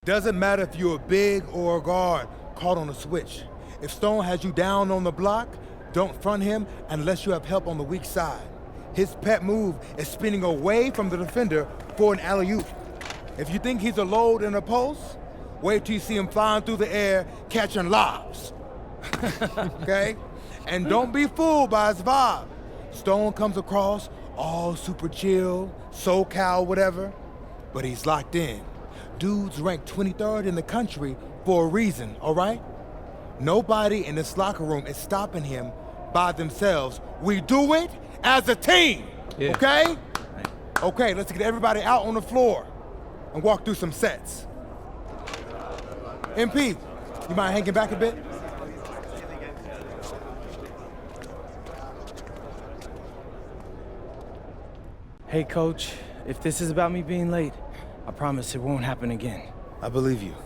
Doesn't matter if you're a big or a guard caught on a switch. If Stone has you down on the block, don't front him unless you have help on the weak side. His pet move is spinning away from the defender for an alley-oop. If you think he's a load in a post, wait till you see him flying through the air catching lobs. Okay? And don't be fooled by his vibe. Stone comes across all super chill, SoCal, whatever, but he's locked in. Dude's ranked 23rd in the country for a reason, all right? Nobody in this locker room is stopping him by themselves. We do it as a team, okay? Okay, let's get everybody out on the floor and walk through some sets. MP, you mind hanging back a bit? Hey, Coach, if this is about me being late, I promise it won't happen again. I believe you.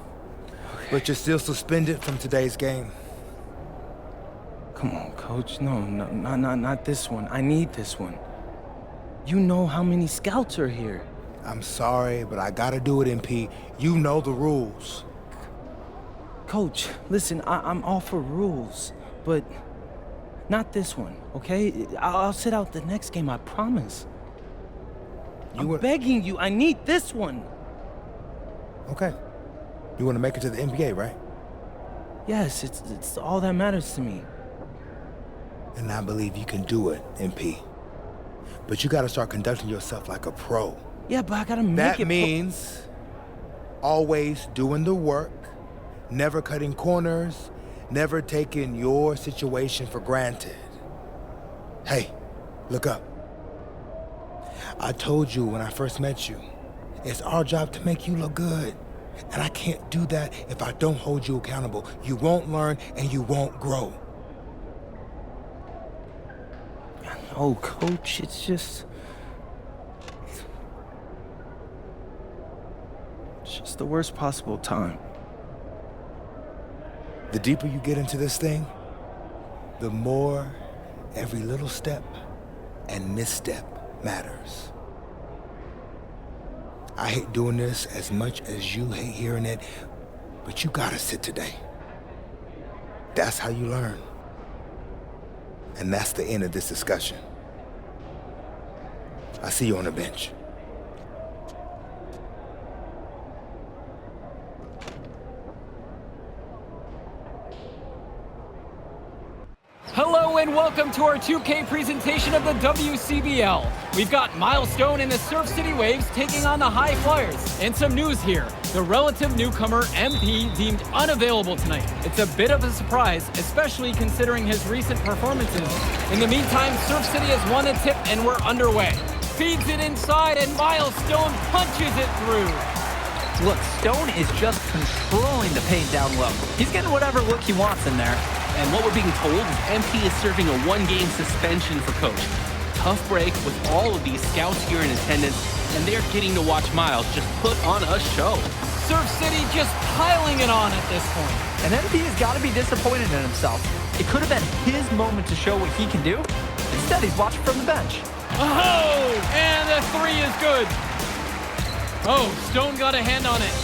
But you're still suspended from today's game. Come on, Coach. No, not this one. I need this one. You know how many scouts are here. I'm sorry, but I gotta do it, MP. You know the rules. Coach, listen, I'm all for rules, but not this one, okay? I'll sit out the next game, I promise. I'm begging you, I need this one. Okay. You want to make it to the NBA, right? Yes, it's all that matters to me. And I believe you can do it, MP. But you gotta start conducting yourself like a pro. Yeah, but I gotta make it. That means always doing the work, never cutting corners, never taking your situation for granted. Hey, look up. I told you when I first met you, it's our job to make you look good. And I can't do that if I don't hold you accountable. You won't learn and you won't grow. No, Coach, it's just the worst possible time. The deeper you get into this thing, the more every little step and misstep matters. I hate doing this as much as you hate hearing it, but you gotta sit today. That's how you learn. And that's the end of this discussion. I see you on the bench. Hello and welcome to our 2K presentation of the WCBL. We've got Milestone and the Surf City Waves taking on the High Flyers. And some news here. The relative newcomer MP deemed unavailable tonight. It's a bit of a surprise, especially considering his recent performances. In the meantime, Surf City has won the tip and we're underway. Feeds it inside and Milestone punches it through. Look, Stone is just controlling the paint down low. He's getting whatever look he wants in there. And what we're being told is MP is serving a one-game suspension for coach. Tough break with all of these scouts here in attendance, and they're getting to watch Miles just put on a show. Surf City just piling it on at this point. And MP has got to be disappointed in himself. It could have been his moment to show what he can do. Instead, he's watching from the bench. Oh, and the three is good. Oh, Stone got a hand on it.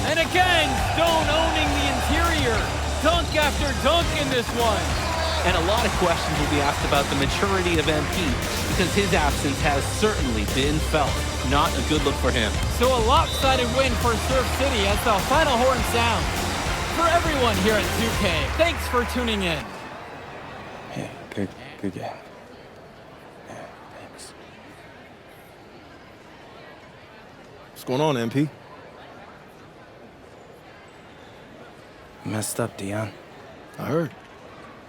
And again, Stone owning the interior. Dunk after dunk in this one. And a lot of questions will be asked about the maturity of MP because his absence has certainly been felt. Not a good look for him. So a lopsided win for Surf City as the final horn sounds. For everyone here at 2K, thanks for tuning in. Yeah, good game. Yeah, thanks. What's going on, MP? Messed up, Dion. I heard.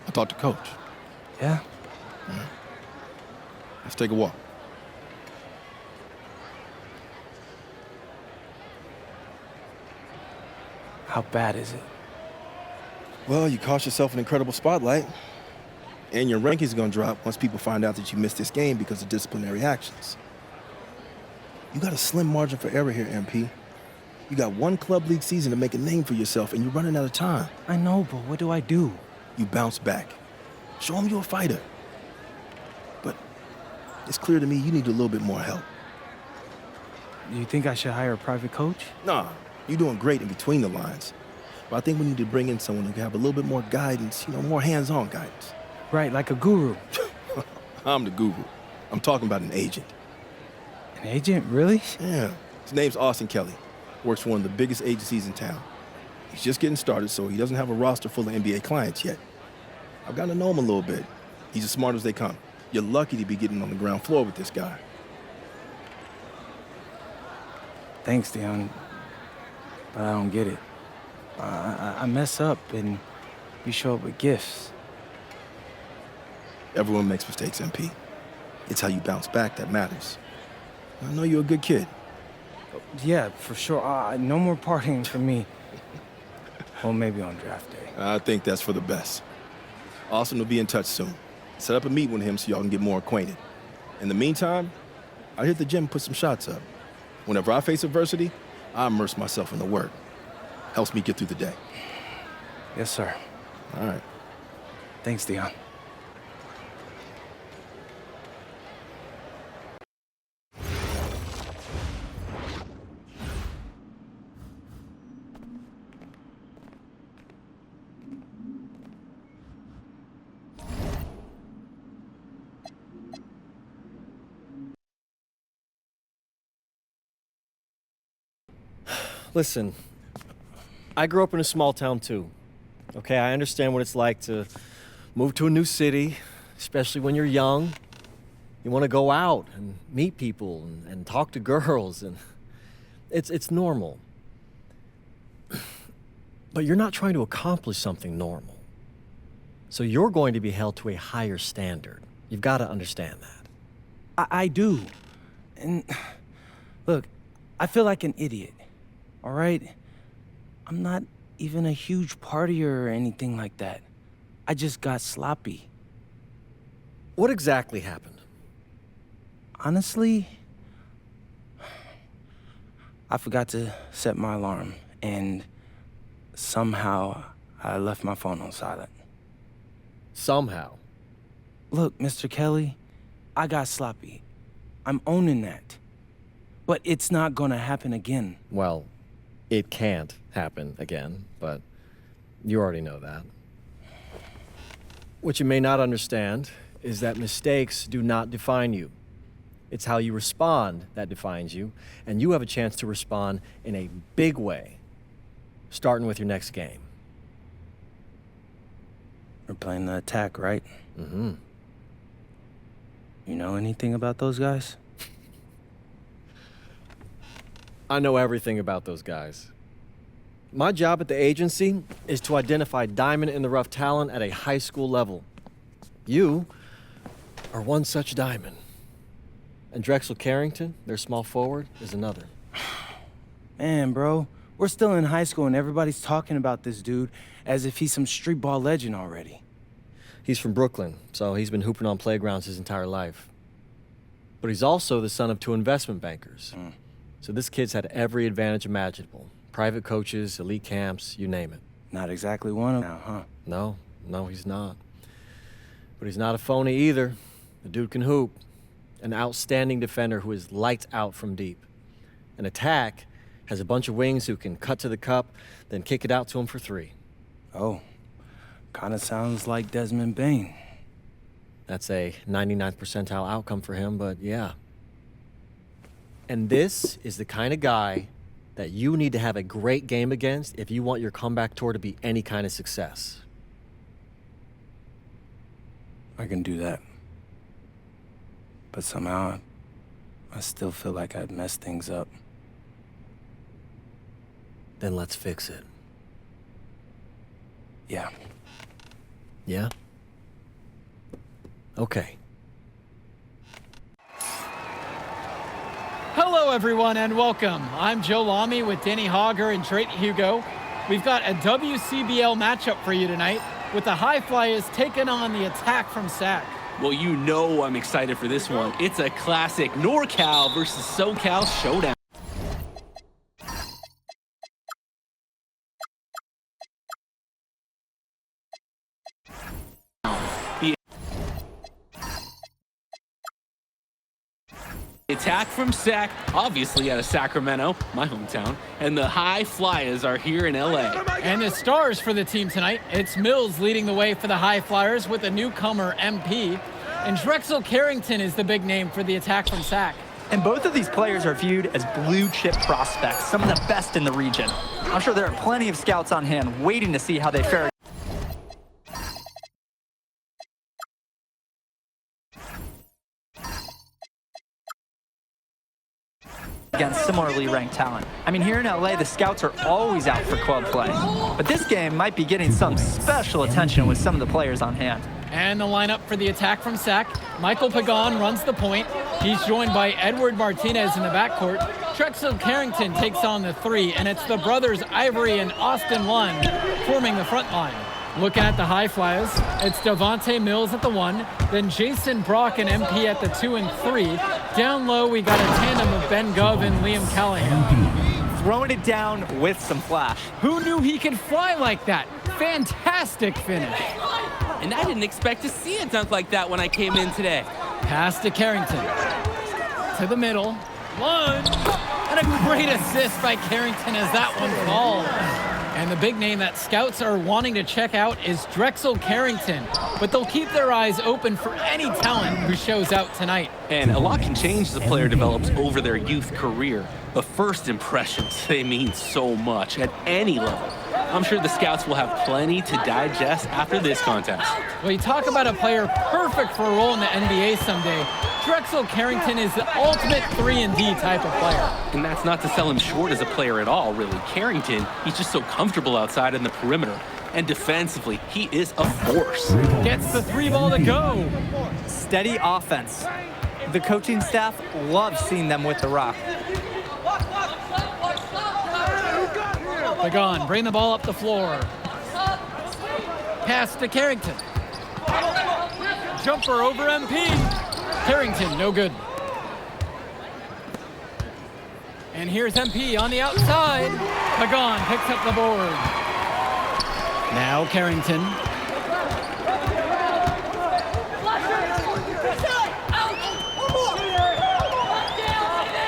I talked to Coach. Yeah? Yeah. Let's take a walk. How bad is it? Well, you cost yourself an incredible spotlight, and your ranking's gonna drop once people find out that you missed this game because of disciplinary actions. You got a slim margin for error here, MP. You got one club league season to make a name for yourself, and you're running out of time. I know, but what do I do? You bounce back. Show them you're a fighter. But it's clear to me you need a little bit more help. Do you think I should hire a private coach? Nah, You're doing great in between the lines. But I think we need to bring in someone who can have a little bit more guidance, more hands-on guidance. Right, like a guru. I'm the guru. I'm talking about an agent. An agent, really? Yeah. His name's Austin Kelly. Works for one of the biggest agencies in town. He's just getting started, so he doesn't have a roster full of NBA clients yet. I've gotten to know him a little bit. He's as smart as they come. You're lucky to be getting on the ground floor with this guy. Thanks, Dion. But I don't get it. I mess up and you show up with gifts. Everyone makes mistakes, MP. It's how you bounce back that matters. I know you're a good kid. Yeah, for sure. No more partying for me. Well, maybe on draft day. I think that's for the best. Austin will be in touch soon. Set up a meet with him so y'all can get more acquainted. In the meantime, I hit the gym and put some shots up. Whenever I face adversity, I immerse myself in the work. Helps me get through the day. Yes, sir. All right. Thanks, Dion. Listen, I grew up in a small town too. Okay, I understand what it's like to move to a new city, especially when you're young. You want to go out and meet people and talk to girls, and it's normal. But you're not trying to accomplish something normal. So you're going to be held to a higher standard. You've got to understand that. I do. And look, I feel like an idiot. All right? I'm not even a huge partier or anything like that. I just got sloppy. What exactly happened? Honestly, I forgot to set my alarm, and somehow I left my phone on silent. Somehow. Look, Mr. Kelly, I got sloppy. I'm owning that. But it's not gonna happen again. Well, it can't happen again, but you already know that. What you may not understand is that mistakes do not define you. It's how you respond that defines you, and you have a chance to respond in a big way, starting with your next game. We're playing the attack, right? Mm-hmm. You know anything about those guys? I know everything about those guys. My job at the agency is to identify diamond-in-the-rough talent at a high school level. You are one such diamond. And Drexel Carrington, their small forward, is another. Man, bro, we're still in high school and everybody's talking about this dude as if he's some street ball legend already. He's from Brooklyn, so he's been hooping on playgrounds his entire life. But he's also the son of 2 investment bankers. So this kid's had every advantage imaginable. Private coaches, elite camps, you name it. Not exactly one of them now, huh? No, he's not. But he's not a phony either. The dude can hoop. An outstanding defender who is lights out from deep. An attack has a bunch of wings who can cut to the cup, then kick it out to him for 3. Oh, kinda sounds like Desmond Bain. That's a 99th percentile outcome for him, but yeah. And this is the kind of guy that you need to have a great game against if you want your comeback tour to be any kind of success. I can do that. But somehow, I still feel like I'd messed things up. Then let's fix it. Yeah. Yeah? Okay. Hello, everyone, and welcome. I'm Joe Lamy with Danny Hogger and Drake Hugo. We've got a WCBL matchup for you tonight, with the High Flyers taking on the Attack from SAC. Well, you know I'm excited for this one. It's a classic NorCal versus SoCal showdown. Attack from Sac, obviously out of Sacramento, my hometown, and the High Flyers are here in LA. And the stars for the team tonight, it's Mills leading the way for the High Flyers with a newcomer MP, and Drexel Carrington is the big name for the attack from Sac. And both of these players are viewed as blue-chip prospects, some of the best in the region. I'm sure there are plenty of scouts on hand waiting to see how they fare against similarly ranked talent. I mean, here in LA, the scouts are always out for club play. But this game might be getting some special attention with some of the players on hand. And the lineup for the attack from Sac. Michael Pagan runs the point. He's joined by Edward Martinez in the backcourt. Drexel Carrington takes on the three, and it's the brothers Ivory and Austin Lund forming the front line. Looking at the High Flyers, it's Devontae Mills at the 1, then Jason Brock and MP at the 2 and 3. Down low, we got a tandem of Ben Gov and Liam Callahan. Throwing it down with some flash. Who knew he could fly like that? Fantastic finish. And I didn't expect to see a dunk like that when I came in today. Pass to Carrington. To the middle. Lund. And a great assist by Carrington as that one falls. And the big name that scouts are wanting to check out is Drexel Carrington, but they'll keep their eyes open for any talent who shows out tonight. And a lot can change as a player develops over their youth career, but first impressions, they mean so much at any level. I'm sure the scouts will have plenty to digest after this contest. Well, you talk about a player perfect for a role in the NBA someday. Drexel Carrington is the ultimate 3-and-D type of player. And that's not to sell him short as a player at all, really. Carrington, he's just so comfortable outside in the perimeter. And defensively, he is a force. Gets the 3 ball to go. Steady offense. The coaching staff loves seeing them with the rock. Pagan, bring the ball up the floor. Pass to Carrington. Jumper over MP. Carrington, no good. And here's MP on the outside. Pagan picks up the board. Now Carrington.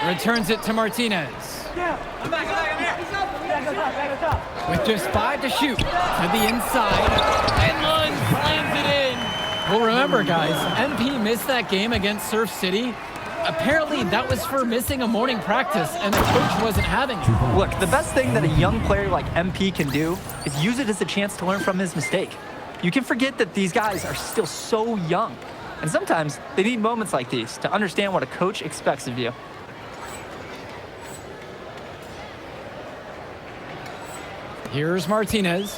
Returns it to Martinez. With just 5 to shoot, to the inside, and Lund slams it in. Well, remember, guys, MP missed that game against Surf City. Apparently, that was for missing a morning practice, and the coach wasn't having it. Look, the best thing that a young player like MP can do is use it as a chance to learn from his mistake. You can forget that these guys are still so young, and sometimes they need moments like these to understand what a coach expects of you. Here's Martinez.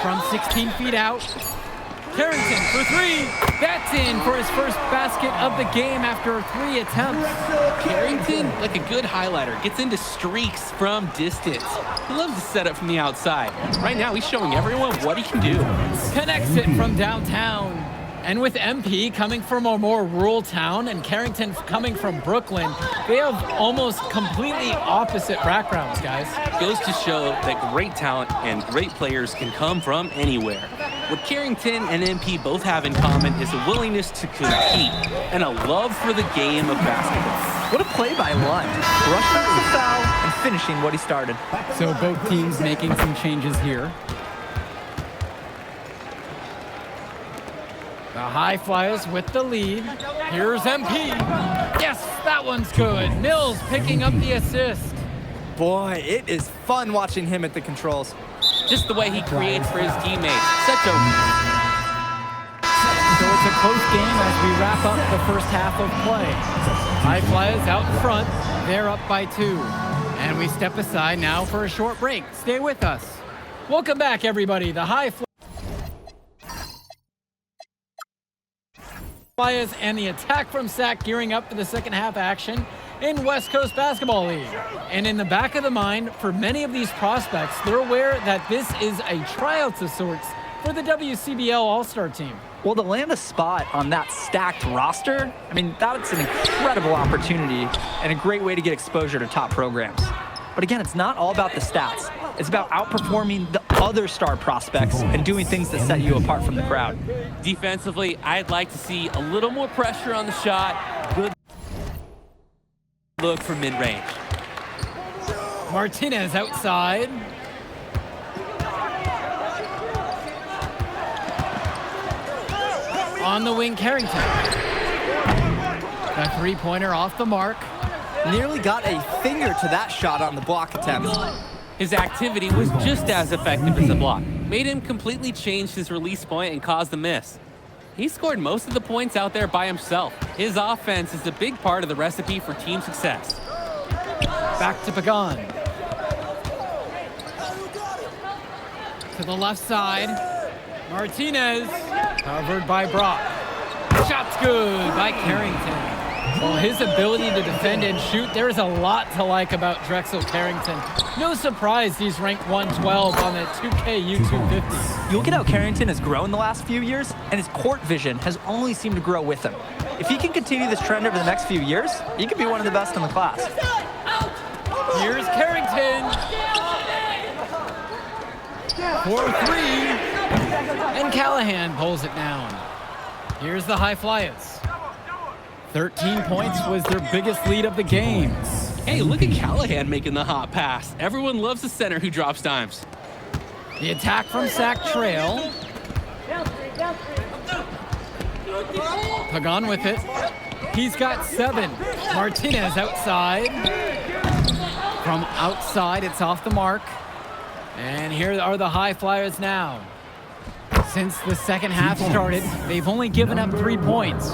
From 16 feet out. Carrington for 3. That's in for his first basket of the game after 3 attempts. Carrington, like a good highlighter, gets into streaks from distance. He loves to set up from the outside. Right now, he's showing everyone what he can do. Connects it from downtown. And with MP coming from a more rural town and Carrington coming from Brooklyn, they have almost completely opposite backgrounds, guys. Goes to show that great talent and great players can come from anywhere. What Carrington and MP both have in common is a willingness to compete and a love for the game of basketball. What a play by Lund. Rushing the foul and finishing what he started. So both teams making some changes here. The High Flyers with the lead. Here's MP. Yes, that one's good. Mills picking up the assist. Boy, it is fun watching him at the controls. Just the way he creates for his teammates. Such a... So it's a close game as we wrap up the first half of play. High Flyers out in front. They're up by 2. And we step aside now for a short break. Stay with us. Welcome back, everybody. The High Flyers and the attack from Sac gearing up for the second half action in West Coast Basketball League. And in the back of the mind, for many of these prospects, they're aware that this is a tryout of sorts for the WCBL All-Star team. Well, to land a spot on that stacked roster, I mean, that's an incredible opportunity and a great way to get exposure to top programs. But again, it's not all about the stats. It's about outperforming the other star prospects and doing things that set you apart from the crowd. Defensively, I'd like to see a little more pressure on the shot. Good look for mid-range. Martinez outside. On the wing, Carrington. A three-pointer off the mark. Nearly got a finger to that shot on the block attempt. His activity was just as effective as the block. Made him completely change his release point and caused the miss. He scored most of the points out there by himself. His offense is a big part of the recipe for team success. Back to Pagan. To the left side. Martinez. Covered by Brock. Shot's good by Carrington. Well, his ability to defend and shoot, there's a lot to like about Drexel Carrington. No surprise he's ranked 112 on the 2K26. You look at how Carrington has grown the last few years, and his court vision has only seemed to grow with him. If he can continue this trend over the next few years, he could be one of the best in the class. Here's Carrington. 4-3. And Callahan pulls it down. Here's the High Flyers. 13 points was their biggest lead of the game. Hey, look at Callahan making the hot pass. Everyone loves a center who drops dimes. The attack from Sac Trail. Pagan with it. He's got 7. Martinez outside. From outside, it's off the mark. And here are the High Flyers now. Since the second half started, they've only given up 3 points.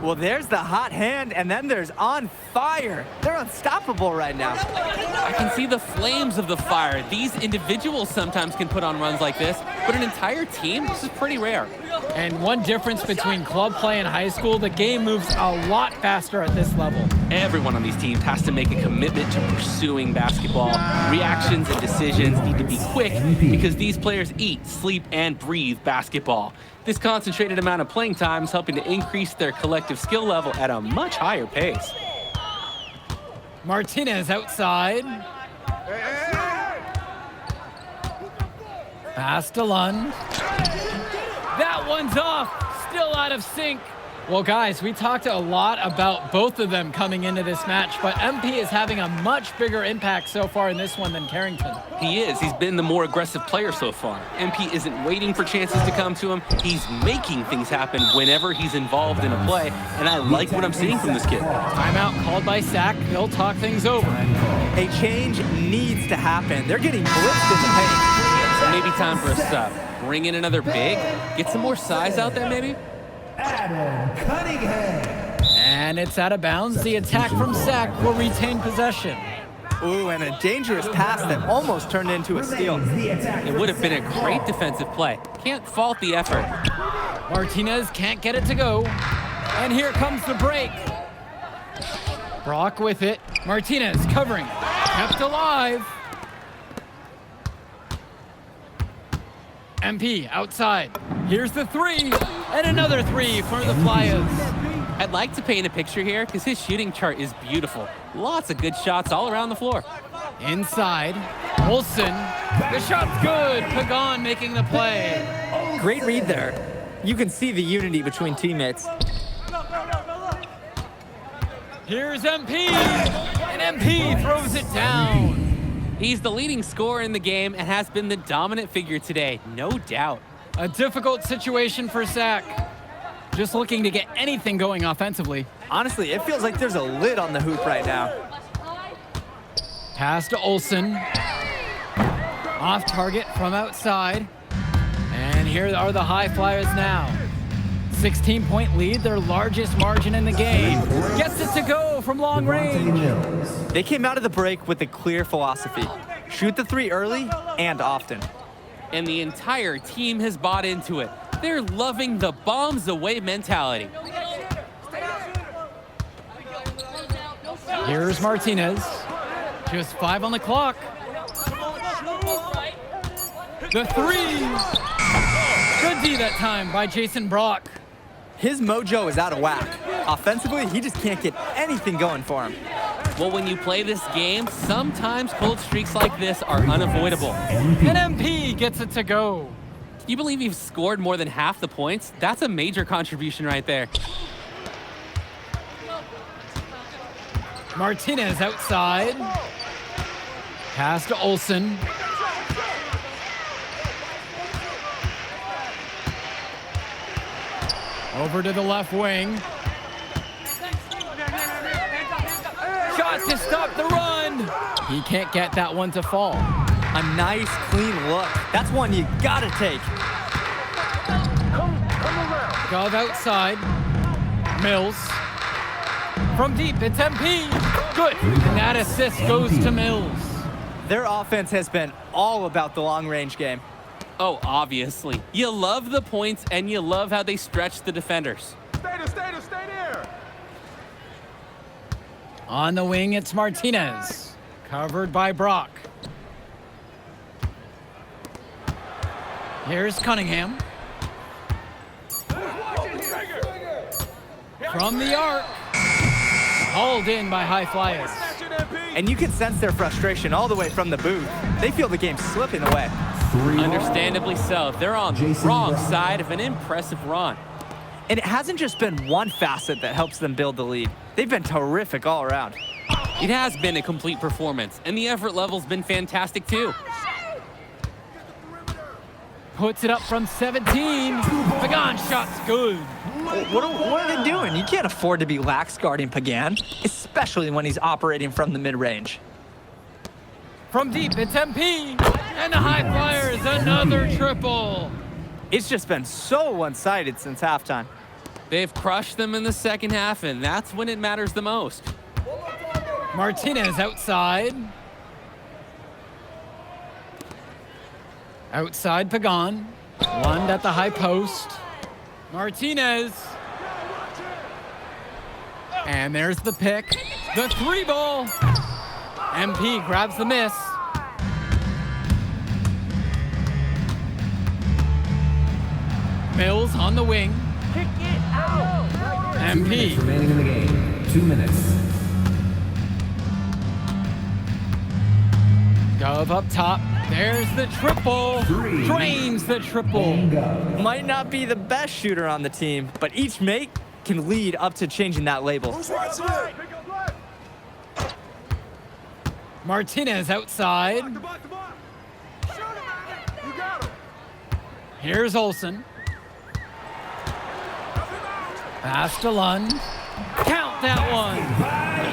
Well, there's the hot hand, and then there's on fire. They're unstoppable right now. I can see the flames of the fire. These individuals sometimes can put on runs like this, but an entire team, this is pretty rare. And one difference between club play and high school, the game moves a lot faster at this level. Everyone on these teams has to make a commitment to pursuing basketball. Reactions and decisions need to be quick because these players eat, sleep, and breathe basketball. This concentrated amount of playing time is helping to increase their collective skill level at a much higher pace. Martinez outside. Pass to Lund. That one's off. Still out of sync. Well, guys, we talked a lot about both of them coming into this match, but MP is having a much bigger impact so far in this one than Carrington. He is. He's been the more aggressive player so far. MP isn't waiting for chances to come to him. He's making things happen whenever he's involved in a play, and I like what I'm seeing from this kid. Timeout called by Sac. They'll talk things over. A change needs to happen. They're getting blitzed in the paint. Maybe time for a sub. Bring in another big. Get some more size out there, maybe. And it's out of bounds. The attack from Sac will retain possession. Ooh, and a dangerous pass that almost turned into a steal. It would have been a great defensive play. Can't fault the effort. Martinez can't get it to go. And here comes the break. Brock with it. Martinez covering. Kept alive. MP outside. Here's the 3. And another 3 for the Flyers. I'd like to paint a picture here because his shooting chart is beautiful. Lots of good shots all around the floor. Inside. Olsen. The shot's good. Pagan making the play. Great read there. You can see the unity between teammates. Here's MP. And MP throws it down. He's the leading scorer in the game and has been the dominant figure today, no doubt. A difficult situation for Sac. Just looking to get anything going offensively. Honestly, it feels like there's a lid on the hoop right now. Pass to Olsen. Off target from outside. And here are the High Flyers now. 16-point lead, their largest margin in the game. Gets it to go from long range. They came out of the break with a clear philosophy. Shoot the 3 early and often. And the entire team has bought into it. They're loving the bombs away mentality. Here's Martinez. Just 5 on the clock. The 3. that time by Jason Brock. His mojo is out of whack. Offensively, he just can't get anything going for him. Well, when you play this game, sometimes cold streaks like this are unavoidable. And MP gets it to go. You believe you've scored more than half the points? That's a major contribution right there. Martinez outside. Pass to Olsen. Over to the left wing. Shot to stop the run. He can't get that one to fall. A nice, clean look. That's one you gotta take. Gov outside. Mills. From deep, it's MP. Good. And that assist goes to Mills. Their offense has been all about the long-range game. Oh, obviously. You love the points, and you love how they stretch the defenders. Stay there. On the wing, it's Martinez. Covered by Brock. Here's Cunningham. From the arc. Hauled in by high flyers. And you can sense their frustration all the way from the booth. They feel the game slipping away. Understandably so. They're on the wrong side of an impressive run. And it hasn't just been one facet that helps them build the lead. They've been terrific all around. It has been a complete performance, and the effort level's been fantastic too. Puts it up from 17. Pagan shot's good. What are they doing? You can't afford to be lax guarding Pagan, especially when he's operating from the mid-range. From deep, it's MP. And the high flyers, another triple. It's just been so one-sided since halftime. They've crushed them in the second half, and that's when it matters the most. Martinez outside. Outside Pagan. One at the high post. Martinez. And there's the pick. The three ball. MP grabs the miss. Mills on the wing. MP. Remaining in the game. 2 minutes. Gov up top. There's the triple. Drains the triple. Might not be the best shooter on the team, but each make can lead up to changing that label. Martinez outside. Here's Olsen. Pass to Lund. Count that one.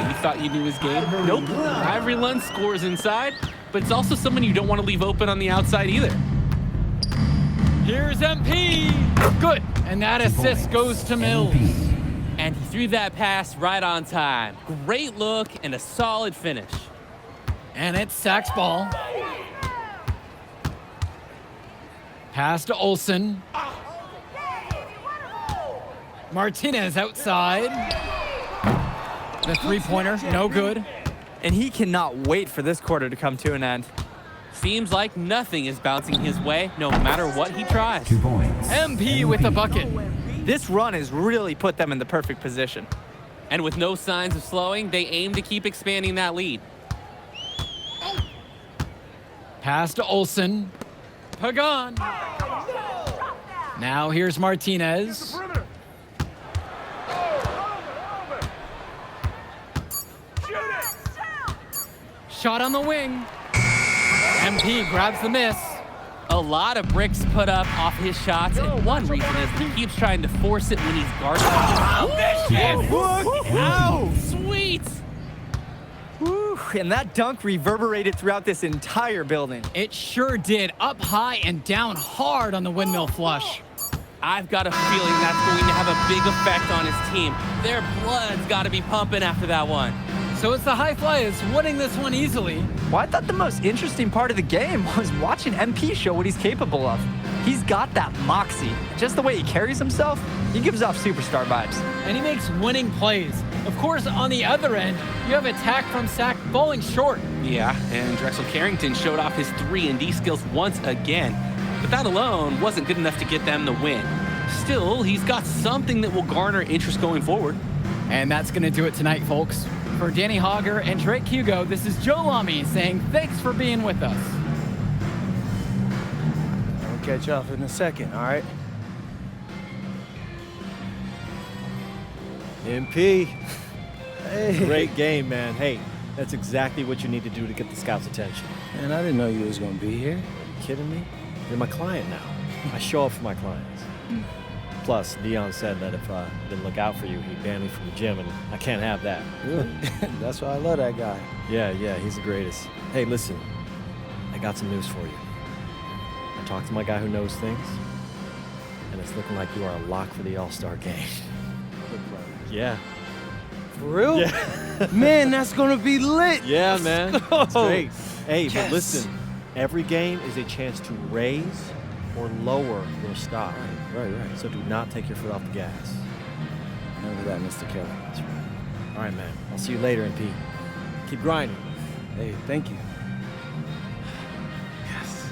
You thought you knew his game? Nope. Ivory Lund scores inside, but it's also someone you don't want to leave open on the outside either. Here's MP. Good. And that assist goes to Mills. And he threw that pass right on time. Great look and a solid finish. And it's Sachs ball. Pass to Olsen. Martinez outside. The three-pointer, no good. And he cannot wait for this quarter to come to an end. Seems like nothing is bouncing his way, no matter what he tries. 2 points. MP with the bucket. This run has really put them in the perfect position. And with no signs of slowing, they aim to keep expanding that lead. Pass to Olsen. Pagan. Now here's Martinez. Shot on the wing. MP grabs the miss. A lot of bricks put up off his shots, and one reason is he keeps trying to force it when he's guarding. Ow! Sweet! Whew, and that dunk reverberated throughout this entire building. It sure did. Up high and down hard on the windmill flush. I've got a feeling that's going to have a big effect on his team. Their blood's got to be pumping after that one. So it's the High Flyers winning this one easily. Well, I thought the most interesting part of the game was watching MP show what he's capable of. He's got that moxie. Just the way he carries himself, he gives off superstar vibes. And he makes winning plays. Of course, on the other end, you have attack from Sack falling short. Yeah, and Drexel Carrington showed off his 3-and-D skills once again. But that alone wasn't good enough to get them the win. Still, he's got something that will garner interest going forward. And that's going to do it tonight, folks. For Danny Hogger and Drake Hugo, this is Joe Lamy saying thanks for being with us. I'll catch you up in a second, all right? MP. Hey. Great game, man. Hey, that's exactly what you need to do to get the scouts' attention. Man, I didn't know you was gonna be here. Are you kidding me? You're my client now. I show up for my clients. Plus, Dion said that if I didn't look out for you, he'd ban me from the gym, and I can't have that. Really? That's why I love that guy. Yeah, he's the greatest. Hey, listen, I got some news for you. I talked to my guy who knows things, and it's looking like you are a lock for the All-Star game. Yeah. For real? Yeah. Man, that's gonna be lit. Yeah, man. It's great. Hey, Yes. but listen, every game is a chance to raise or lower your stock. Right. So do not take your foot off the gas. Remember that, Mr. Kelly. That's right. All right, man. I'll see you later, MP. Keep grinding. Hey, thank you. Yes.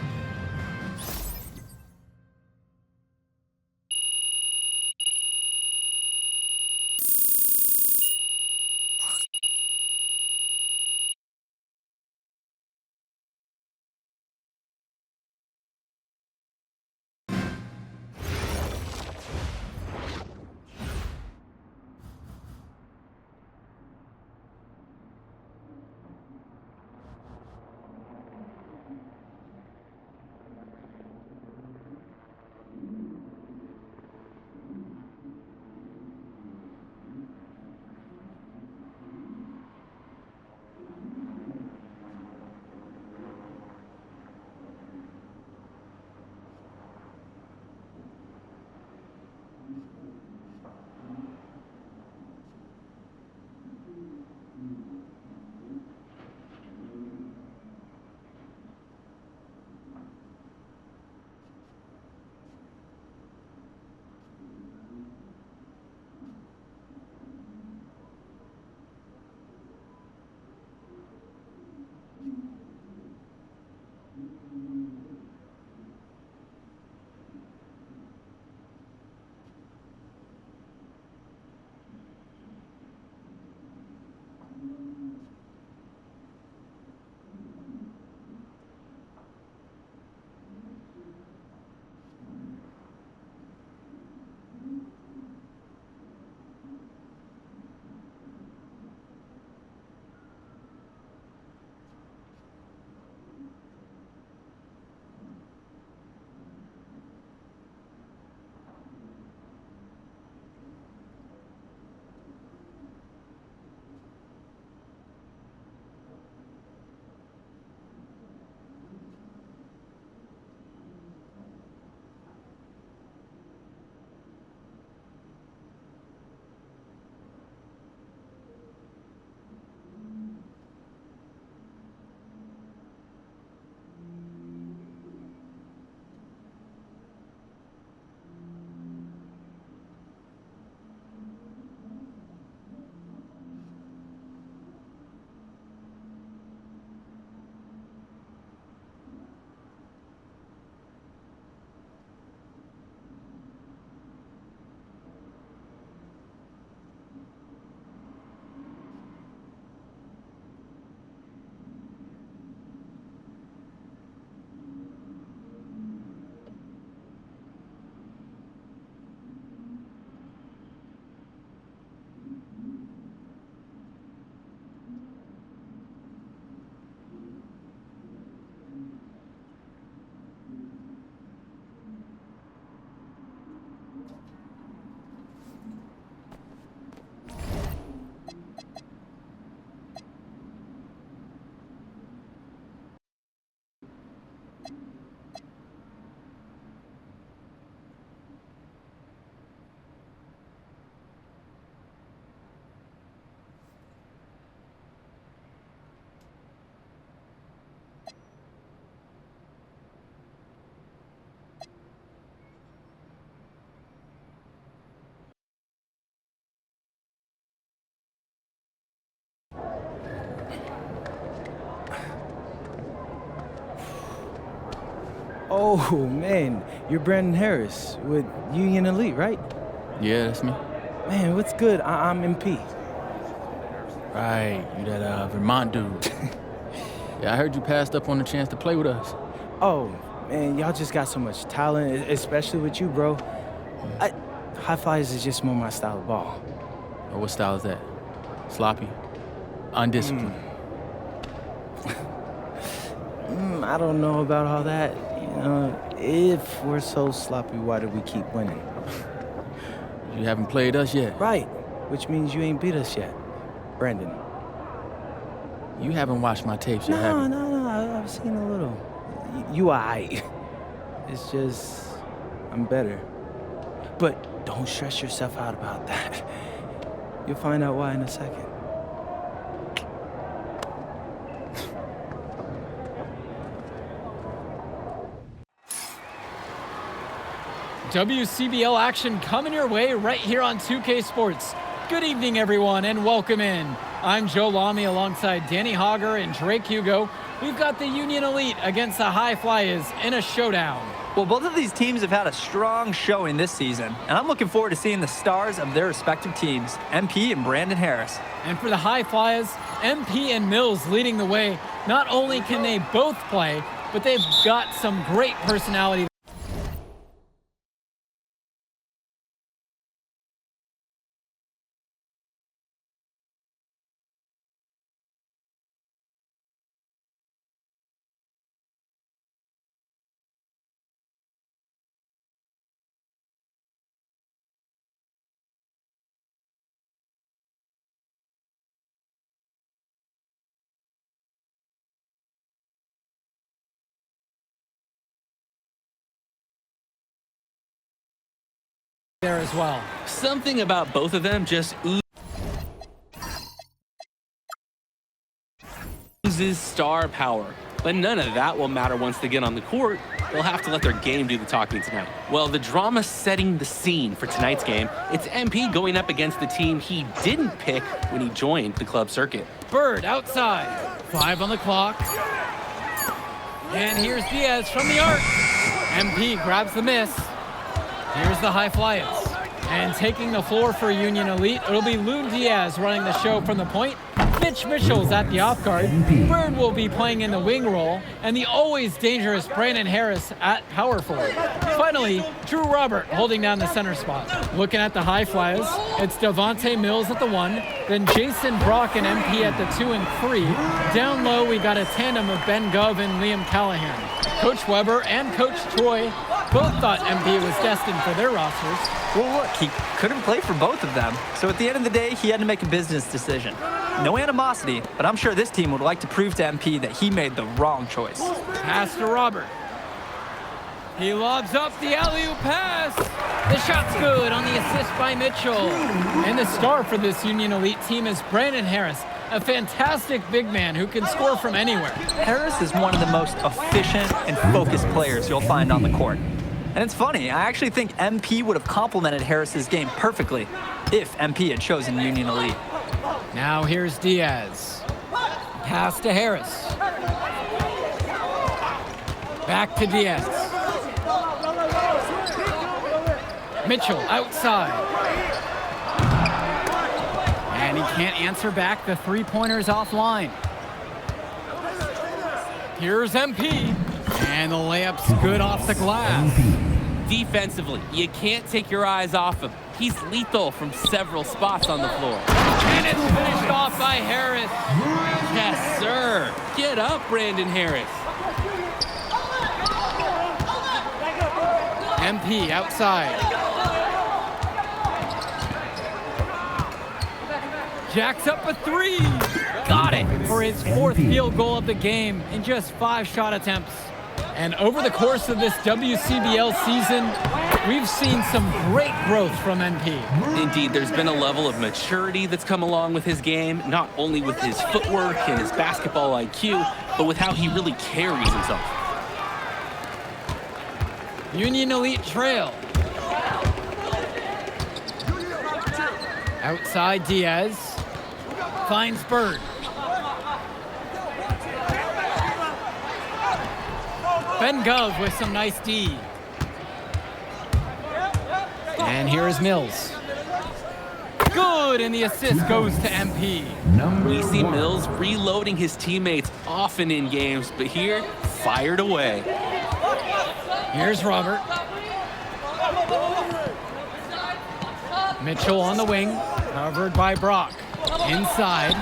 Oh, man, you're Brandon Harris with Union Elite, right? Yeah, that's me. Man, what's good? I'm MP. Right, you that Vermont dude. Yeah, I heard you passed up on the chance to play with us. Oh, man, y'all just got so much talent, especially with you, bro. High flyers is just more my style of ball. Or what style is that? Sloppy? Undisciplined? I don't know about all that. You know, if we're so sloppy, why do we keep winning? You haven't played us yet. Right, which means you ain't beat us yet, Brandon. You haven't watched my tapes yet, have you? No, I've seen a little. You aight. It's just, I'm better. But don't stress yourself out about that. You'll find out why in a second. WCBL action coming your way right here on 2K Sports. Good evening, everyone, and welcome in. I'm Joe Lamy alongside Danny Hogger and Drake Hugo. We've got the Union Elite against the High Flyers in a showdown. Well, both of these teams have had a strong showing this season, and I'm looking forward to seeing the stars of their respective teams, MP and Brandon Harris. And for the High Flyers, MP and Mills leading the way. Not only can they both play, but they've got some great personality. There as well. Something about both of them just oozes star power. But none of that will matter once they get on the court. They'll have to let their game do the talking tonight. Well, the drama setting the scene for tonight's game, it's MP going up against the team he didn't pick when he joined the club circuit. Bird outside. 5 on the clock. And here's Diaz from the arc. MP grabs the miss. Here's the High Flyers. And taking the floor for Union Elite, it'll be Loon Diaz running the show from the point. Mitch Mitchell's at the off guard. Bird will be playing in the wing role. And the always dangerous Brandon Harris at power forward. Finally, Drew Robert holding down the center spot. Looking at the High Flyers, it's Devontae Mills at the 1, then Jason Brock and MP at the 2 and 3. Down low, we got a tandem of Ben Gov and Liam Callahan. Coach Weber and Coach Troy both thought MP was destined for their rosters. Well, look, he couldn't play for both of them. So at the end of the day, he had to make a business decision. No animosity, but I'm sure this team would like to prove to MP that he made the wrong choice. Pass to Robert. He lobs up the alley-oop pass. The shot's good on the assist by Mitchell. And the star for this Union Elite team is Brandon Harris, a fantastic big man who can score from anywhere. Harris is one of the most efficient and focused players you'll find on the court. And it's funny, I actually think MP would have complemented Harris's game perfectly if MP had chosen Union Elite. Now here's Diaz. Pass to Harris. Back to Diaz. Mitchell outside. And he can't answer back. The three-pointer's offline. Here's MP. And the layup's good off the glass. Defensively, you can't take your eyes off him. He's lethal from several spots on the floor. And it's finished off by Harris. Yes, sir. Get up, Brandon Harris. MP outside. Jacks up a 3. Got it for his 4th field goal of the game in just 5 shot attempts. And over the course of this WCBL season, we've seen some great growth from MP. Indeed, there's been a level of maturity that's come along with his game, not only with his footwork and his basketball IQ, but with how he really carries himself. Union Elite trail. Outside Diaz. Finds Bird. Ben Gov with some nice D. And here is Mills. Good, and the assist goes to MP. We see Mills reloading his teammates often in games, but here, fired away. Here's Robert. Mitchell on the wing, covered by Brock. Inside,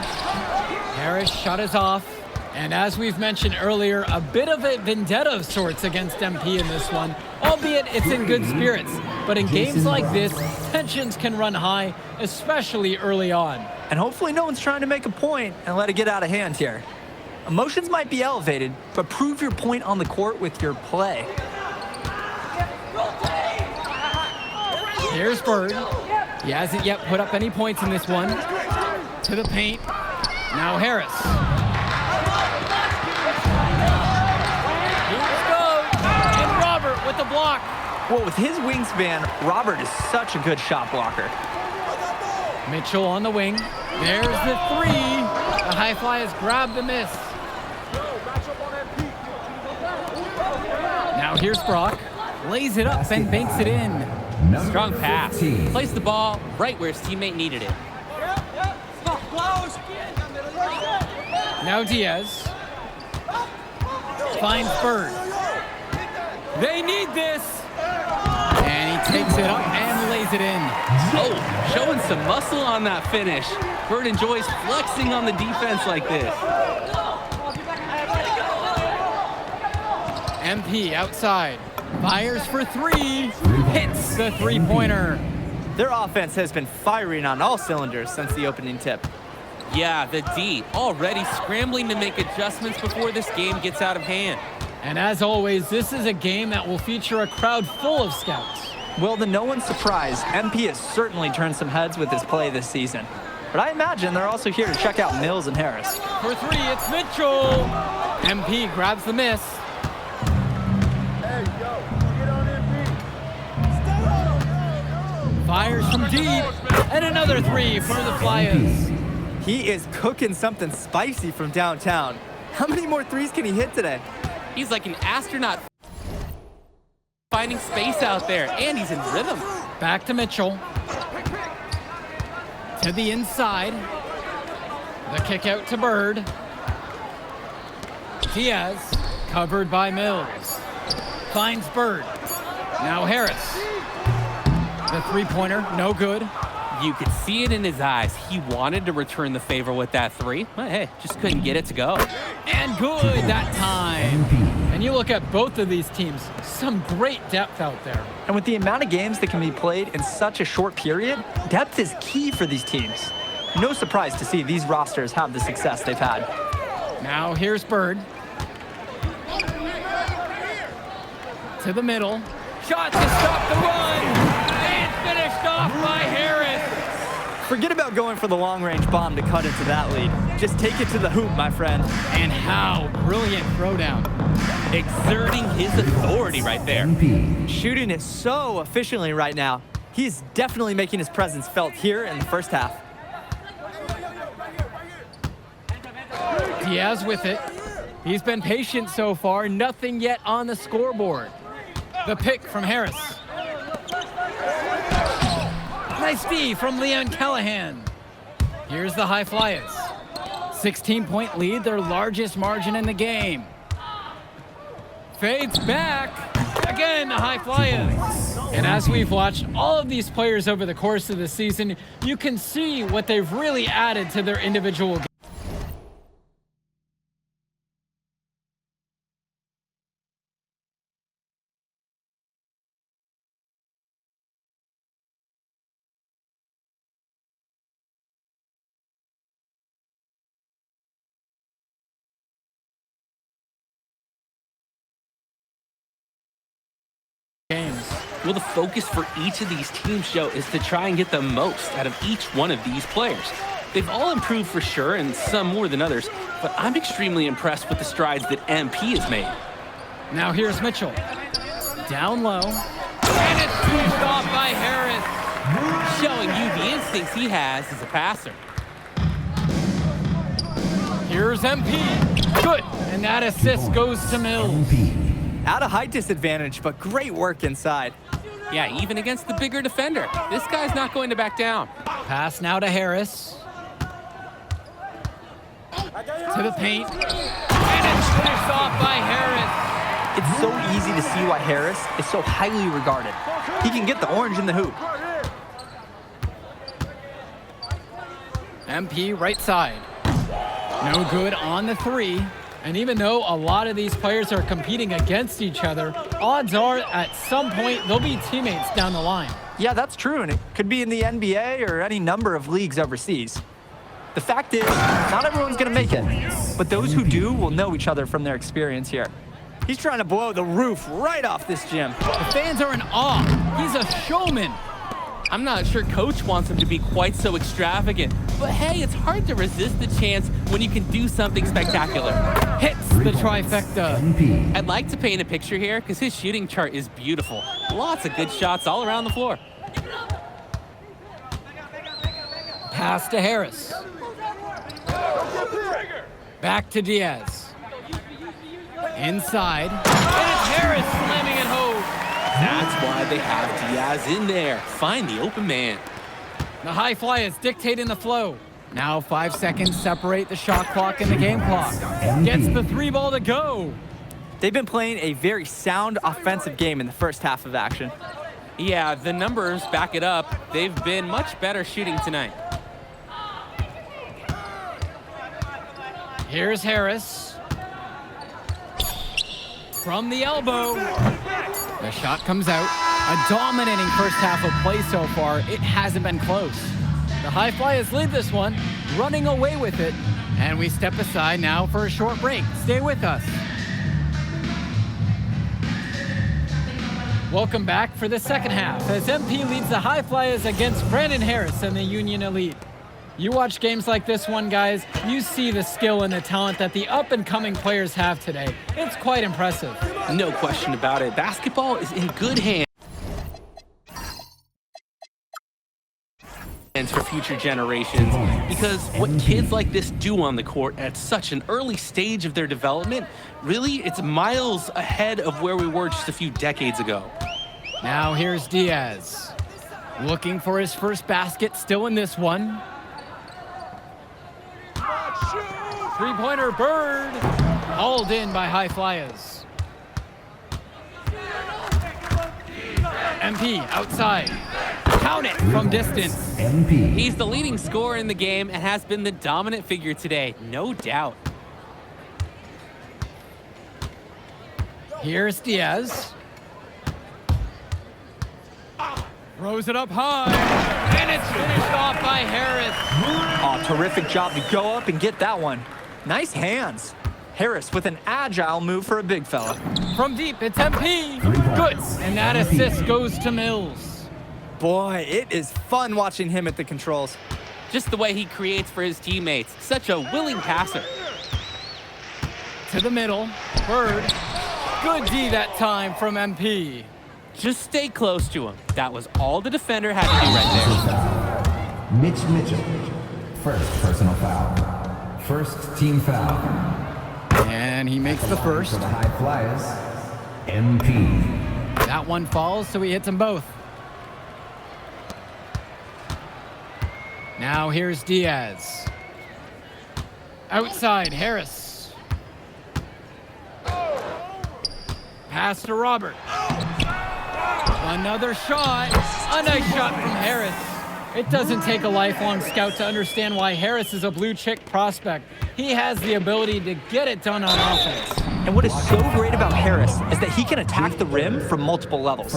Harris shot is off. And as we've mentioned earlier, a bit of a vendetta of sorts against MP in this one, albeit it's in good spirits. But in games like this, tensions can run high, especially early on. And hopefully no one's trying to make a point and let it get out of hand here. Emotions might be elevated, but prove your point on the court with your play. Here's Bird. He hasn't yet put up any points in this one. To the paint. Now Harris. And Robert with the block. Well, with his wingspan, Robert is such a good shot blocker. Mitchell on the wing. There's the three. The High Flyers grab the miss. Now here's Brock. Lays it up and banks it in. Strong pass. Placed the ball right where his teammate needed it. Now Diaz. Finds Bird. They need this. And he takes it up and lays it in. Oh, showing some muscle on that finish. Bird enjoys flexing on the defense like this. MP outside. Fires for three. Hits the three-pointer. Their offense has been firing on all cylinders since the opening tip. Yeah, the D already scrambling to make adjustments before this game gets out of hand. And as always, this is a game that will feature a crowd full of scouts. Well, to no one's surprise, MP has certainly turned some heads with his play this season. But I imagine they're also here to check out Mills and Harris. For three, it's Mitchell. MP grabs the miss. Fires from deep, and another three for the Flyers. He is cooking something spicy from downtown. How many more threes can he hit today? He's like an astronaut finding space out there, and he's in rhythm. Back to Mitchell. To the inside. The kick out to Bird. Diaz, covered by Mills. Finds Bird. Now Harris. The three-pointer, no good. You could see it in his eyes. He wanted to return the favor with that three, but hey, just couldn't get it to go. And good that time. And you look at both of these teams, some great depth out there. And with the amount of games that can be played in such a short period, depth is key for these teams. No surprise to see these rosters have the success they've had. Now here's Bird. To the middle. Shot to stop the run. And finished off by Harris. Forget about going for the long-range bomb to cut into that lead. Just take it to the hoop, my friend. And how brilliant throwdown. Exerting his authority right there. Shooting it so efficiently right now. He's definitely making his presence felt here in the first half. Diaz with it. He's been patient so far. Nothing yet on the scoreboard. The pick from Harris. Nice D from Leon Callahan. Here's the High Flyers. 16-point lead, their largest margin in the game. Fades back. Again, the High Flyers. And as we've watched all of these players over the course of the season, you can see what they've really added to their individual games. Well, the focus for each of these teams, Joe, is to try and get the most out of each one of these players. They've all improved for sure, and some more than others, but I'm extremely impressed with the strides that MP has made. Now here's Mitchell. Down low. And it's finished off by Harris. Showing you the instincts he has as a passer. Here's MP. Good. And that assist goes to Mills. At a height disadvantage, but great work inside. Yeah, even against the bigger defender, this guy's not going to back down. Pass now to Harris. To the paint. And it's finished off by Harris. It's so easy to see why Harris is so highly regarded. He can get the orange in the hoop. MP right side. No good on the three. And even though a lot of these players are competing against each other, odds are at some point they'll be teammates down the line. Yeah, that's true, and it could be in the NBA or any number of leagues overseas. The fact is, not everyone's going to make it, but those who do will know each other from their experience here. He's trying to blow the roof right off this gym. The fans are in awe. He's a showman. I'm not sure coach wants him to be quite so extravagant, but hey, it's hard to resist the chance when you can do something spectacular. Hits the trifecta. I'd like to paint a picture here because his shooting chart is beautiful. Lots of good shots all around the floor. Pass to Harris. Back to Diaz. Inside. And it's Harris slamming it home. That's why they have Diaz in there. Find the open man. The high flyers dictating the flow. Now 5 seconds separate the shot clock and the game clock. Gets the three ball to go. They've been playing a very sound offensive game in the first half of action. Yeah, the numbers back it up. They've been much better shooting tonight. Here's Harris. From the elbow. The shot comes out. A dominating first half of play so far. It hasn't been close. The High Flyers lead this one, running away with it. And we step aside now for a short break. Stay with us. Welcome back for the second half as MP leads the High Flyers against Brandon Harris and the Union Elite. You watch games like this one, guys, you see the skill and the talent that the up-and-coming players have today. It's quite impressive. No question about it. Basketball is in good hands for future generations, because what kids like this do on the court at such an early stage of their development, really, it's miles ahead of where we were just a few decades ago. Now here's Diaz. Looking for his first basket, still in this one. Three-pointer Bird, hauled in by High Flyers. MP outside. Count it from distance. He's the leading scorer in the game and has been the dominant figure today, no doubt. Here's Diaz. Throws it up high, and it's finished off by Harris. Oh, terrific job to go up and get that one. Nice hands. Harris with an agile move for a big fella. From deep, it's MP. Good, and that assist goes to Mills. Boy, it is fun watching him at the controls. Just the way he creates for his teammates. Such a willing passer. To the middle, Bird. Good D that time from MP. Just stay close to him. That was all the defender had to do right there. Mitch Mitchell, first personal foul. First team foul. And he makes the first. For the High Flyers, MP. That one falls, so he hits them both. Now here's Diaz. Outside, Harris. Pass to Robert. Another shot. A nice shot from Harris. It doesn't take a lifelong scout to understand why Harris is a blue chip prospect. He has the ability to get it done on offense. And what is so great about Harris is that he can attack the rim from multiple levels.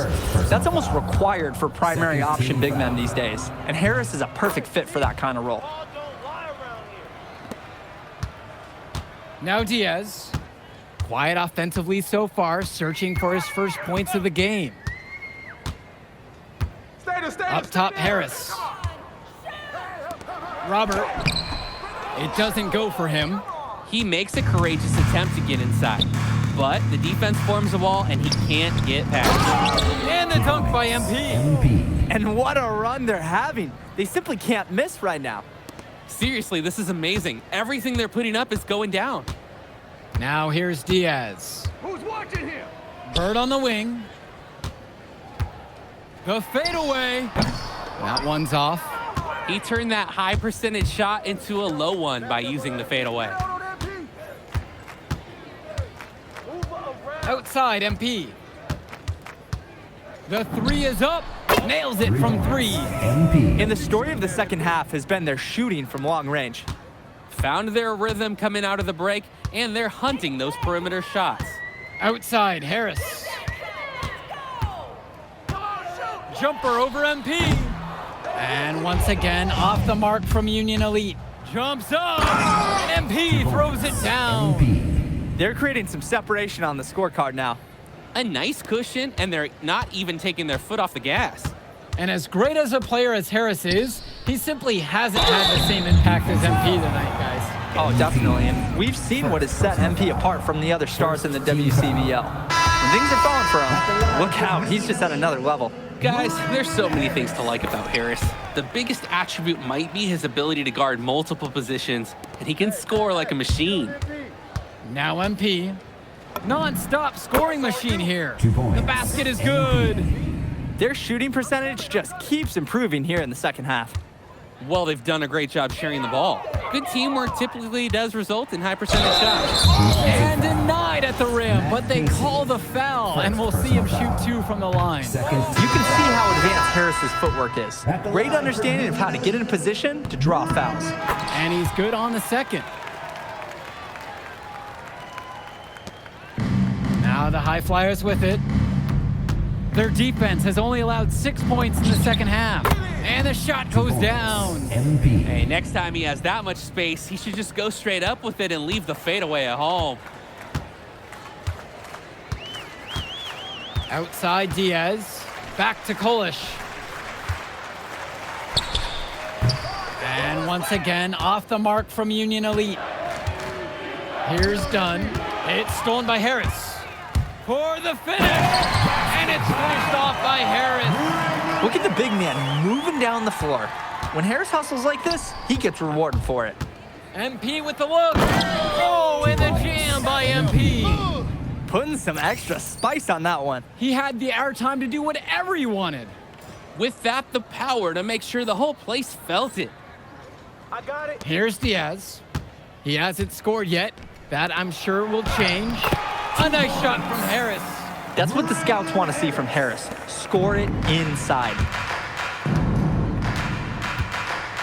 That's almost required for primary option big men these days. And Harris is a perfect fit for that kind of role. Now Diaz. Quiet offensively so far, searching for his first points of the game. Up top, Harris. Robert. It doesn't go for him. He makes a courageous attempt to get inside, but the defense forms a wall and he can't get past. And the dunk by MP. And what a run they're having. They simply can't miss right now. Seriously, this is amazing. Everything they're putting up is going down. Now here's Diaz. Who's watching here? Bird on the wing. The fadeaway. That one's off. He turned that high percentage shot into a low one by using the fadeaway. Outside MP. The three is up. Nails it from 3. And the story of the second half has been their shooting from long range. Found their rhythm coming out of the break, and they're hunting those perimeter shots. Outside Harris. Jumper over MP. And once again, off the mark from Union Elite. Jumps up. And MP throws it down. They're creating some separation on the scorecard now. A nice cushion, and they're not even taking their foot off the gas. And as great as a player as Harris is, he simply hasn't had the same impact as MP tonight, guys. Oh, definitely. And we've seen what has set MP apart from the other stars in the WCBL. When things are falling for him, look out. He's just at another level. Guys, there's so many things to like about Harris. The biggest attribute might be his ability to guard multiple positions, and he can score like a machine. Now MP. Non-stop scoring machine here. 2 points. The basket is good. Their shooting percentage just keeps improving here in the second half. Well, they've done a great job sharing the ball. Good teamwork typically does result in high percentage shots. And denied at the rim, but they call the foul, and we'll see him shoot 2 from the line. You can see how advanced Harris's footwork is. Great understanding of how to get in position to draw fouls. And he's good on the second. Now the High Flyers with it. Their defense has only allowed 6 points in the second half. And the shot goes down. Hey, next time he has that much space, he should just go straight up with it and leave the fadeaway at home. Outside Diaz. Back to Kolish. And once again, off the mark from Union Elite. Here's Dunn. It's stolen by Harris. For the finish. And it's finished off by Harris. Look at the big man moving down the floor. When Harris hustles like this, he gets rewarded for it. MP with the look. Oh, and the jam by MP. Putting some extra spice on that one. He had the airtime to do whatever he wanted. With that, the power to make sure the whole place felt it. Here's Diaz. He hasn't scored yet. That, I'm sure, will change. A nice shot from Harris. That's what the scouts want to see from Harris. Score it inside.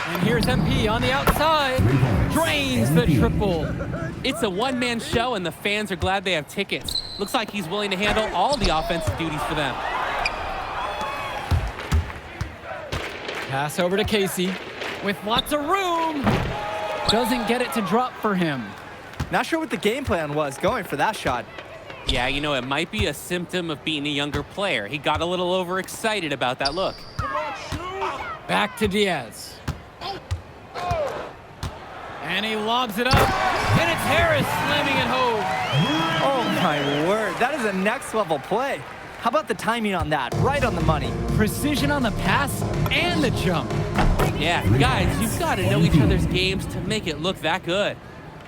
And here's MP on the outside. Drains the triple. It's a one-man show, and the fans are glad they have tickets. Looks like he's willing to handle all the offensive duties for them. Pass over to Casey with lots of room. Doesn't get it to drop for him. Not sure what the game plan was going for that shot. Yeah, you know, it might be a symptom of being a younger player. He got a little overexcited about that look. Back to Diaz. And he lobs it up. And it's Harris slamming it home. Oh my word, that is a next level play. How about the timing on that? Right on the money. Precision on the pass and the jump. Yeah, guys, you've got to know each other's games to make it look that good.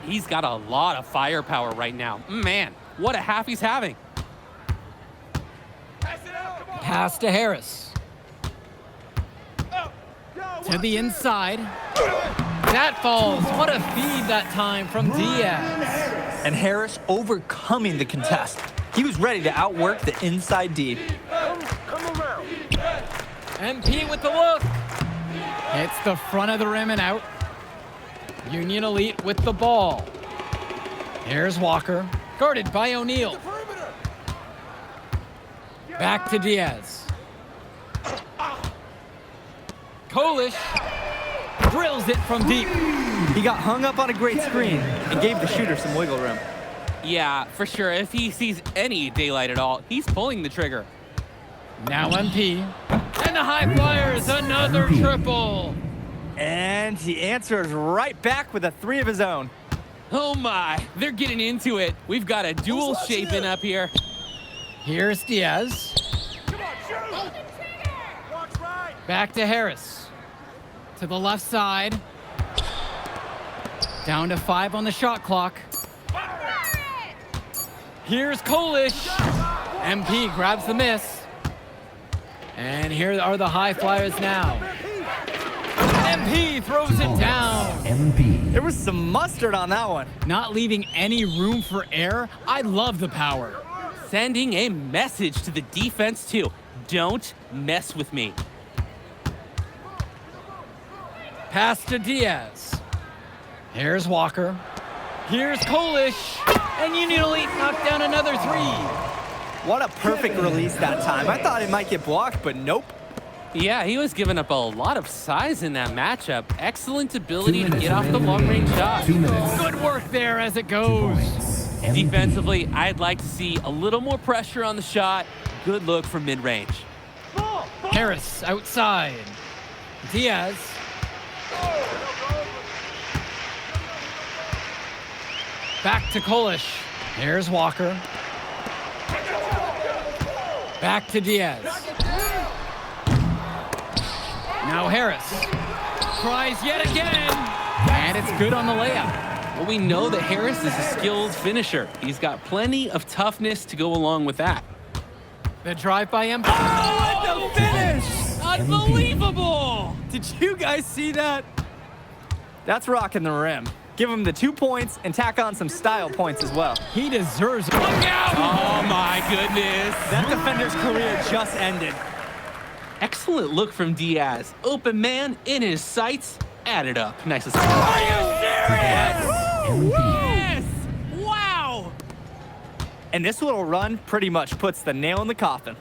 He's got a lot of firepower right now. Man, what a half he's having. Pass to Harris. To the inside. That falls. What a feed that time from Diaz. And Harris overcoming the contest. He was ready to outwork the inside D. MP with the look. Hits the front of the rim and out. Union Elite with the ball. Here's Walker, guarded by O'Neal. Back to Diaz. Kolish drills it from deep. He got hung up on a great screen and gave the shooter some wiggle room. Yeah, for sure. If he sees any daylight at all, he's pulling the trigger. Now MP. And the High Flyers, another triple. And he answers right back with a 3 of his own. Oh my, they're getting into it. We've got a duel shaping up here. Here's Diaz. Back to Harris. To the left side. Down to 5 on the shot clock. Here's Kolish. MP grabs the miss. And here are the high flyers now. MP throws it down. MP. There was some mustard on that one. Not leaving any room for error. I love the power. Sending a message to the defense, too. Don't mess with me. Pass to Diaz. Here's Walker. Here's Kolish. And Union Elite knocked down another three. What a perfect release that time. I thought it might get blocked, but nope. Yeah, he was giving up a lot of size in that matchup. Excellent ability to get off the long-range shot. 2 minutes. Good work there as it 2 goes. points. MP. Defensively, I'd like to see a little more pressure on the shot. Good look from mid-range. Harris outside. Diaz. Back to Kolish. Here's Walker. Back to Diaz. Now Harris. Tries yet again. And it's good on the layup. Well, we know that Harris is a skilled finisher. He's got plenty of toughness to go along with that. The drive by MP. Oh, and the finish! Unbelievable! Did you guys see that? That's rocking the rim. Give him the 2 points and tack on some style points as well. He deserves it. Look out! Oh, my goodness. That defender's career just ended. Excellent look from Diaz. Open man in his sights. Add it up. Nice assist. Are you serious? MP. Yes! Wow! And this little run pretty much puts the nail in the coffin.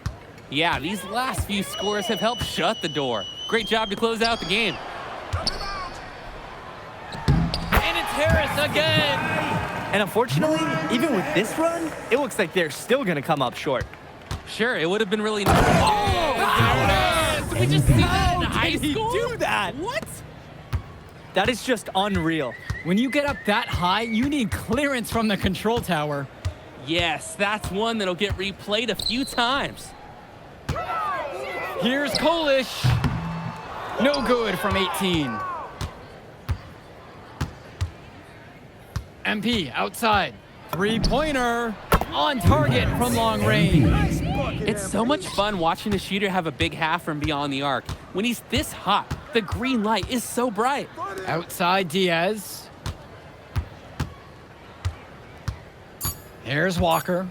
Yeah, these last few scores have helped shut the door. Great job to close out the game. And it's Harris again! And unfortunately, even with this run, it looks like they're still gonna come up short. Sure, it would have been really nice. Oh, there it is! Did we just see that in high Did he school? do that? What? That is just unreal. When you get up that high, you need clearance from the control tower. Yes, that's one that'll get replayed a few times. Here's Kolish. No good from 18. MP outside. Three-pointer. On target from long range. It's so much fun watching the shooter have a big half from beyond the arc. When he's this hot, the green light is so bright. Outside Diaz. Here's Walker.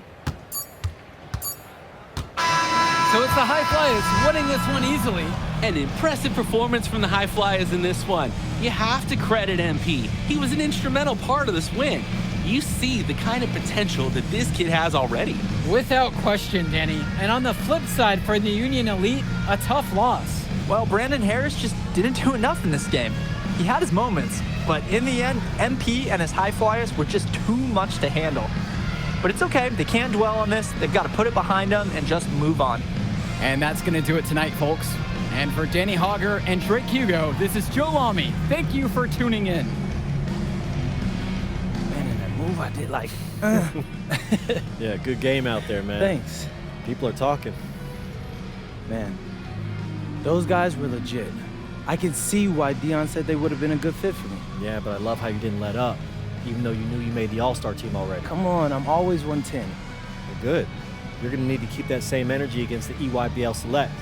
So it's the High Flyers winning this one easily. An impressive performance from the High Flyers in this one. You have to credit MP. He was an instrumental part of this win. You see the kind of potential that this kid has already. Without question, Danny. And on the flip side for the Union Elite, a tough loss. Well, Brandon Harris just didn't do enough in this game. He had his moments, but in the end, MP and his High Flyers were just too much to handle. But it's okay. They can't dwell on this. They've got to put it behind them and just move on. And that's going to do it tonight, folks. And for Danny Hogger and Drake Hugo, this is Joe Lamy. Thank you for tuning in. Man, in that move I did like, Yeah, good game out there, man. thanks. People are talking. Man, those guys were legit. I can see why Dion said they would have been a good fit for me. Yeah, but I love how you didn't let up, even though you knew you made the All-Star team already. Come on, I'm always 110. Well, good. You're going to need to keep that same energy against the EYBL Select,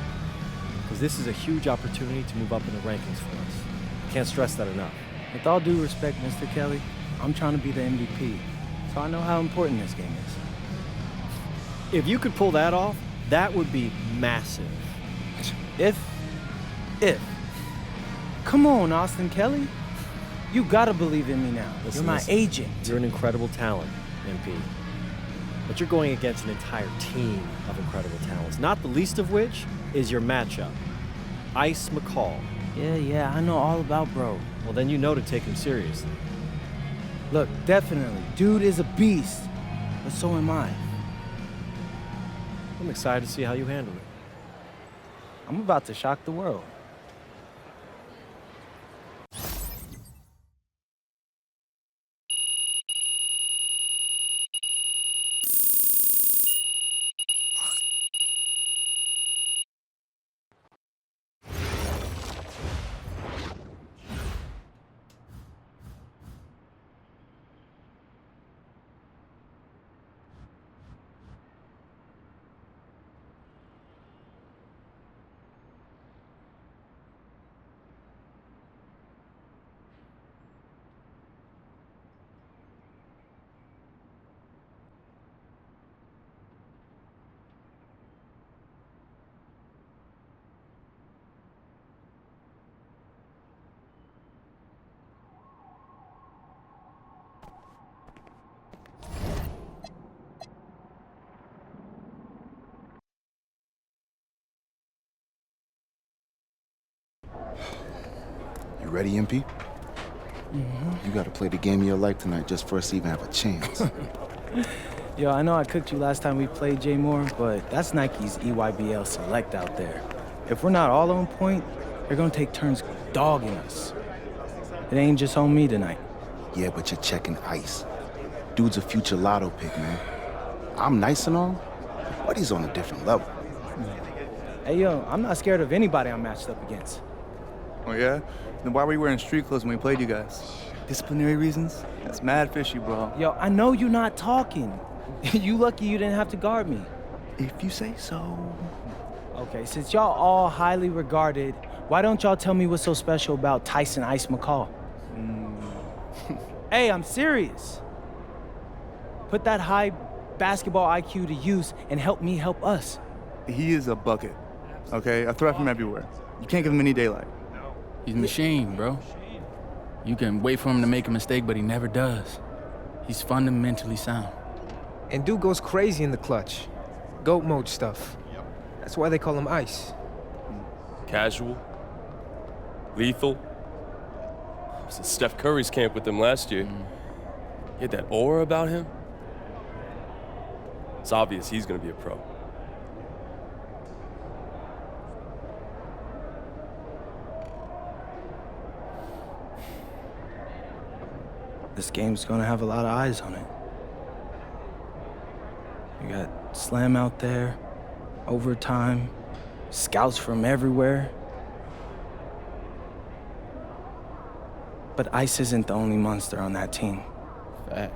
because this is a huge opportunity to move up in the rankings for us. Can't stress that enough. With all due respect, Mr. Kelly, I'm trying to be the MVP, so I know how important this game is. If you could pull that off, that would be massive. If. Come on, Austin Kelly. You gotta believe in me now. Listen, You're my listen. agent. You're an incredible talent, MP. But you're going against an entire team of incredible talents, not the least of which is your matchup, Ice McCall. Yeah, I know all about bro. Well, then you know to take him seriously. Look, definitely, dude is a beast, but so am I. I'm excited to see how you handle it. I'm about to shock the world. You ready, MP? You gotta play the game of your life tonight just for us to even have a chance. Yo, I know I cooked you last time we played J Moore, but that's Nike's EYBL Select out there. If we're not all on point, they're gonna take turns dogging us. It ain't just on me tonight. Yeah, but you're checking ice. Dude's a future lotto pick, man. I'm nice and all, but he's on a different level. Hey, yo, I'm not scared of anybody I'm matched up against. Oh, yeah? Then why were you wearing street clothes when we played you guys? Disciplinary reasons? That's mad fishy, bro. Yo, I know you're not talking. You lucky you didn't have to guard me. If you say so. Okay, since y'all all highly regarded, why don't y'all tell me what's so special about Tyson Ice McCall? Hey, I'm serious. Put that high basketball IQ to use and help me help us. He is a bucket, okay? A threat from everywhere. You can't give him any daylight. He's a machine, bro. You can wait for him to make a mistake, but he never does. He's fundamentally sound. And dude goes crazy in the clutch. GOAT mode stuff. That's why they call him Ice. Casual. Lethal. I was at Steph Curry's camp with him last year. He had that aura about him. It's obvious he's gonna be a pro. This game's gonna have a lot of eyes on it. You got Slam out there, overtime, scouts from everywhere. But Ice isn't the only monster on that team. Fact.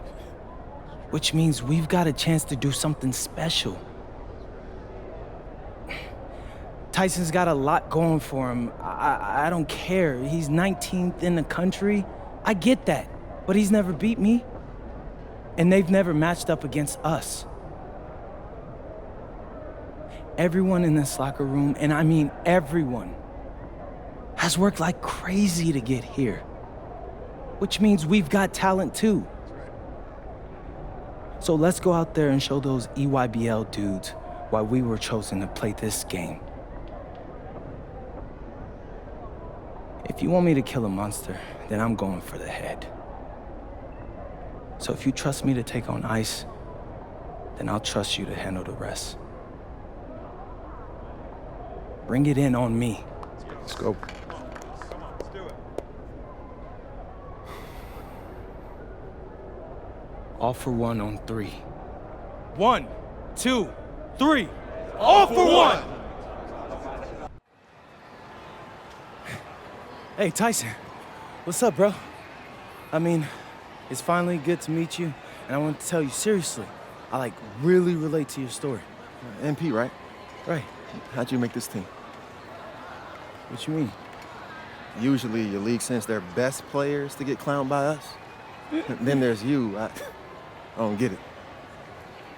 Which means we've got a chance to do something special. Tyson's got a lot going for him. I don't care. He's 19th in the country. I get that. But he's never beat me. And they've never matched up against us. Everyone in this locker room, and I mean everyone, has worked like crazy to get here. Which means we've got talent too. So let's go out there and show those EYBL dudes why we were chosen to play this game. If you want me to kill a monster, then I'm going for the head. So if you trust me to take on Ice, then I'll trust you to handle the rest. Bring it in on me. Let's go. All for one on 3. 1, 2, 3. All for one! Hey, Tyson. What's up, bro? I mean, it's finally good to meet you, and I want to tell you seriously, I really relate to your story. MP, right? Right. How'd you make this team? What you mean? Usually your league sends their best players to get clowned by us. Then there's you. I don't get it.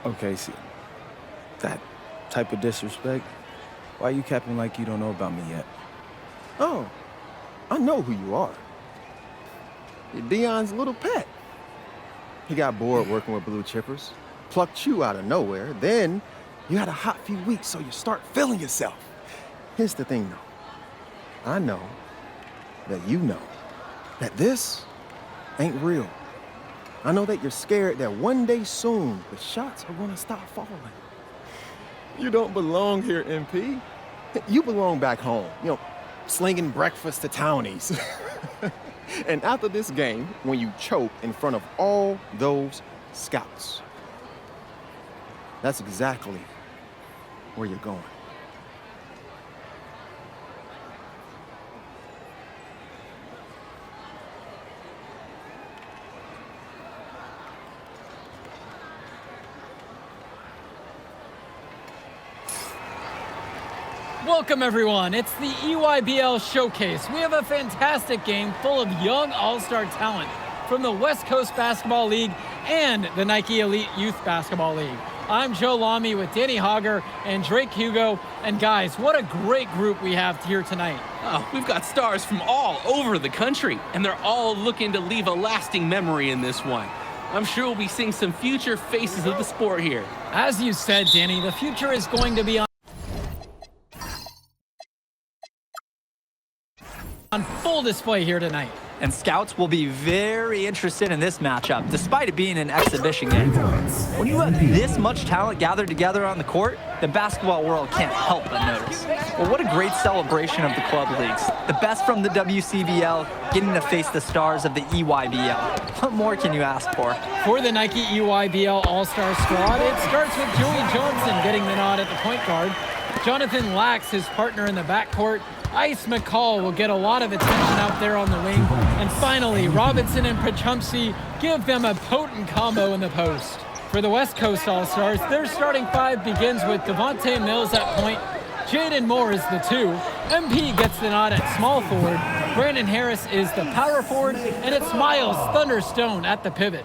Okay, see, that type of disrespect, why you capping like you don't know about me yet? Oh, I know who you are. You're Dion's little pet. He got bored working with blue chippers, plucked you out of nowhere, then you had a hot few weeks, so you start feeling yourself. Here's the thing, though. I know that you know that this ain't real. I know that you're scared that one day soon, the shots are gonna stop falling. You don't belong here, MP. You belong back home, slinging breakfast to townies. And after this game, when you choke in front of all those scouts, that's exactly where you're going. Welcome, everyone. It's the EYBL Showcase. We have a fantastic game full of young all-star talent from the West Coast Basketball League and the Nike Elite Youth Basketball League. I'm Joe Lamy with Danny Hogger and Drake Hugo. And guys, what a great group we have here tonight. Oh, we've got stars from all over the country, and they're all looking to leave a lasting memory in this one. I'm sure we'll be seeing some future faces of the sport here. As you said, Danny, the future is going to be on on full display here tonight. And scouts will be very interested in this matchup, despite it being an exhibition game. When you have this much talent gathered together on the court, the basketball world can't help but notice. Well, what a great celebration of the club leagues. The best from the WCBL getting to face the stars of the EYBL. What more can you ask for? For the Nike EYBL All-Star squad, it starts with Joey Johnson getting the nod at the point guard. Jonathan Lax, his partner in the backcourt. Ice McCall will get a lot of attention out there on the wing. And finally, Robinson and Pachumsky give them a potent combo in the post. For the West Coast All-Stars, their starting five begins with Devontae Mills at point. Jaden Moore is the 2. MP gets the nod at small forward. Brandon Harris is the power forward. And it's Miles Thunderstone at the pivot.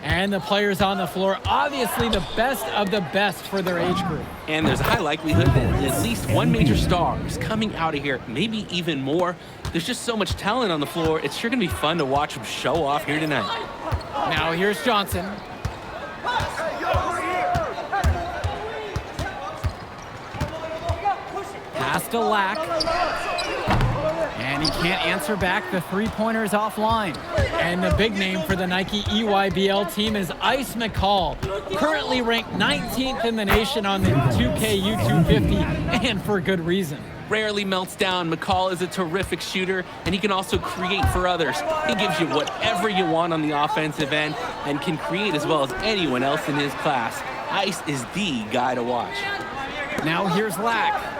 And the players on the floor, obviously the best of the best for their age group. And there's a high likelihood that at least one major star is coming out of here, maybe even more. There's just so much talent on the floor. It's sure going to be fun to watch them show off here tonight. Now here's Johnson. Pass to Lack. And he can't answer back. The three-pointer's offline. And the big name for the Nike EYBL team is Ice McCall, currently ranked 19th in the nation on the 2K U250, and for good reason. Rarely melts down. McCall is a terrific shooter, and he can also create for others. He gives you whatever you want on the offensive end and can create as well as anyone else in his class. Ice is the guy to watch. Now here's Lack.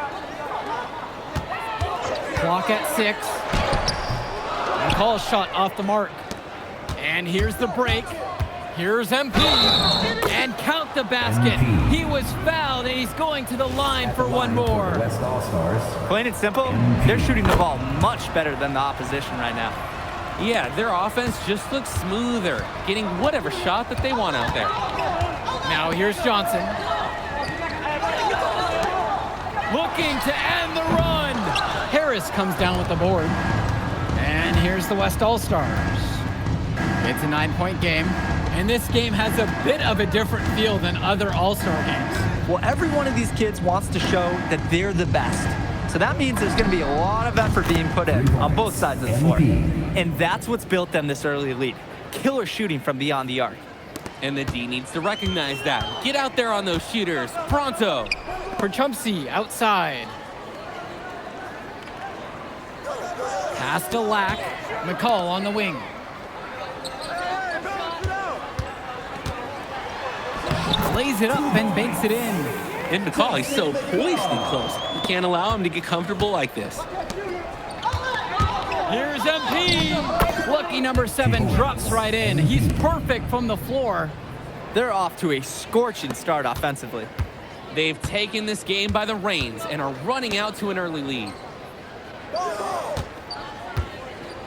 Clock at 6. McCall's shot off the mark. And here's the break. Here's MP. And count the basket. He was fouled, and he's going to the line for one more. Plain and simple, they're shooting the ball much better than the opposition right now. Yeah, their offense just looks smoother, getting whatever shot that they want out there. Now here's Johnson. Looking to end the run. Harris comes down with the board. And here's the West All-Stars. It's a 9-point game, and this game has a bit of a different feel than other All-Star games. Well, every one of these kids wants to show that they're the best. So that means there's going to be a lot of effort being put in on both sides of the floor. And that's what's built them this early lead. Killer shooting from beyond the arc. And the D needs to recognize that. Get out there on those shooters, pronto. Pachumsky outside. Pass to Lack. McCall on the wing. Lays it up and banks it in. And McCall, he's so poised and close. You can't allow him to get comfortable like this. Here's MP. Lucky number 7 drops right in. He's perfect from the floor. They're off to a scorching start offensively. They've taken this game by the reins and are running out to an early lead.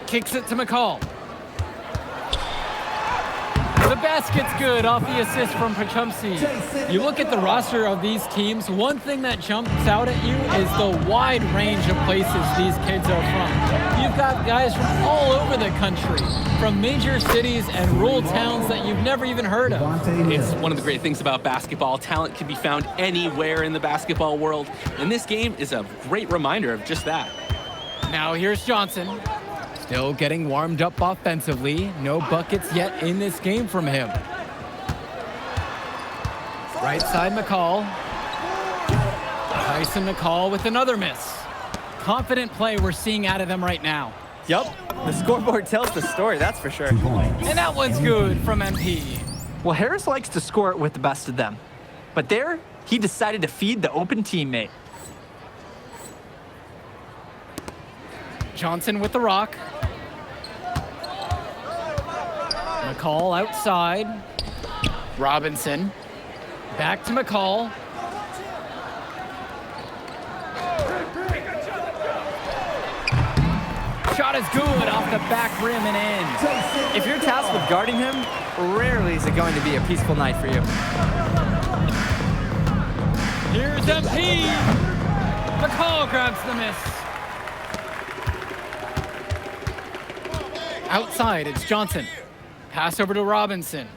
Kicks it to McCall. The basket's good off the assist from Pachumsky. You look at the roster of these teams, one thing that jumps out at you is the wide range of places these kids are from. You've got guys from all over the country, from major cities and rural towns that you've never even heard of. It's one of the great things about basketball. Talent can be found anywhere in the basketball world, and this game is a great reminder of just that. Now here's Johnson. Still getting warmed up offensively. No buckets yet in this game from him. Right side McCall. Tyson McCall with another miss. Confident play we're seeing out of them right now. Yup, the scoreboard tells the story, that's for sure. And that one's good from MP. Well, Harris likes to score it with the best of them. But there, he decided to feed the open teammate. Johnson with the rock. McCall outside. Robinson. Back to McCall. Shot is good off the back rim and in. If you're tasked with guarding him, rarely is it going to be a peaceful night for you. Here's MP. McCall grabs the miss. Outside, it's Johnson. Pass over to Robinson.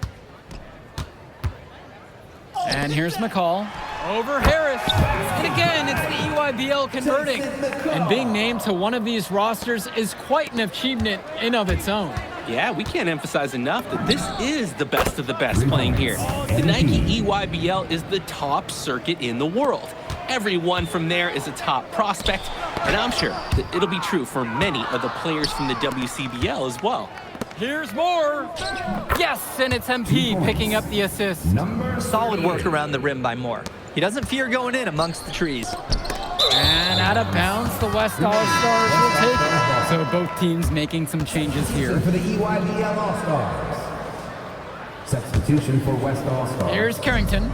And here's McCall. Over Harris. And again, it's the EYBL converting. And being named to one of these rosters is quite an achievement in of its own. Yeah, we can't emphasize enough that this is the best of the best playing here. The Nike EYBL is the top circuit in the world. Everyone from there is a top prospect, and I'm sure that it'll be true for many of the players from the WCBL as well. Here's more. Yes, and it's MP picking up the assist. Solid work around the rim by Moore. He doesn't fear going in amongst the trees. And out of bounds, the West All-Stars will take it. So both teams making some changes here. For the EYBL All-Stars. Substitution for West All-Stars. Here's Carrington.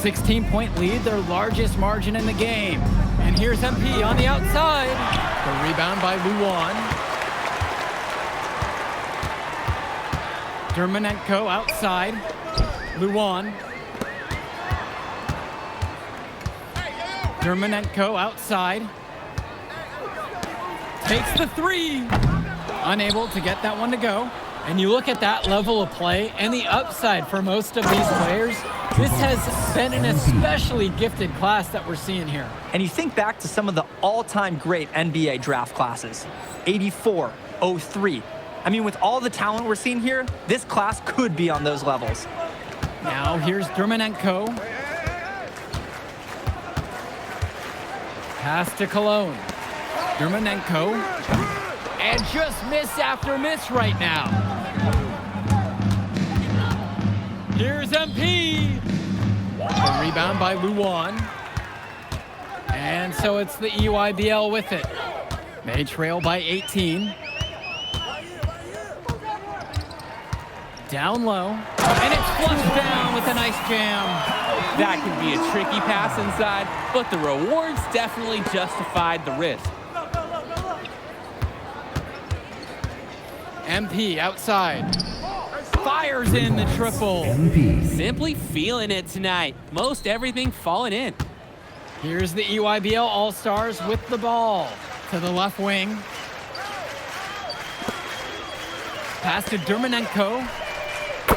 16-point lead, their largest margin in the game. And here's MP on the outside. The rebound by Luan. Dermonenko outside. Luan. Dermonenko outside. Takes the three. Unable to get that one to go. And you look at that level of play and the upside for most of these players. This has been an especially gifted class that we're seeing here. And you think back to some of the all-time great NBA draft classes. 84, 03. I mean, with all the talent we're seeing here, this class could be on those levels. Now here's Dermonenko. Pass to Cologne. Dermonenko. And just miss after miss right now. Here's MP. The rebound by Luan. And so it's the EYBL with it. They trail by 18. Down low. And it's flushed down with a nice jam. That can be a tricky pass inside, but the rewards definitely justified the risk. MP outside. Fires in the triple. Simply feeling it tonight. Most everything falling in. Here's the EYBL All-Stars with the ball. To the left wing. Pass to Dermonenko.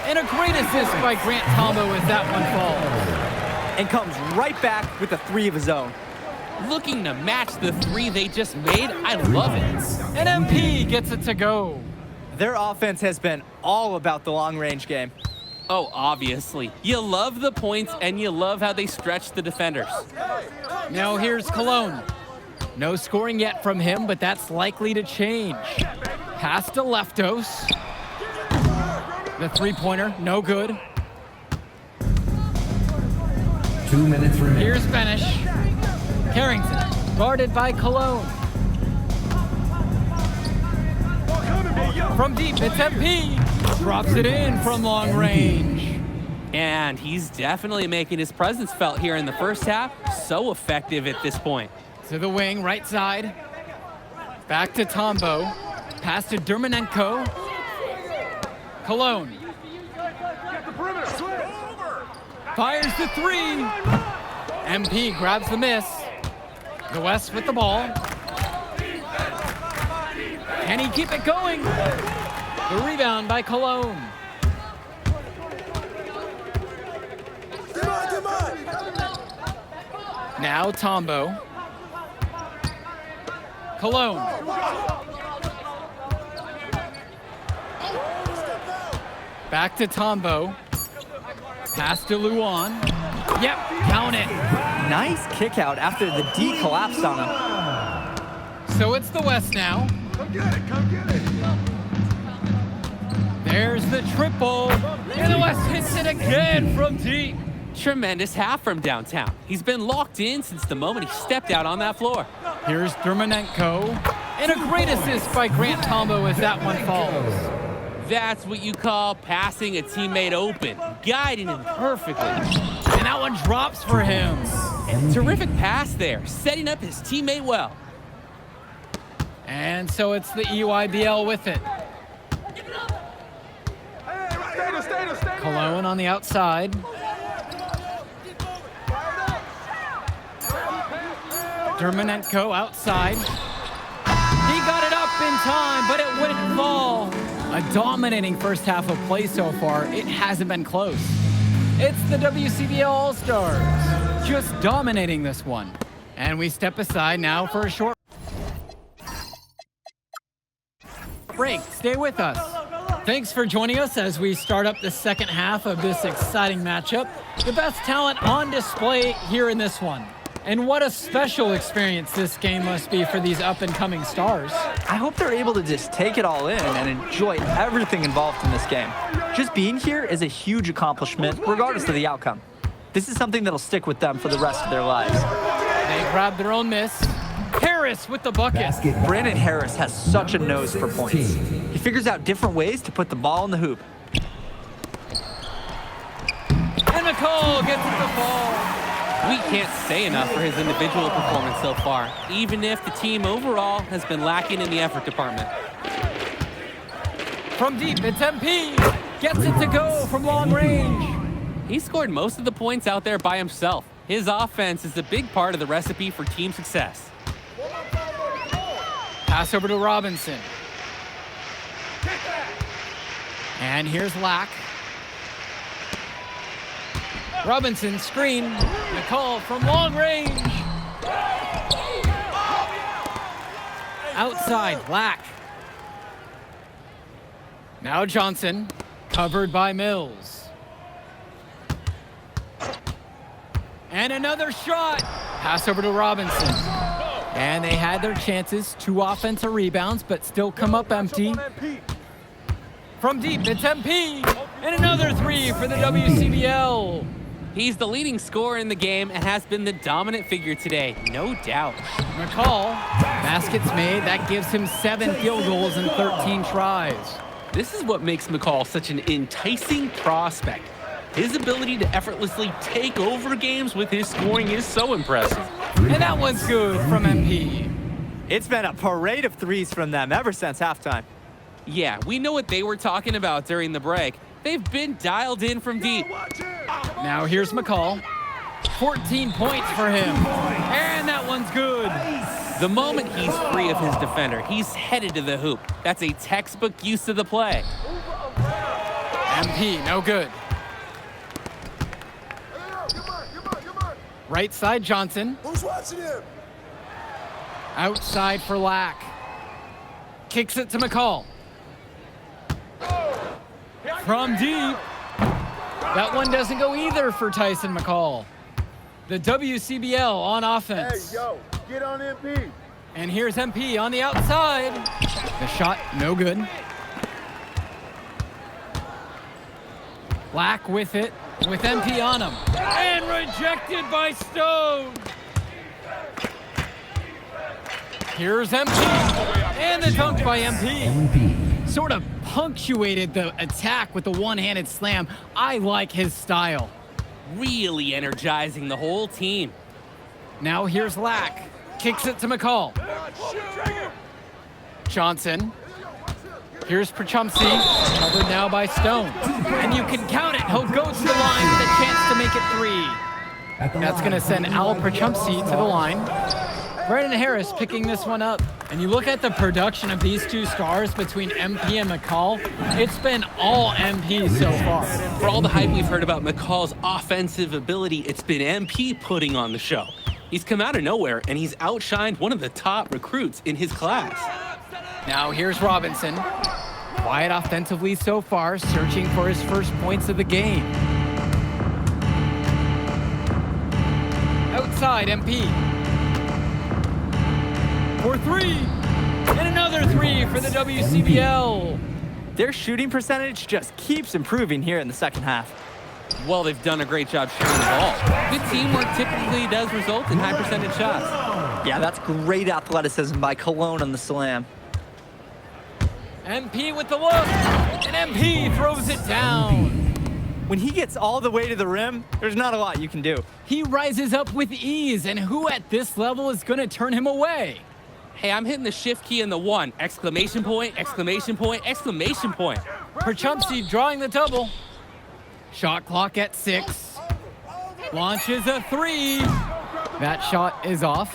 And a great assist by Grant Tombo as that one falls. And comes right back with a three of his own. Looking to match the three they just made. I love it. And MP gets it to go. Their offense has been all about the long-range game. Oh, obviously. You love the points, and you love how they stretch the defenders. Now here's Cologne. No scoring yet from him, but that's likely to change. Pass to Leftos. The three-pointer, no good. 2 minutes remaining. Here's Benish. Carrington, guarded by Cologne. From deep, it's MP. Drops it in from long range. And he's definitely making his presence felt here in the first half. So effective at this point. To the wing, right side. Back to Tombo. Pass to Dermonenko. Cologne. Fires the three. MP grabs the miss. The West with the ball. Can he keep it going? The rebound by Cologne. Now Tombo. Cologne. Back to Tombo. Pass to Luan. Yep, count it. Nice kick out after the D collapsed on him. So it's the West now. Come get it, come get it. There's the triple. And the West hits it again from deep. Tremendous half from downtown. He's been locked in since the moment he stepped out on that floor. Here's Dermonenko. And a great assist by Grant Tombo as that one falls. That's what you call passing a teammate open, guiding him perfectly. And that one drops for him. Terrific pass there, setting up his teammate well. And so it's the EYBL with it. Cologne on the outside. Dermonenko outside. He got it up in time, but it wouldn't fall. A dominating first half of play so far. It hasn't been close. It's the WCBL All-Stars. just dominating this one. And we step aside now for a short break. Stay with us. Thanks for joining us as we start up the second half of this exciting matchup. The best talent on display here in this one. And what a special experience this game must be for these up-and-coming stars. I hope they're able to just take it all in and enjoy everything involved in this game. Just being here is a huge accomplishment, regardless of the outcome. This is something that'll stick with them for the rest of their lives. They grab their own miss. Harris with the bucket. Brandon Harris has such a nose for points. He figures out different ways to put the ball in the hoop. And McCall gets it to fall. We can't say enough for his individual performance so far, even if the team overall has been lacking in the effort department. From deep, it's MP. Gets it to go from long range. He scored most of the points out there by himself. His offense is a big part of the recipe for team success. Pass over to Robinson. And here's Lack. Robinson screen. McCall from long range. Outside, Lack. Now Johnson, covered by Mills. And another shot. Pass over to Robinson. And they had their chances. 2 offensive rebounds, but still come up empty. From deep, it's MP. And another 3 for the WCBL. He's the leading scorer in the game and has been the dominant figure today, no doubt. McCall, baskets made. That gives him 7 field goals in 13 tries. This is what makes McCall such an enticing prospect. His ability to effortlessly take over games with his scoring is so impressive. And that one's good from MP. It's been a parade of threes from them ever since halftime. Yeah, we know what they were talking about during the break. They've been dialed in from deep. Now here's McCall. 14 points for him. And that one's good. The moment he's free of his defender, he's headed to the hoop. That's a textbook use of the play. MP, no good. Right side, Johnson. Who's watching him? Outside for Lack. Kicks it to McCall. From deep. That one doesn't go either for Tyson McCall. The WCBL on offense. Hey, yo, get on MP. And here's MP on the outside. The shot, no good. Lack with it, with MP on him. And rejected by Stone. Here's MP. And the dunk by MP. Sort of punctuated the attack with the one-handed slam. I like his style. Really energizing the whole team. Now here's Lack. Kicks it to McCall. Johnson. Here's Prochumsky, covered now by Stone. And you can count it. He'll go to the line with a chance to make it 3. That's going to send Al Prochumsky to the line. Brandon Harris picking this one up. And you look at the production of these 2 stars between MP and McCall, it's been all MP so far. For all the hype we've heard about McCall's offensive ability, it's been MP putting on the show. He's come out of nowhere, and he's outshined one of the top recruits in his class. Now here's Robinson. Quiet offensively so far, searching for his first points of the game. Outside, MP. For 3. And another 3 for the WCBL. Their shooting percentage just keeps improving here in the second half. Well, they've done a great job shooting the ball. Good teamwork typically does result in high percentage shots. Yeah, that's great athleticism by Cologne on the slam. MP with the look, and MP throws it down. When he gets all the way to the rim, there's not a lot you can do. He rises up with ease, and who at this level is going to turn him away? Hey, I'm hitting the shift key in the 1. Exclamation point, exclamation point, exclamation point. Prochumsky drawing the double. Shot clock at 6. Launches a 3. That shot is off.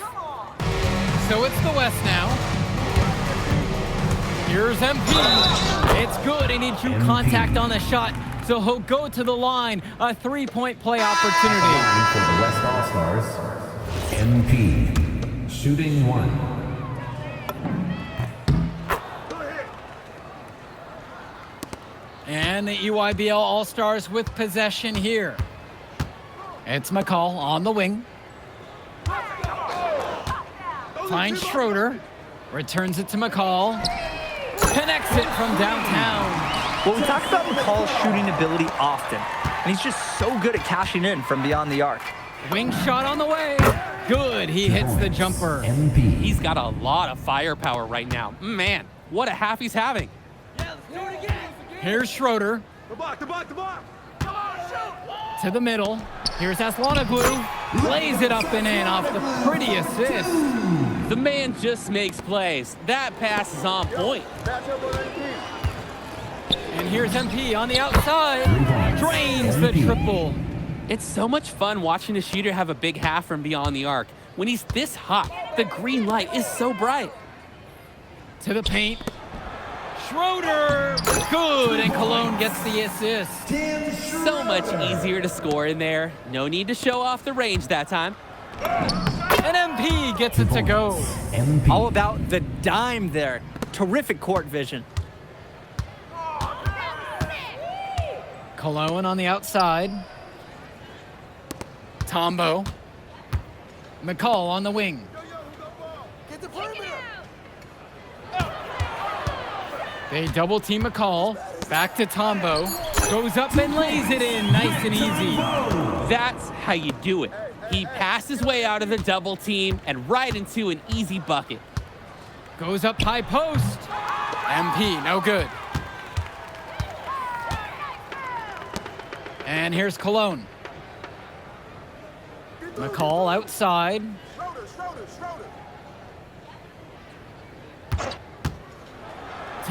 So it's the West now. Here's MP. It's good. He needs true contact on the shot, so he'll go to the line. A 3-point play opportunity. All-Stars, MP. Shooting 1. And the EYBL All-Stars with possession here. It's McCall on the wing. Finds Schroeder. Returns it to McCall. Connects it from downtown. Well, we talk about McCall's shooting ability often, and he's just so good at cashing in from beyond the arc. Wing shot on the way. Good, he hits the jumper. He's got a lot of firepower right now. Man, what a half he's having. Here's Schroeder. The block. Come on, shoot! To the middle. Here's Aslanoglu. Lays it up and in off the pretty assist. The man just makes plays. That pass is on point. And here's MP on the outside. Drains the triple. It's so much fun watching a shooter have a big half from beyond the arc. When he's this hot, the green light is so bright. To the paint. Schroeder. Good, and Cologne gets the assist. So much easier to score in there. No need to show off the range that time. And MP gets it to go. All about the dime there. Terrific court vision. Cologne on the outside. Tombo. McCall on the wing. Get the perimeter! They double team McCall. Back to Tombo. Goes up and lays it in. Nice and easy. That's how you do it. He passed his way out of the double team and right into an easy bucket. Goes up high post. MP, no good. And here's Cologne. McCall outside. Schroeder.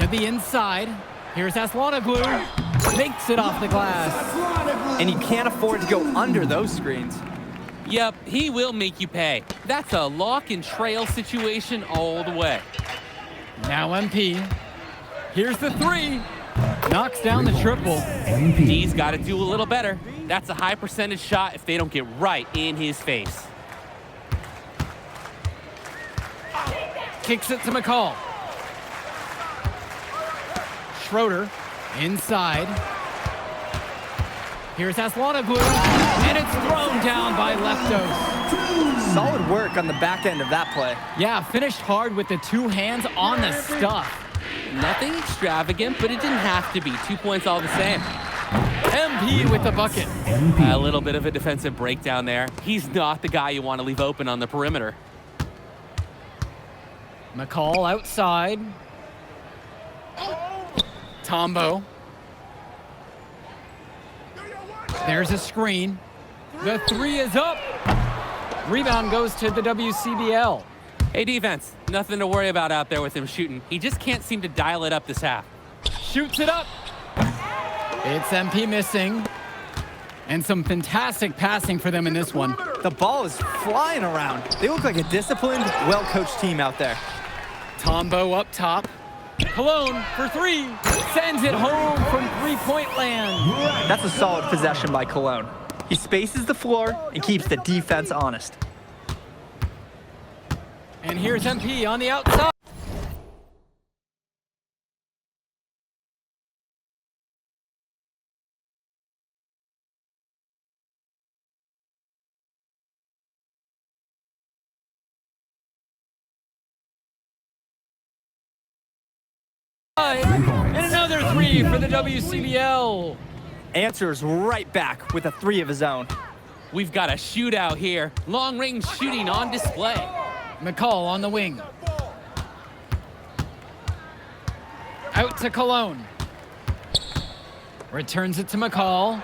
To the inside. Here's Aslanoglu. Makes it off the glass. And you can't afford to go under those screens. Yep, he will make you pay. That's a lock and trail situation all the way. Now MP. Here's the three. Knocks down the triple. He's got to do a little better. That's a high percentage shot if they don't get right in his face. Kicks it to McCall. Schroeder inside. Here's Aslanoglu, and it's thrown down by Leftos. Solid work on the back end of that play. Yeah, finished hard with the two hands on the stuff. Nothing extravagant, but it didn't have to be. 2 points all the same. MP with the bucket. A little bit of a defensive breakdown there. He's not the guy you want to leave open on the perimeter. McCall outside. Tombo. There's a screen. The three is up. Rebound goes to the WCBL. Hey, defense, nothing to worry about out there with him shooting. He just can't seem to dial it up this half. Shoots it up. It's MP missing. And some fantastic passing for them in this one. The ball is flying around. They look like a disciplined, well-coached team out there. Tombo up top. Cologne for three. Sends it home from three-point land. That's a solid possession by Cologne. He spaces the floor and keeps the defense honest. And here's MP on the outside. And another three for the WCBL. Answers right back with a three of his own. We've got a shootout here. Long-range shooting on display. McCall on the wing. Out to Cologne. Returns it to McCall.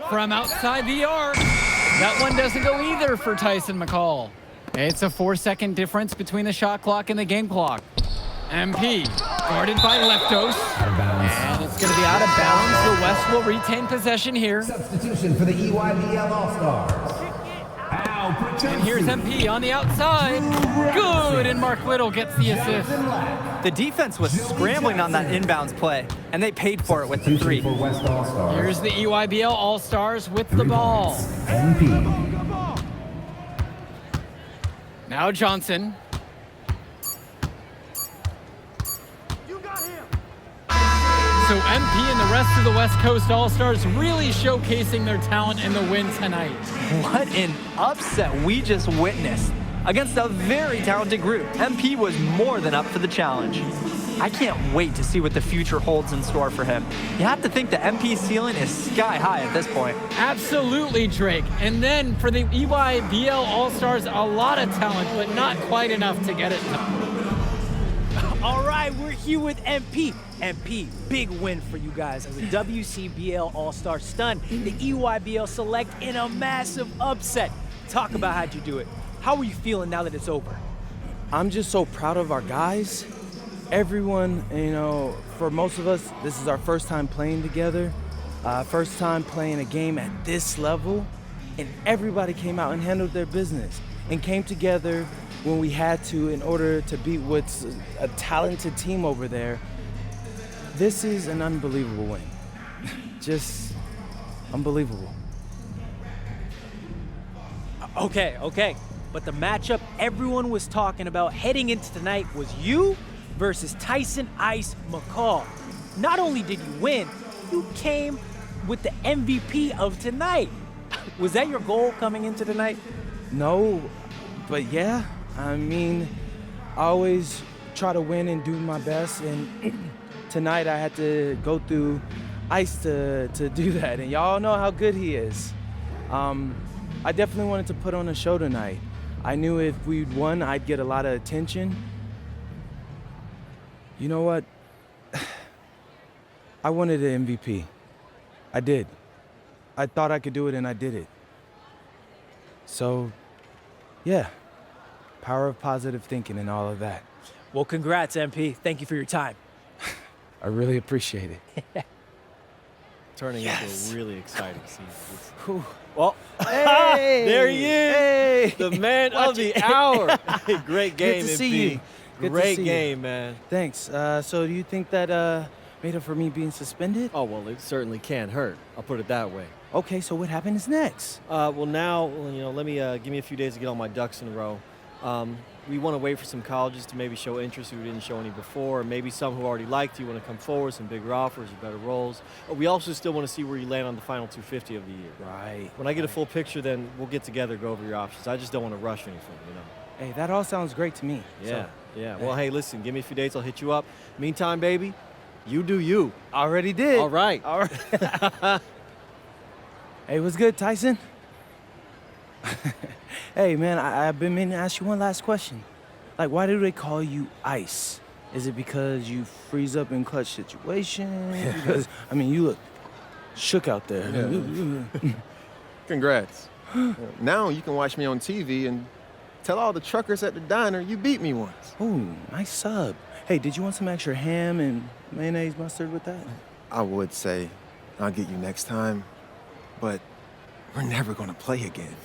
From outside the arc. That one doesn't go either for Tyson McCall. It's a 4-second difference between the shot clock and the game clock. MP, guarded by Leftos. And it's going to be out of bounds. The West will retain possession here. Substitution for the EYBL All-Stars. And here's MP on the outside. Good, and Mark Little gets the assist. The defense was scrambling on that inbounds play, and they paid for it with the three. Here's the EYBL All-Stars with the ball. Now Johnson. So MP and the rest of the West Coast All-Stars really showcasing their talent in the win tonight. What an upset we just witnessed. Against a very talented group, MP was more than up for the challenge. I can't wait to see what the future holds in store for him. You have to think the MP ceiling is sky high at this point. Absolutely, Drake. And then for the EYBL All-Stars, a lot of talent, but not quite enough to get it done. All right, we're here with MP. MP, big win for you guys as a WCBL All-Star stun. The EYBL Select in a massive upset. Talk about how'd you do it. How are you feeling now that it's over? I'm just so proud of our guys. Everyone, for most of us, this is our first time playing together, first time playing a game at this level, and everybody came out and handled their business and came together when we had to in order to beat what's a talented team over there. This is an unbelievable win. Just unbelievable. Okay. But the matchup everyone was talking about heading into tonight was you versus Tyson Ice McCall. Not only did you win, you came with the MVP of tonight. Was that your goal coming into tonight? No, but yeah. I mean, I always try to win and do my best, and tonight I had to go through Ice to do that, and y'all know how good he is. I definitely wanted to put on a show tonight. I knew if we'd won, I'd get a lot of attention. You know what? I wanted an MVP. I did. I thought I could do it, and I did it. So, yeah. Power of positive thinking and all of that. Well, congrats, MP. Thank you for your time. I really appreciate it. Turning into a really exciting scene. Well, hey, there he is, hey, the man of the hour. Great game, Good to see MP. you. Good to Great see game, you. man. Thanks. So do you think that made up for me being suspended? Oh, well, it certainly can't hurt. I'll put it that way. Okay, so what happens next? Well, now, let me give me a few days to get all my ducks in a row. We want to wait for some colleges to maybe show interest who didn't show any before, or maybe some who already liked you want to come forward, some bigger offers or better roles. We also still want to see where you land on the final 250 of the year. Right. When I get a full picture, then we'll get together, go over your options. I just don't want to rush anything, Hey, that all sounds great to me. Yeah, So, yeah. Well, hey, listen, give me a few days, I'll hit you up. Meantime, baby, you do you. Already did. All right. All right. Hey, what's good, Tyson? Hey, man, I've been meaning to ask you one last question. Like, why do they call you Ice? Is it because you freeze up in clutch situations? Because, I mean, you look shook out there. Yeah. Congrats. Now you can watch me on TV and tell all the truckers at the diner you beat me once. Oh, nice sub. Hey, did you want some extra ham and mayonnaise mustard with that? I would say I'll get you next time, but we're never gonna play again.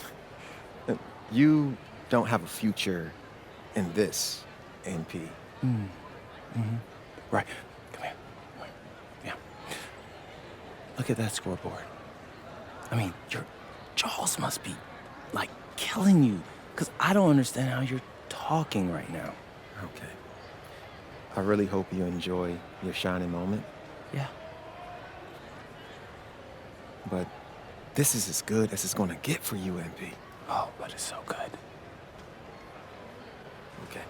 You don't have a future in this, NP. Right. Come here. Yeah. Look at that scoreboard. I mean, your jaws must be, like, killing you, because I don't understand how you're talking right now. Okay. I really hope you enjoy your shining moment. Yeah. But this is as good as it's gonna get for you, NP. Oh, but it's so good. Okay.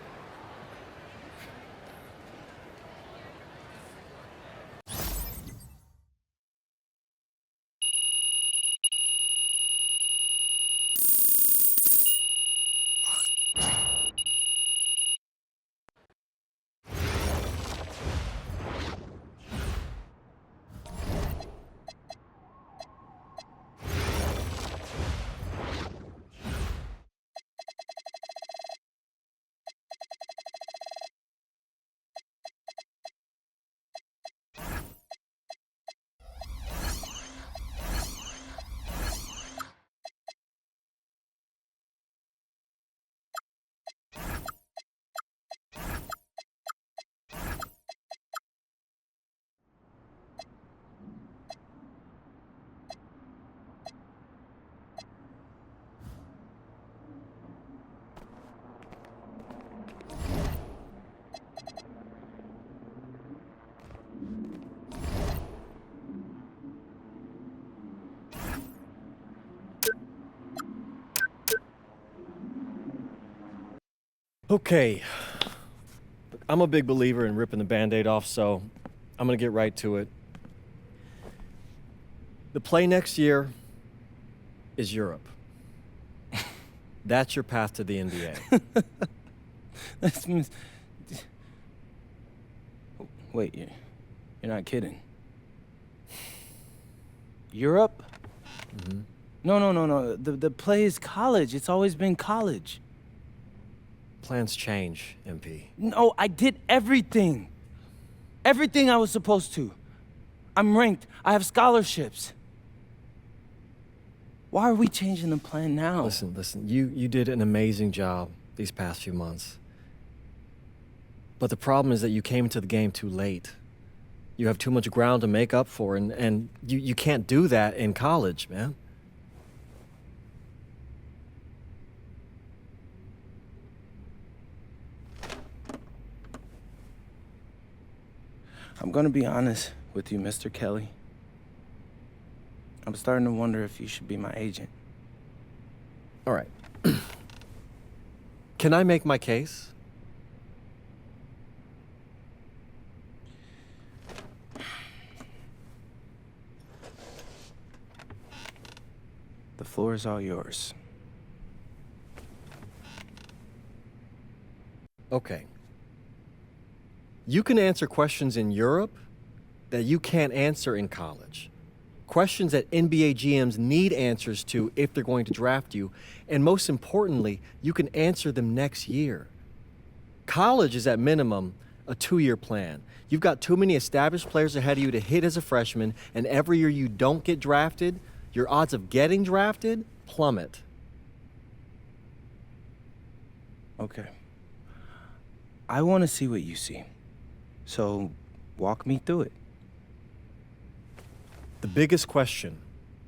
Okay. Look, I'm a big believer in ripping the Band-Aid off, so I'm gonna get right to it. The play next year is Europe. That's your path to the NBA. Wait, you're not kidding. Europe? Mm-hmm. No. The play is college. It's always been college. Plans change, MP. No, I did everything. Everything I was supposed to. I'm ranked. I have scholarships. Why are we changing the plan now? Listen. You did an amazing job these past few months. But the problem is that you came into the game too late. You have too much ground to make up for, and you can't do that in college, man. I'm gonna be honest with you, Mr. Kelly. I'm starting to wonder if you should be my agent. All right. Can I make my case? The floor is all yours. Okay. You can answer questions in Europe that you can't answer in college. Questions that NBA GMs need answers to if they're going to draft you. And most importantly, you can answer them next year. College is at minimum a 2-year plan. You've got too many established players ahead of you to hit as a freshman, and every year you don't get drafted, your odds of getting drafted plummet. Okay. I want to see what you see. So, walk me through it. The biggest question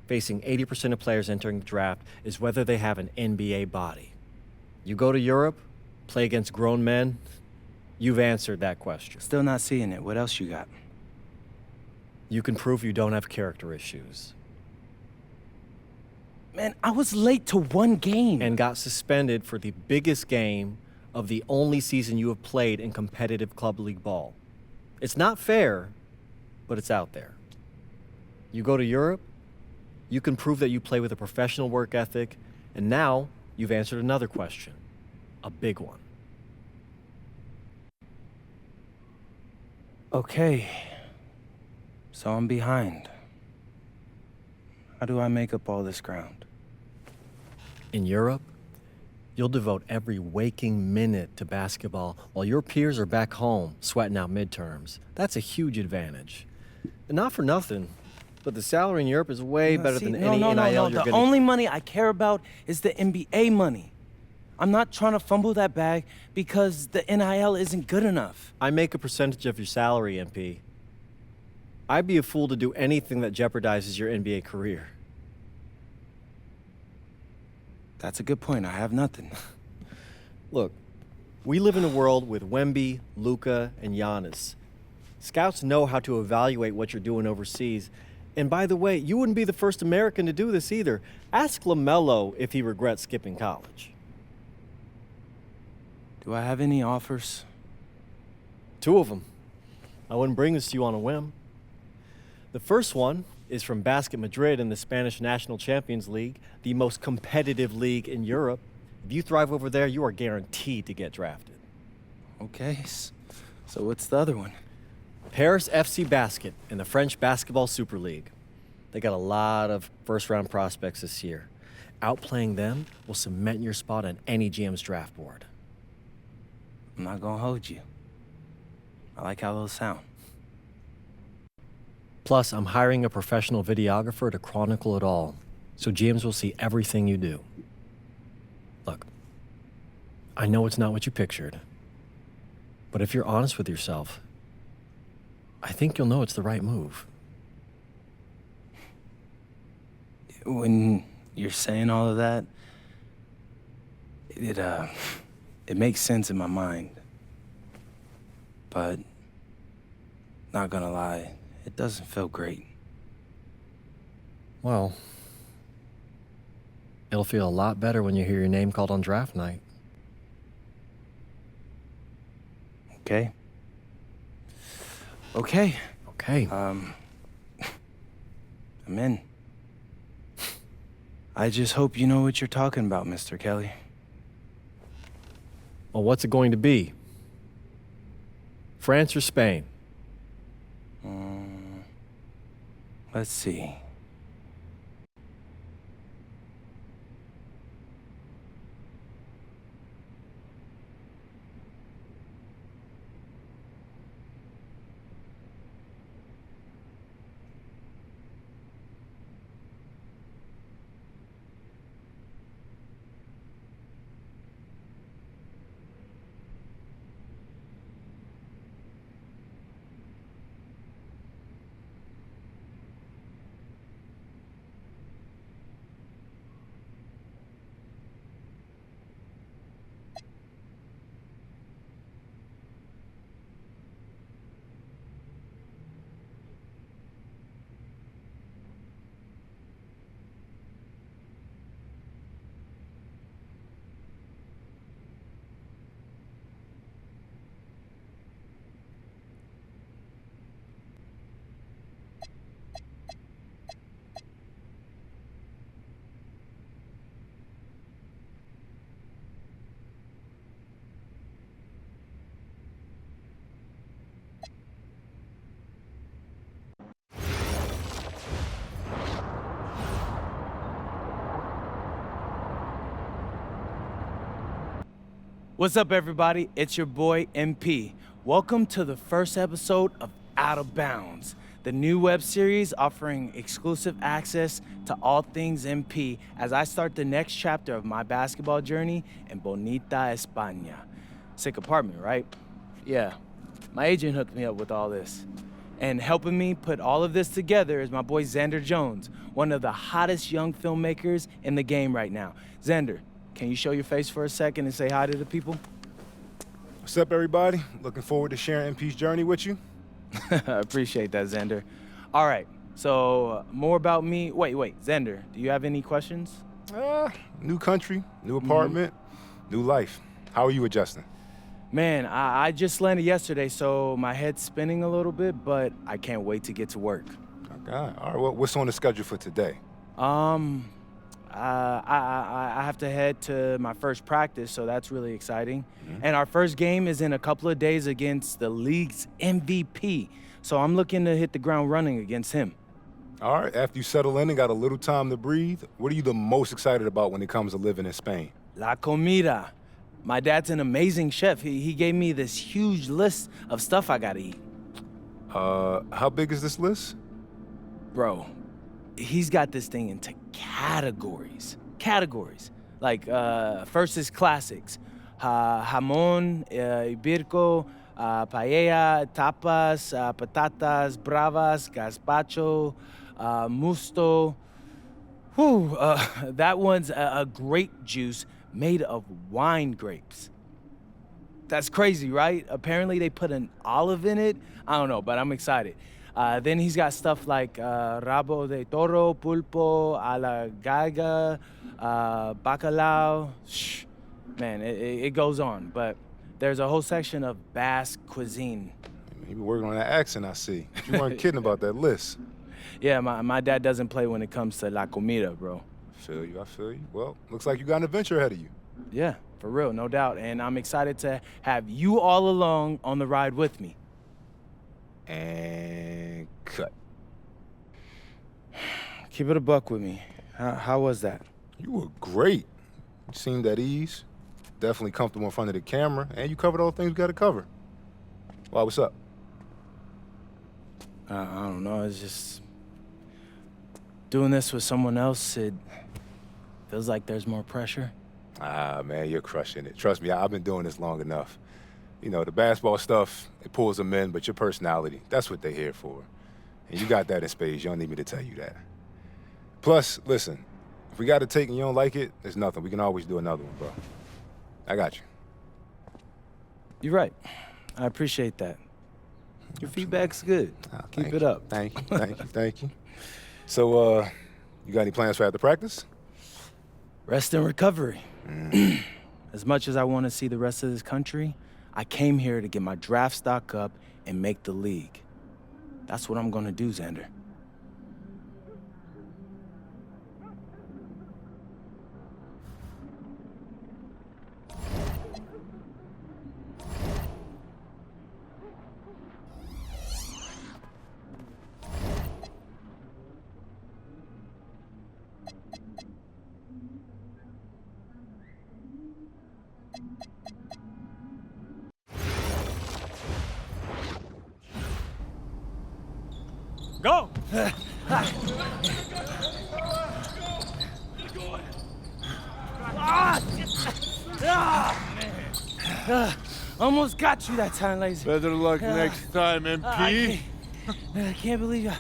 facing 80% of players entering the draft is whether they have an NBA body. You go to Europe, play against grown men, you've answered that question. Still not seeing it. What else you got? You can prove you don't have character issues. Man, I was late to one game. And got suspended for the biggest game of the only season you have played in competitive club league ball. It's not fair, but it's out there. You go to Europe, you can prove that you play with a professional work ethic, and now you've answered another question, a big one. Okay. So I'm behind. How do I make up all this ground? In Europe, you'll devote every waking minute to basketball while your peers are back home sweating out midterms. That's a huge advantage. And not for nothing, but the salary in Europe is way better than any NIL you're The getting. only money I care about is the NBA money. I'm not trying to fumble that bag because the NIL isn't good enough. I make a percentage of your salary, MP. I'd be a fool to do anything that jeopardizes your NBA career. That's a good point. I have nothing. Look, we live in a world with Wemby, Luka, and Giannis. Scouts know how to evaluate what you're doing overseas. And by the way, you wouldn't be the first American to do this either. Ask LaMelo if he regrets skipping college. Do I have any offers? 2 of them. I wouldn't bring this to you on a whim. The first one is from Basket Madrid in the Spanish National Champions League, the most competitive league in Europe. If you thrive over there, you are guaranteed to get drafted. Okay, so what's the other one? Paris FC Basket in the French Basketball Super League. They got a lot of first-round prospects this year. Outplaying them will cement your spot on any GM's draft board. I'm not gonna hold you. I like how those sound. Plus, I'm hiring a professional videographer to chronicle it all, so GMs will see everything you do. Look, I know it's not what you pictured, but if you're honest with yourself, I think you'll know it's the right move. When you're saying all of that, it makes sense in my mind. But, not gonna lie, it doesn't feel great. Well, it'll feel a lot better when you hear your name called on draft night. okay? Okay. Okay. I'm in. I just hope you know what you're talking about, Mr. Kelly. Well, what's it going to be? France or Spain? Let's see. What's up, everybody? It's your boy, MP. Welcome to the first episode of Out of Bounds, the new web series offering exclusive access to all things MP as I start the next chapter of my basketball journey in Bonita, España. Sick apartment, right? Yeah, my agent hooked me up with all this. And helping me put all of this together is my boy Xander Jones, one of the hottest young filmmakers in the game right now. Xander, can you show your face for a second and say hi to the people? What's up, everybody? Looking forward to sharing MP's journey with you. I appreciate that, Xander. All right, so more about me. Wait, Xander, do you have any questions? New country, new apartment, new life. How are you adjusting? Man, I just landed yesterday, so my head's spinning a little bit, but I can't wait to get to work. Okay. All right, well, what's on the schedule for today? I have to head to my first practice, so that's really exciting. And our first game is in a couple of days against the league's MVP. So I'm looking to hit the ground running against him. All right, after you settle in and got a little time to breathe, what are you the most excited about when it comes to living in Spain? La comida. My dad's an amazing chef. He gave me this huge list of stuff I gotta eat. How big is this list? Bro, he's got this thing into categories. Like, first is classics. Jamón, ibirco, paella, tapas, patatas, bravas, gazpacho, musto. Whew, that one's a grape juice made of wine grapes. That's crazy, right? Apparently they put an olive in it. I don't know, but I'm excited. Then he's got stuff like rabo de toro, pulpo, a la galga, bacalao. Shh. Man, it goes on, but there's a whole section of Basque cuisine. You been working on that accent, I see. You weren't kidding about that list. Yeah, my dad doesn't play when it comes to la comida, bro. I feel you. Well, looks like you got an adventure ahead of you. Yeah, for real, no doubt. And I'm excited to have you all along on the ride with me. And cut. Keep it a buck with me. How was that? You were great. You seemed at ease. Definitely comfortable in front of the camera, and you covered all the things we got to cover. Why, what's up? I don't know, it's just... doing this with someone else, it feels like there's more pressure. Ah, man, you're crushing it. Trust me, I've been doing this long enough. You know, the basketball stuff, it pulls them in, but your personality, that's what they're here for. And you got that in spades. You don't need me to tell you that. Plus, listen, if we got a take and you don't like it, there's nothing. We can always do another one, bro. I got you. You're right. I appreciate that. Your feedback's good. Keep it up. Thank you. So, you got any plans for after practice? Rest and recovery. As much as I want to see the rest of this country, I came here to get my draft stock up and make the league. That's what I'm gonna do, Xander. Go! Almost got you that time, Lazy. Better luck next time, MP. I can't believe I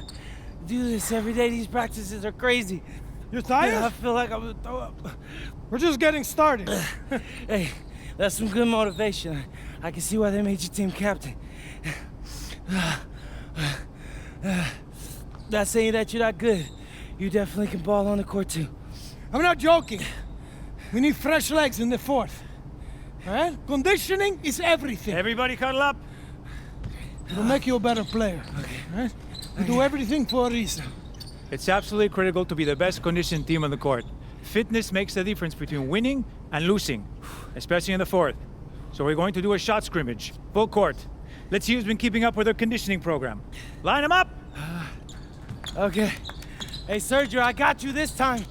do this every day. These practices are crazy. You're tired? I feel like I'm gonna throw up. We're just getting started. Hey, that's some good motivation. I can see why they made you team captain. Not saying that you're not good. You definitely can ball on the court too. I'm not joking. We need fresh legs in the fourth. All right? Conditioning is everything. Everybody cuddle up. It'll make you a better player. Okay. All right? We do everything for a reason. It's absolutely critical to be the best conditioned team on the court. Fitness makes the difference between winning and losing, especially in the fourth. So we're going to do a shot scrimmage, full court. Let's see who's been keeping up with their conditioning program. Line them up! Okay. Hey, Sergio, I got you this time.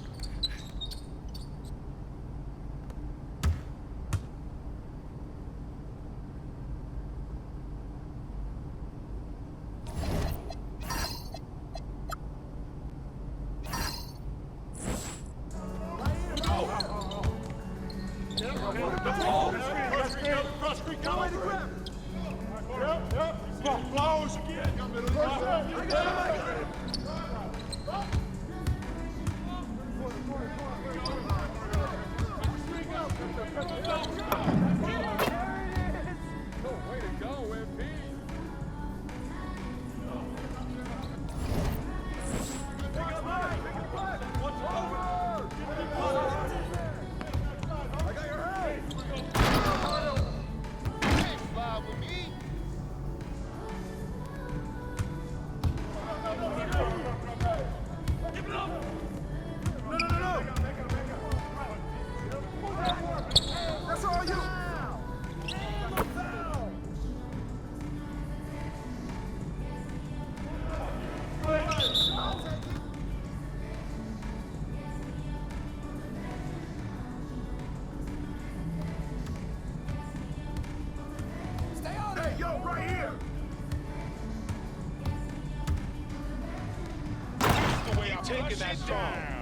Taking that down.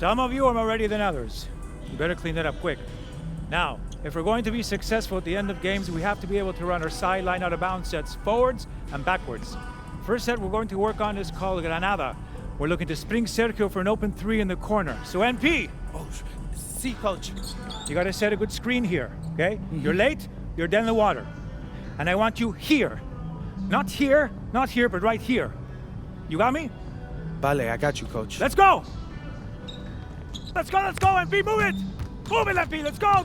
Some of you are more ready than others. You better clean that up quick. Now, if we're going to be successful at the end of games, we have to be able to run our sideline out of bounds sets forwards and backwards. First set we're going to work on is called Granada. We're looking to spring Sergio for an open 3 in the corner. So NP! Oh, see, coach. You gotta set a good screen here, okay? You're late, you're dead in the water. And I want you here. Not here, but right here. You got me? Vale, I got you, coach. Let's go! Let's go, NP, move it! Move it, NP, let's go!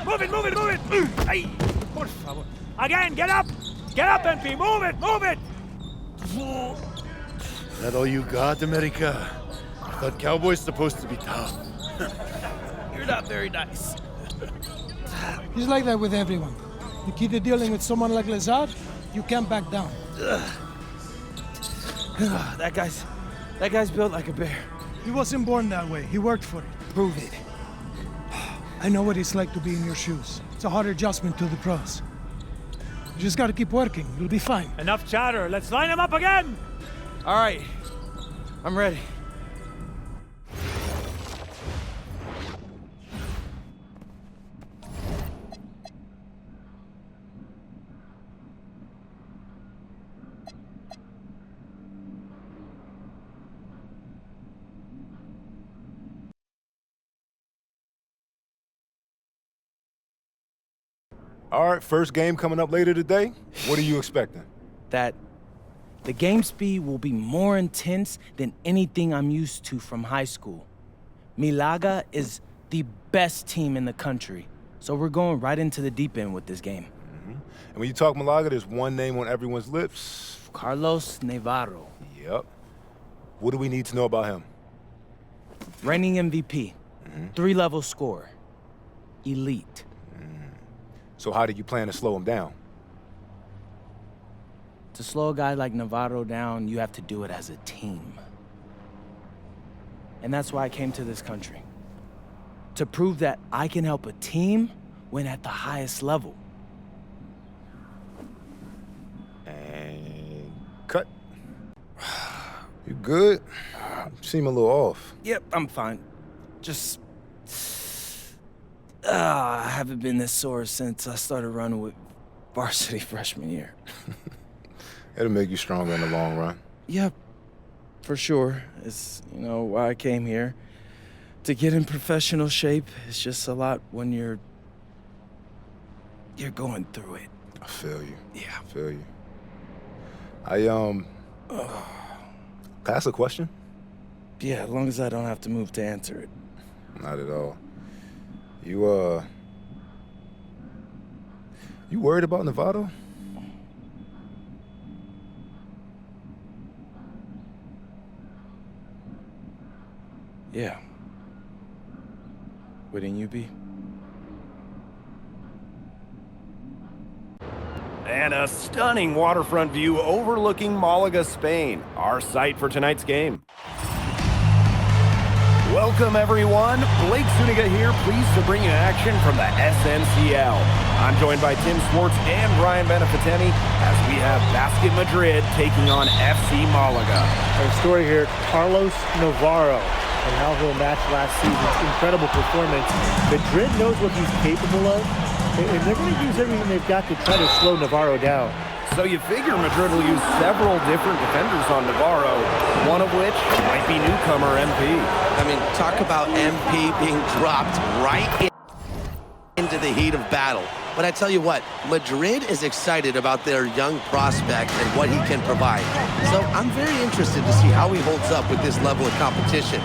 Move it! Ay, por favor. Again, get up! Get up, NP, move it! That all you got, America? I thought Cowboys supposed to be tough. You're not very nice. He's like that with everyone. You keep dealing with someone like Lazard, you can't back down. That guy's built like a bear. He wasn't born that way. He worked for it. Prove it. I know what it's like to be in your shoes. It's a hard adjustment to the pros. You just gotta keep working. You'll be fine. Enough chatter. Let's line him up again! All right. I'm ready. All right, first game coming up later today. What are you expecting? That the game speed will be more intense than anything I'm used to from high school. Milaga is the best team in the country, so we're going right into the deep end with this game. And when you talk Malaga, there's one name on everyone's lips. Carlos Navarro. Yep. What do we need to know about him? Reigning MVP. 3-level scorer. Elite. So how do you plan to slow him down? To slow a guy like Navarro down, you have to do it as a team. And that's why I came to this country. To prove that I can help a team win at the highest level. And cut. You good? You seem a little off. Yep, I'm fine. Just... I haven't been this sore since I started running with varsity freshman year. It'll make you stronger in the long run. Yep, for sure. It's, why I came here. To get in professional shape, it's just a lot when you're going through it. I feel you. Yeah. I feel you. Can I ask a question? Yeah, as long as I don't have to move to answer it. Not at all. You worried about Navarro? Yeah. Wouldn't you be? And a stunning waterfront view overlooking Malaga, Spain, our site for tonight's game. Welcome, everyone. Blake Zuniga here, pleased to bring you action from the SNCL. I'm joined by Tim Swartz and Brian Benefiteni as we have Basket Madrid taking on FC Malaga. Our story here, Carlos Navarro, and how he'll match last season's incredible performance. Madrid knows what he's capable of, and they're going to use everything they've got to try to slow Navarro down. So you figure Madrid will use several different defenders on Navarro, one of which might be newcomer MP. I mean, talk about MP being dropped right into the heat of battle. But I tell you what, Madrid is excited about their young prospect and what he can provide. So I'm very interested to see how he holds up with this level of competition.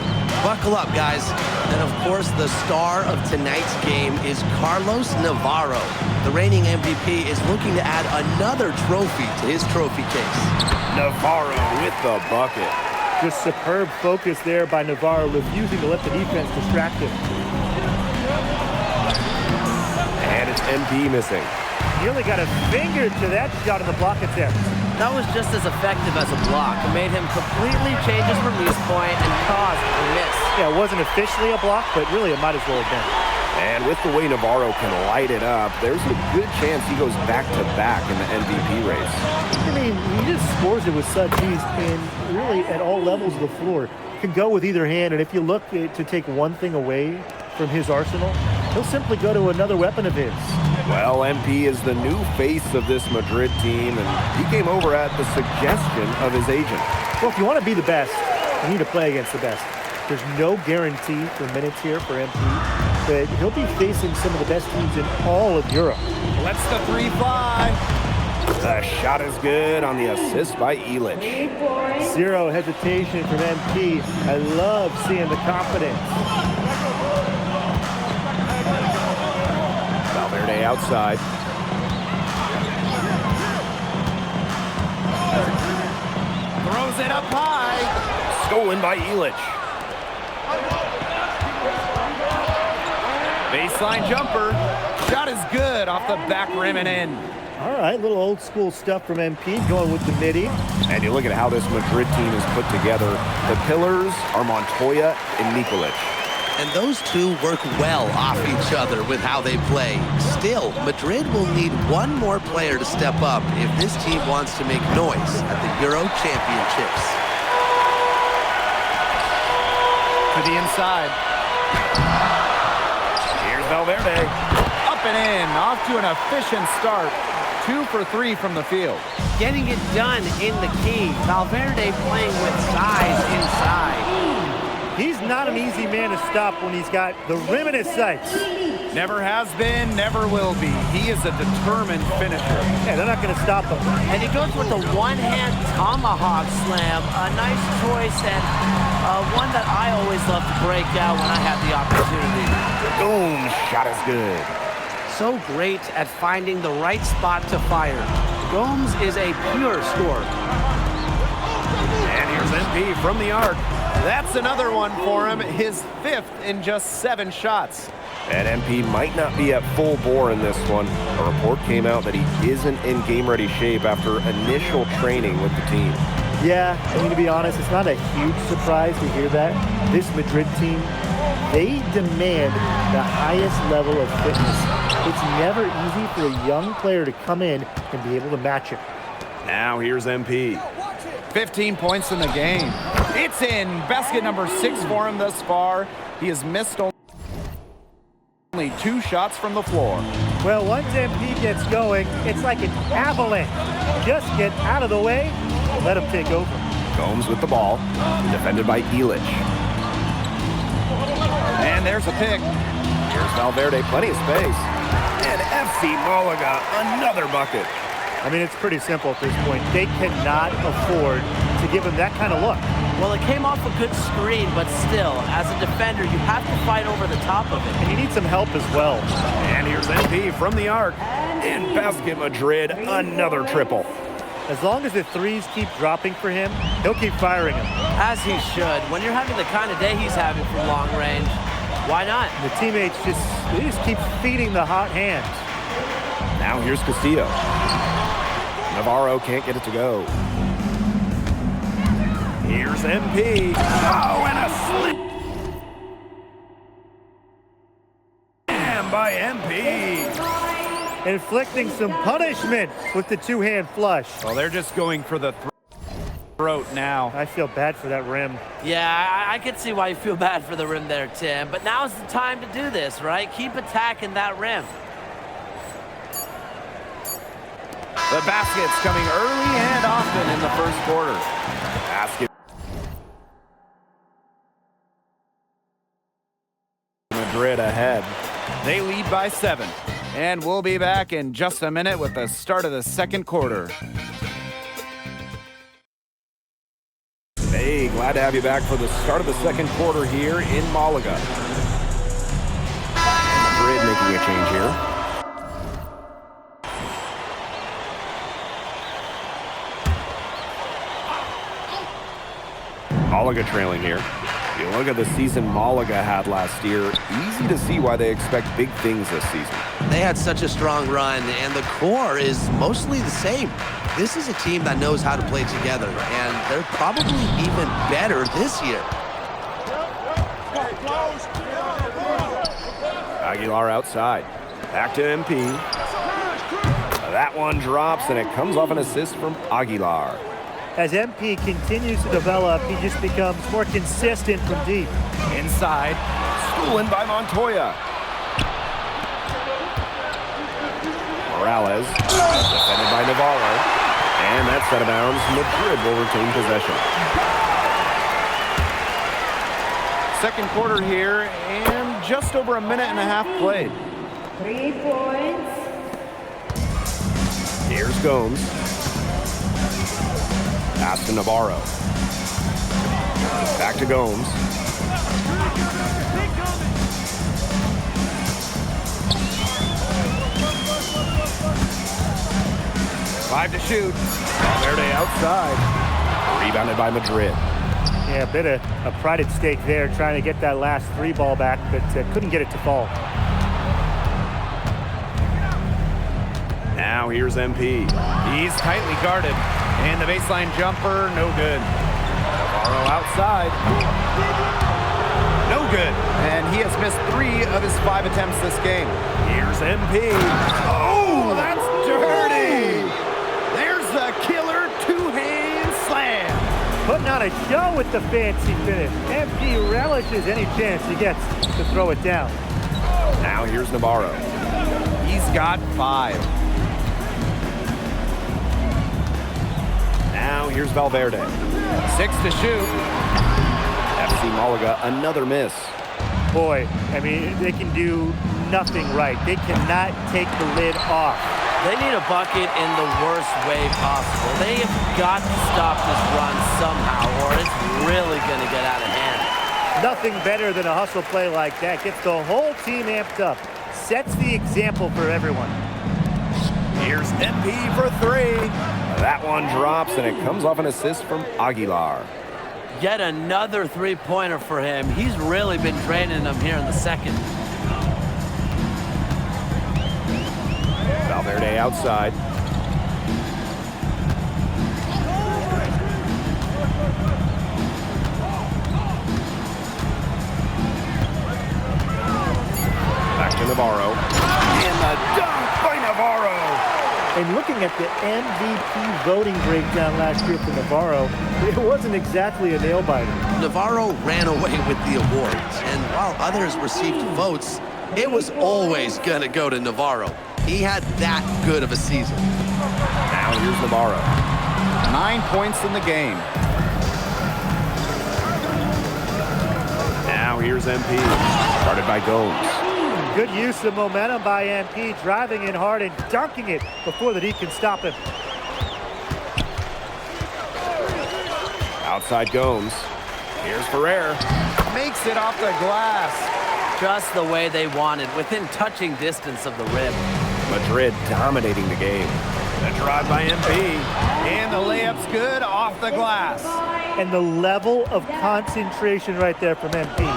Buckle up, guys. And of course, the star of tonight's game is Carlos Navarro. The reigning MVP is looking to add another trophy to his trophy case. Navarro with the bucket. Just superb focus there by Navarro, refusing to let the defense distract him. And it's MP missing. He only got a finger to that shot in the block attempt. That was just as effective as a block. It made him completely change his release point and caused a miss. Yeah, it wasn't officially a block, but really it might as well have been. And with the way Navarro can light it up, there's a good chance he goes back-to-back in the MVP race. I mean, he just scores it with such ease and really at all levels of the floor. can go with either hand, and if you look to take one thing away from his arsenal, he'll simply go to another weapon of his. Well, MP is the new face of this Madrid team, and he came over at the suggestion of his agent. Well, if you want to be the best, you need to play against the best. There's no guarantee for minutes here for MP, but he'll be facing some of the best teams in all of Europe. Lets the three fly. The shot is good on the assist by Illich. Zero hesitation from MP. I love seeing the confidence. Valverde outside. Throws it up high. Stolen by Illich. Baseline jumper. Shot is good off the back rim and in. All right, little old school stuff from MP going with the midi. And you look at how this Madrid team is put together. The pillars are Montoya and Nikolic. And those two work well off each other with how they play. Still, Madrid will need one more player to step up if this team wants to make noise at the Euro Championships. To the inside. Here's Valverde. Up and in, off to an efficient start. 2 for 3 from the field. Getting it done in the key. Valverde playing with size inside. He's not an easy man to stop when he's got the rim in his sights. Never has been, never will be. He is a determined finisher. Yeah, they're not going to stop him. And he goes with the one-hand tomahawk slam. A nice choice and one that I always love to break out when I have the opportunity. Boom, shot is good. So great at finding the right spot to fire. Gomes is a pure scorer. And here's MP from the arc. That's another one for him, his 5th in just 7 shots. And MP might not be at full bore in this one. A report came out that he isn't in game-ready shape after initial training with the team. Yeah, I mean, to be honest, it's not a huge surprise to hear that. This Madrid team, they demand the highest level of fitness. It's never easy for a young player to come in and be able to match it. Now here's MP. 15 points in the game. It's in. Basket number 6 for him thus far. He has missed only 2 shots from the floor. Well, once MP gets going, it's like an avalanche. Just get out of the way and let him take over. Gomes with the ball, defended by Illich. And there's a pick. Here's Valverde, plenty of space. And FC Malaga, another bucket. I mean, it's pretty simple at this point. They cannot afford to give him that kind of look. Well, it came off a good screen, but still, as a defender, you have to fight over the top of it. And you need some help as well. And here's MP from the arc. In basket Madrid, another triple. As long as the threes keep dropping for him, he'll keep firing them. As he should. When you're having the kind of day he's having from long range, why not? And the teammates just keep feeding the hot hands. Now here's Castillo. Navarro can't get it to go. Here's MP. Oh, and a slip. And by MP. Inflicting some punishment with the two-hand flush. Well, they're just going for the throat now. I feel bad for that rim. Yeah, I could see why you feel bad for the rim there, Tim. But now's the time to do this, right? Keep attacking that rim. The basket's coming early and often in the first quarter. Basket. Madrid ahead. They lead by 7. And we'll be back in just a minute with the start of the second quarter. Hey, glad to have you back for the start of the second quarter here in Malaga. Madrid making a change here. Malaga trailing here. You look at the season Malaga had last year, easy to see why they expect big things this season. They had such a strong run, and the core is mostly the same. This is a team that knows how to play together, and they're probably even better this year. Aguilar outside. Back to MP. That one drops, and it comes off an assist from Aguilar. As MP continues to develop, he just becomes more consistent from deep. Inside, stolen by Montoya. Morales, defended by Navarro. And that's out of bounds. Madrid will retain possession. Second quarter here, and just over a minute and a half played. 3 points. Here's Gomes. Pass to Navarro. Back to Gomes. Five to shoot. Valverde outside. Rebounded by Madrid. Yeah, a bit of a pride at stake there, trying to get that last 3 ball back, but couldn't get it to fall. Now here's MP. He's tightly guarded. And the baseline jumper, no good. Navarro outside. No good. And he has missed 3 of his 5 attempts this game. Here's MP. Oh, that's dirty. There's the killer 2-hand slam. Putting on a show with the fancy finish. MP relishes any chance he gets to throw it down. Now here's Navarro. He's got 5. Now here's Valverde. 6 to shoot. FC Malaga, another miss. Boy, I mean, they can do nothing right. They cannot take the lid off. They need a bucket in the worst way possible. They have got to stop this run somehow, or it's really going to get out of hand. Nothing better than a hustle play like that. Gets the whole team amped up. Sets the example for everyone. Here's MP for 3. That one drops, and it comes off an assist from Aguilar. Yet another 3-pointer for him. He's really been draining them here in the second. Valverde outside. Back to Navarro. And the dunk by Navarro. And looking at the MVP voting breakdown last year for Navarro, it wasn't exactly a nail-biter. Navarro ran away with the awards, and while others received votes, it was always going to go to Navarro. He had that good of a season. Now here's Navarro. 9 points in the game. Now here's MP. Started by Gomes. Good use of momentum by MP, driving in hard and dunking it before the D can stop him. Outside Gomes. Here's Ferrer. Makes it off the glass. Just the way they wanted, within touching distance of the rim. Madrid dominating the game. The drive by MP. And the layup's good off the glass. And the level of concentration right there from MP.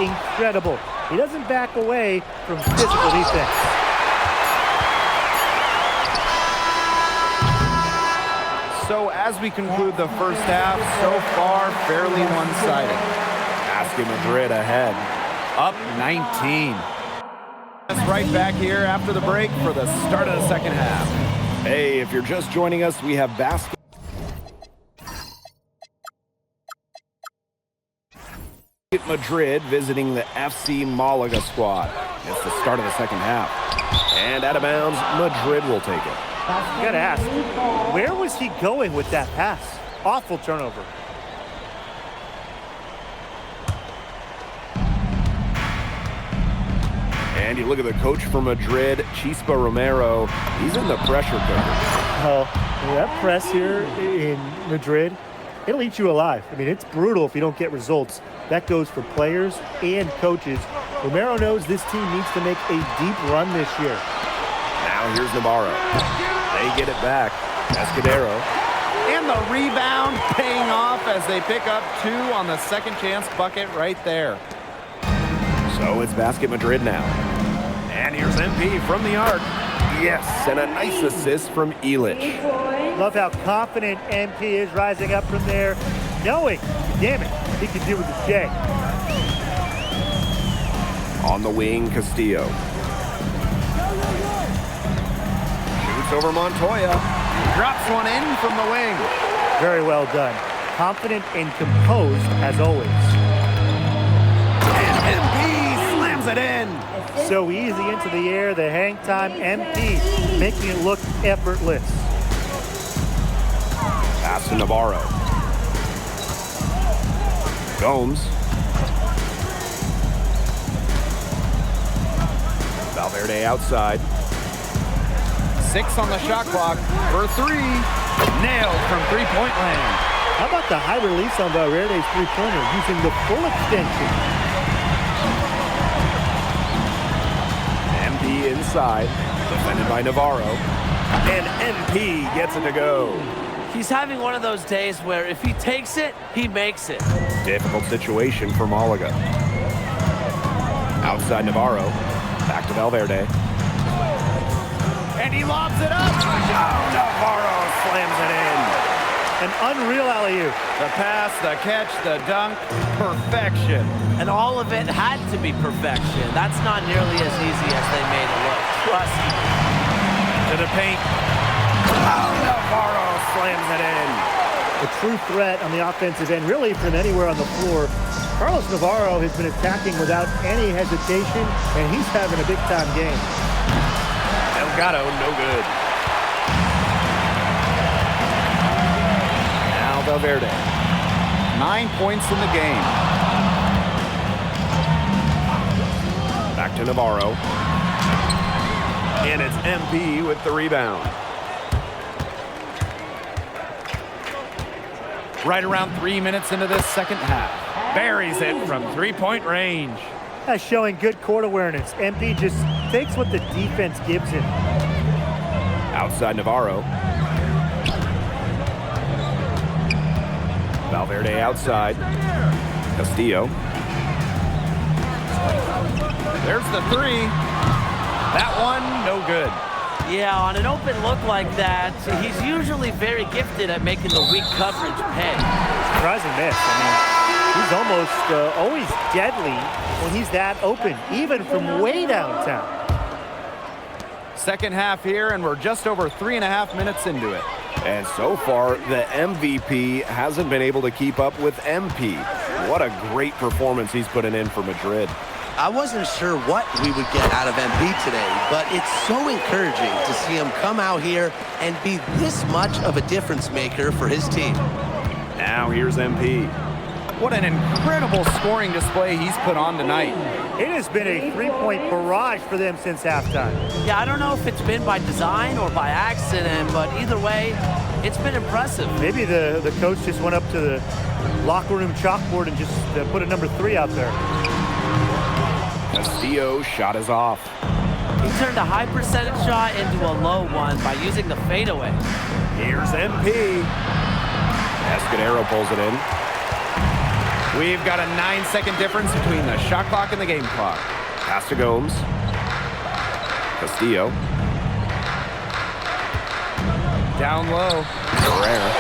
Incredible. He doesn't back away from physical defense. So as we conclude the first half, so far fairly one-sided. Basket Madrid ahead, up 19. That's right back here after the break for the start of the second half. Hey, if you're just joining us, we have Basket Madrid visiting the FC Malaga squad. It's the start of the second half. And out of bounds, Madrid will take it. You gotta ask, where was he going with that pass? Awful turnover. And you look at the coach for Madrid, Chispa Romero. He's in the pressure cooker. Oh, that press here in Madrid, it'll eat you alive. I mean, it's brutal if you don't get results. That goes for players and coaches. Romero knows this team needs to make a deep run this year. Now here's Navarro. They get it back. Escudero. And the rebound paying off as they pick up 2 on the second chance bucket right there. So it's Basket Madrid now. And here's MP from the arc. Yes, and a nice assist from Illich. Love how confident MP is rising up from there, knowing, damn it, he can do with the J. On the wing, Castillo. Shoots over Montoya. Drops one in from the wing. Very well done. Confident and composed as always. And MP slams it in. So easy into the air, the hang time, MP, making it look effortless. Pass to Navarro. Gomes. Valverde outside. 6 on the shot clock for 3. Nailed from three-point land. How about the high release on Valverde's three-pointer using the full extension? MP inside, defended by Navarro. And MP gets it to go. He's having one of those days where if he takes it, he makes it. Difficult situation for Malaga. Outside Navarro. Back to Valverde. And he lobs it up. Oh, Navarro slams it in. An unreal alley-oop. The pass, the catch, the dunk, perfection. And all of it had to be perfection. That's not nearly as easy as they made it look. Trust me. To the paint. Oh, Navarro slams it in. A true threat on the offensive end, really from anywhere on the floor. Carlos Navarro has been attacking without any hesitation, and he's having a big-time game. Delgado, no good. Now Valverde. 9 points in the game. Back to Navarro. And it's MP with the rebound. Right around 3 minutes into this second half. Buries it from three-point range. That's showing good court awareness. MP just takes what the defense gives him. Outside Navarro. Valverde outside. Castillo. There's the 3. That one, no good. Yeah, on an open look like that, he's usually very gifted at making the weak coverage pay. Surprising miss. I mean, he's almost always deadly when he's that open, even from way downtown. Second half here, and we're just over 3.5 minutes into it. And so far, the MVP hasn't been able to keep up with MP. What a great performance he's putting in for Madrid. I wasn't sure what we would get out of MP today, but it's so encouraging to see him come out here and be this much of a difference maker for his team. Now here's MP. What an incredible scoring display he's put on tonight. It has been a three-point barrage for them since halftime. Yeah, I don't know if it's been by design or by accident, but either way, it's been impressive. Maybe the coach just went up to the locker room chalkboard and just put a number 3 out there. Castillo shot is off. He turned a high percentage shot into a low one by using the fadeaway. Here's MP. Escudero pulls it in. We've got a 9-second difference between the shot clock and the game clock. Pass to Gomes. Castillo. Down low. Herrera.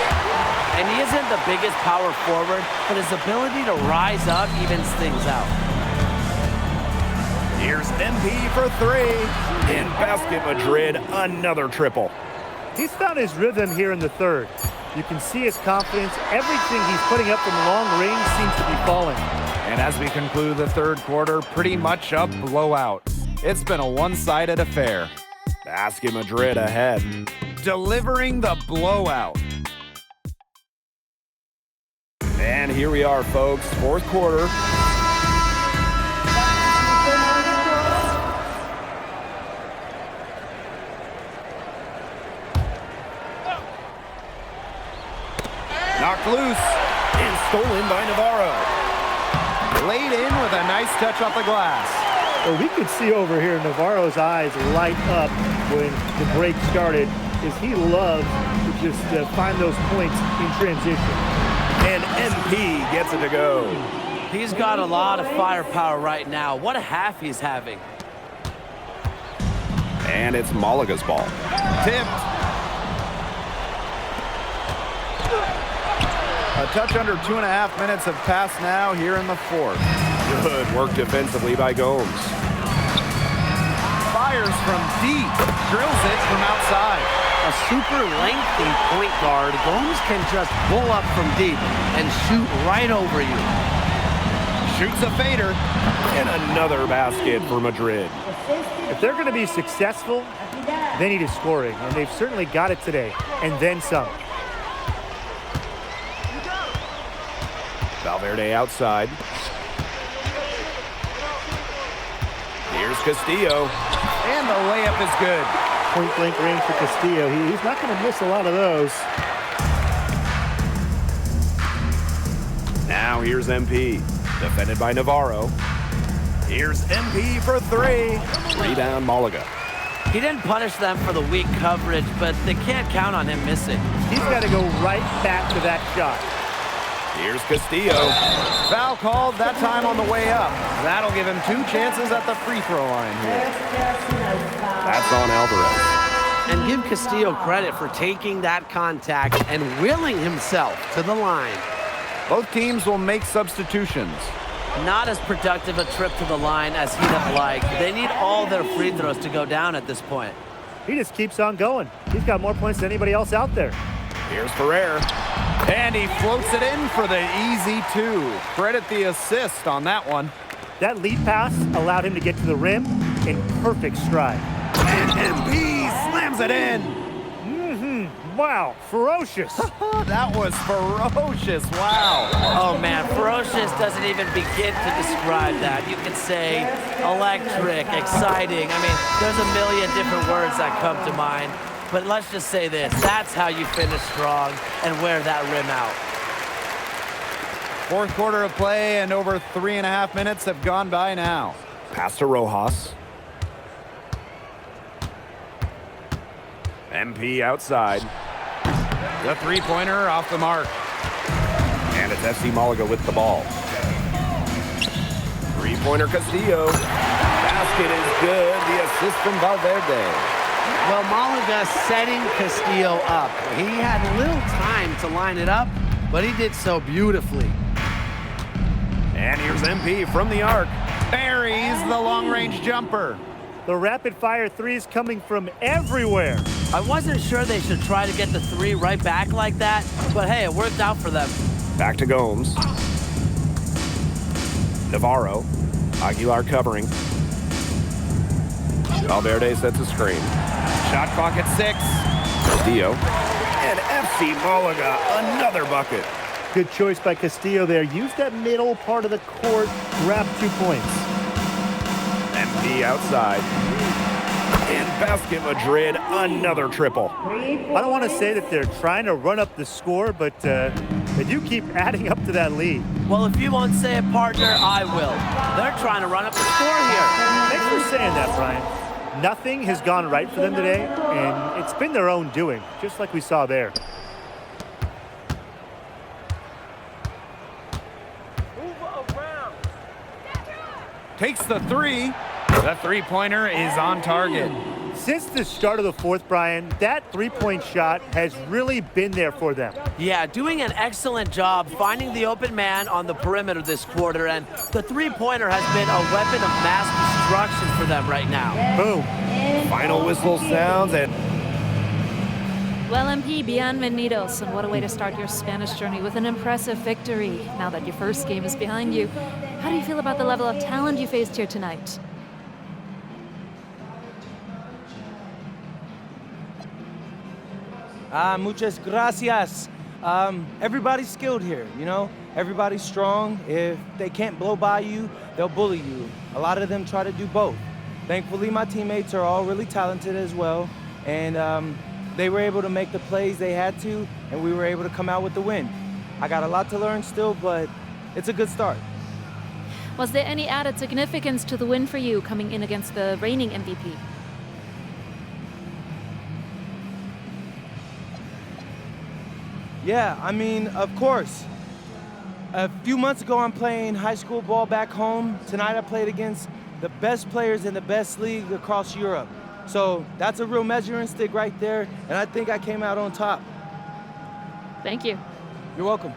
And he isn't the biggest power forward, but his ability to rise up evens things out. Here's MP for 3. In basket Madrid, another triple. He's found his rhythm here in the third. You can see his confidence. Everything he's putting up from long range seems to be falling. And as we conclude the third quarter, pretty much a blowout. It's been a one-sided affair. Basket Madrid ahead. Delivering the blowout. And here we are, folks. Fourth quarter. Knocked loose. And stolen by Navarro. Laid in with a nice touch off the glass. Well, we could see over here Navarro's eyes light up when the break started, as he loves to just find those points in transition. And MP gets it to go. He's got a lot of firepower right now. What a half he's having. And it's Malaga's ball. Tipped. A touch under 2.5 minutes have passed now here in the fourth. Good work defensively by Gomes. Fires from deep, drills it from outside. a super lengthy point guard, Gomes can just pull up from deep and shoot right over you. Shoots a fader, and another basket for Madrid. If they're going to be successful, they need a scoring, and they've certainly got it today, and then some. Valverde outside. Here's Castillo, and the layup is good. Point-blank range for Castillo. He's not going to miss a lot of those. Now here's MP, defended by Navarro. Here's MP for three. Rebound Malaga. He didn't punish them for the weak coverage, but they can't count on him missing. He's got to go right back to that shot. Here's Castillo. Foul called, that time on the way up. That'll give him 2 chances at the free throw line here. That's on Alvarez. And give Castillo credit for taking that contact and willing himself to the line. Both teams will make substitutions. Not as productive a trip to the line as he'd have liked. They need all their free throws to go down at this point. He just keeps on going. He's got more points than anybody else out there. Here's Ferrer. And he floats it in for the easy 2. Credit the assist on that one. That lead pass allowed him to get to the rim in perfect stride. And MP slams it in. Wow, ferocious. That was ferocious, wow. Oh man, ferocious doesn't even begin to describe that. You could say electric, exciting. I mean, there's a million different words that come to mind. But let's just say this, that's how you finish strong and wear that rim out. 4th quarter of play and over 3.5 minutes have gone by now. Pass to Rojas. MP outside. The three-pointer off the mark. And it's FC Malaga with the ball. Three-pointer Castillo. Basket is good. The assist from Valverde. Well, Malaga setting Castillo up. He had little time to line it up, but he did so beautifully. And here's MP from the arc. Buries the long-range jumper. The rapid-fire threes coming from everywhere. I wasn't sure they should try to get the 3 right back like that, but hey, it worked out for them. Back to Gomes. Navarro. Aguilar covering. Valverde sets a screen. Shot clock at 6. Castillo. And FC Malaga, another bucket. Good choice by Castillo there. Use that middle part of the court, grab 2 points. MP outside. And Basket Madrid, another triple. I don't want to say that they're trying to run up the score, but they do keep adding up to that lead. Well, if you won't say it, partner, I will. They're trying to run up the score here. Thanks for saying that, Brian. Nothing has gone right for them today, and it's been their own doing, just like we saw there. Takes the 3. The three-pointer is on target. Since the start of the 4th, Brian, that three-point shot has really been there for them. Yeah, doing an excellent job finding the open man on the perimeter this quarter, and the three-pointer has been a weapon of mass destruction for them right now. Boom. Final whistle sounds, and well, MP, bienvenidos, and what a way to start your Spanish journey with an impressive victory. Now that your first game is behind you, how do you feel about the level of talent you faced here tonight? Muchas gracias. Everybody's skilled here, you know? Everybody's strong. If they can't blow by you, they'll bully you. A lot of them try to do both. Thankfully, my teammates are all really talented as well, and they were able to make the plays they had to, and we were able to come out with the win. I got a lot to learn still, but it's a good start. Was there any added significance to the win for you coming in against the reigning MVP? Yeah, I mean, of course. A few months ago, I'm playing high school ball back home. Tonight, I played against the best players in the best league across Europe. So that's a real measuring stick right there, and I think I came out on top. Thank you. You're welcome.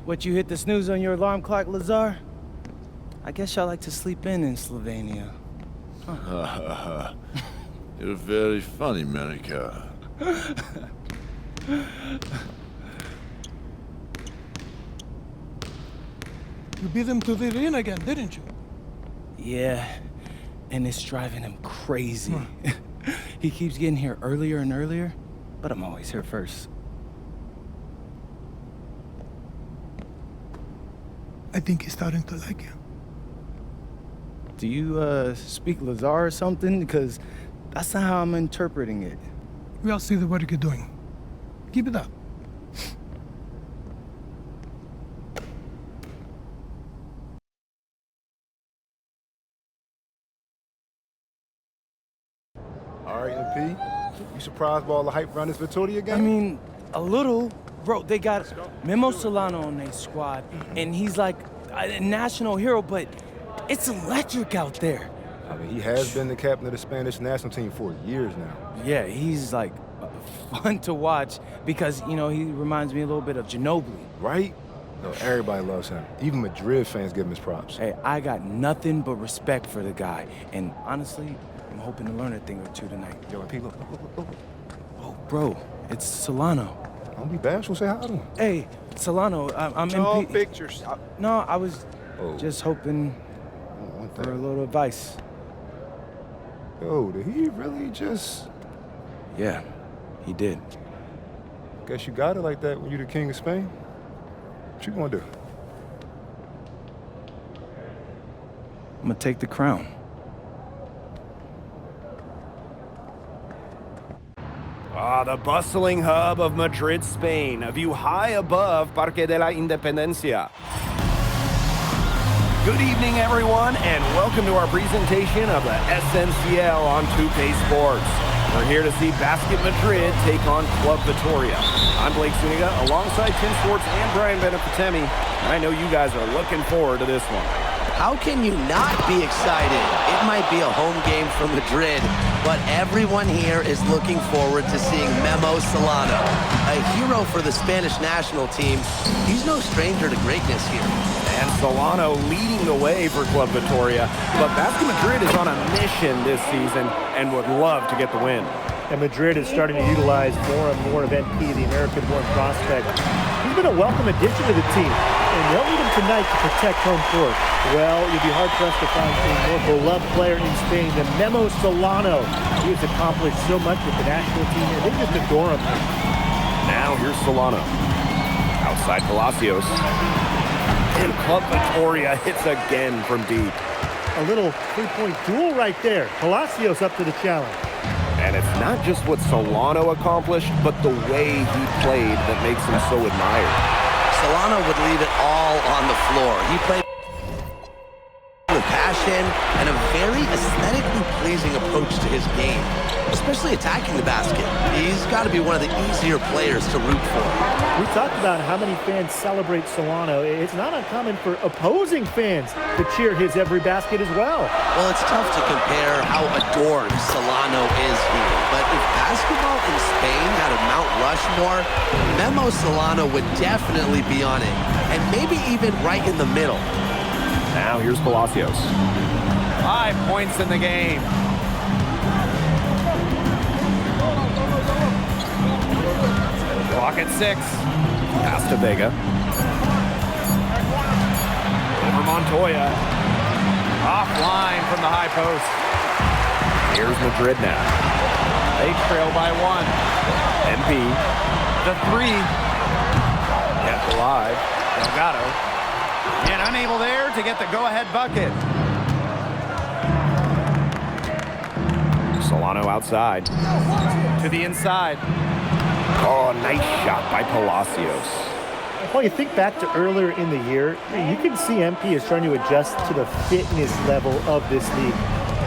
What, you hit the snooze on your alarm clock, Lazar? I guess y'all like to sleep in Slovenia. Huh. You're very funny, Monica. You beat him to the arena again, didn't you? Yeah, and it's driving him crazy. He keeps getting here earlier and earlier, but I'm always here first. I think he's starting to like you. Do you, speak Lazar or something? Because that's not how I'm interpreting it. We'll see the work you're doing. Keep it up. All right, MP. You surprised by all the hype around this Vitoria game? I mean, a little. Bro, they got Memo Solano on their squad, and he's like a national hero, but it's electric out there. I mean, he has been the captain of the Spanish national team for years now. Yeah, he's like fun to watch because, you know, he reminds me a little bit of Ginobili. Right? No, everybody loves him. Even Madrid fans give him his props. Hey, I got nothing but respect for the guy, and honestly, I'm hoping to learn a thing or two tonight. Yo, MP, look. Oh, bro, it's Solano. Don't be bashful, say hi to him. Hey, Solano, I'm No MP. pictures. No, I was just hoping for a little advice. Yo, did he really just... Yeah, he did. Guess you got it like that when you're the king of Spain. What you gonna do? I'm gonna take the crown. The bustling hub of Madrid, Spain, a view high above Parque de la Independencia. Good evening, everyone, and welcome to our presentation of the SNCL on 2K Sports. We're here to see Basket Madrid take on Club Vitoria. I'm Blake Zuniga, alongside Tim Swartz and Brian Benefitemi, and I know you guys are looking forward to this one. How can you not be excited? It might be a home game for Madrid, but everyone here is looking forward to seeing Memo Solano, a hero for the Spanish national team. He's no stranger to greatness here. And Solano leading the way for Club Vitoria, but Basket Madrid is on a mission this season and would love to get the win. And Madrid is starting to utilize more and more of MP, the American-born prospect. He's been a welcome addition to the team, and they'll need him tonight to protect home court. Well, you'd be hard-pressed to find a more beloved player in Spain than Memo Solano. He has accomplished so much with the national team, and they just adore him. Now here's Solano. Outside Palacios. And Club Vitoria hits again from deep. A little three-point duel right there. Palacios up to the challenge. And it's not just what Solano accomplished, but the way he played that makes him so admired. Solano would leave it all on the floor. He played with passion and a very aesthetically pleasing approach to his game, especially attacking the basket. He's got to be one of the easier players to root for. We talked about how many fans celebrate Solano. It's not uncommon for opposing fans to cheer his every basket as well. Well, it's tough to compare how adored Solano is here, but if basketball in Spain had a Mount Rushmore, Memo Solano would definitely be on it, and maybe even right in the middle. Now here's Palacios. 5 points in the game. Clock at 6. Pass to Vega. Over Montoya. Offline from the high post. Here's Madrid now. They trail by 1. MP. The 3. Kept alive. Delgado. And unable there to get the go-ahead bucket. Solano outside. To the inside. Oh, nice shot by Palacios. Well, you think back to earlier in the year, you can see MP is trying to adjust to the fitness level of this league.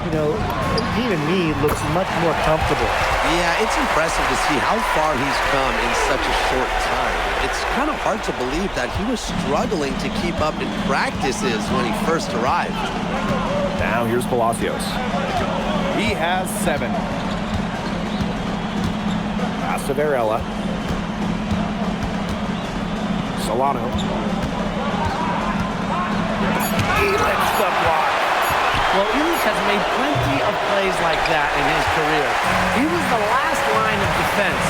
You know, MP to me looks much more comfortable. Yeah, it's impressive to see how far he's come in such a short time. It's kind of hard to believe that he was struggling to keep up in practices when he first arrived. Now here's Palacios. He has 7. Pass to Varela. Solano. Elitch the block. Well, Illich has made plenty of plays like that in his career. He was the last line of defense.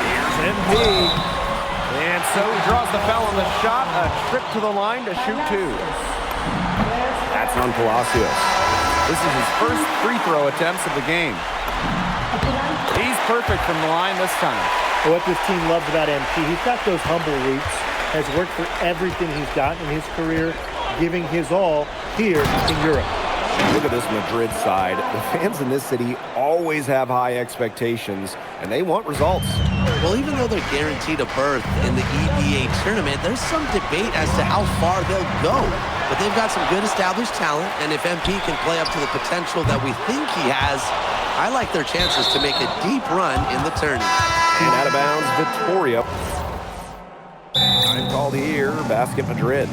Here's MP. And so he draws the foul on the shot. A trip to the line to shoot two. That's on Palacios. This is his first free throw attempts of the game. He's perfect from the line this time. What this team loves about MP, he's got those humble roots, has worked for everything he's got in his career, giving his all here in Europe. Look at this Madrid side. The fans in this city always have high expectations, and they want results. Well, even though they're guaranteed a berth in the EBA tournament, there's some debate as to how far they'll go. But they've got some good established talent, and if MP can play up to the potential that we think he has, I like their chances to make a deep run in the tourney. And out of bounds, Victoria. Time called here, Basket Madrid.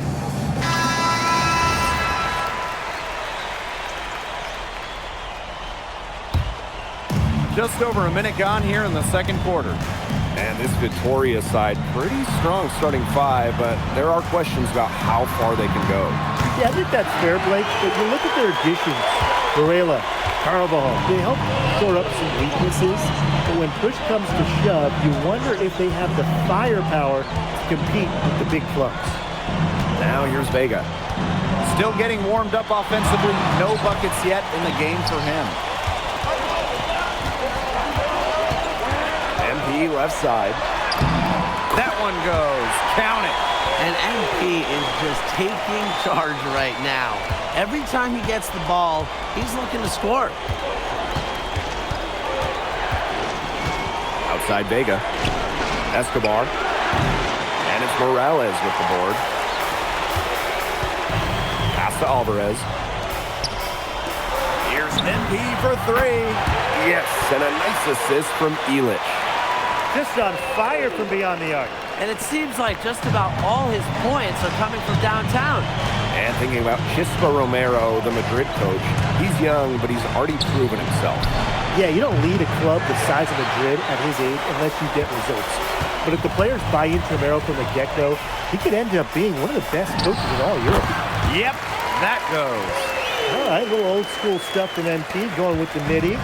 Just over a minute gone here in the second quarter. And this Victoria side, pretty strong starting five, but there are questions about how far they can go. Yeah, I think that's fair, Blake. But you look at their additions, Varela, Carvajal, they help shore up some weaknesses. But when push comes to shove, you wonder if they have the firepower to compete with the big clubs. Now here's Vega. Still getting warmed up offensively. No buckets yet in the game for him. MP left side. That one goes. Count it. And MP is just taking charge right now. Every time he gets the ball, he's looking to score. Outside Vega. Escobar. And it's Morales with the board. Pass to Alvarez. Here's MP for three. Yes, and a nice assist from Elitch. Just on fire from beyond the arc. And it seems like just about all his points are coming from downtown. And thinking about Chispa Romero, the Madrid coach, he's young, but he's already proven himself. Yeah, you don't lead a club the size of Madrid at his age unless you get results. But if the players buy into Romero from the get-go, he could end up being one of the best coaches in all Europe. Yep, that goes. All right, a little old school stuff from MP, going with the midi.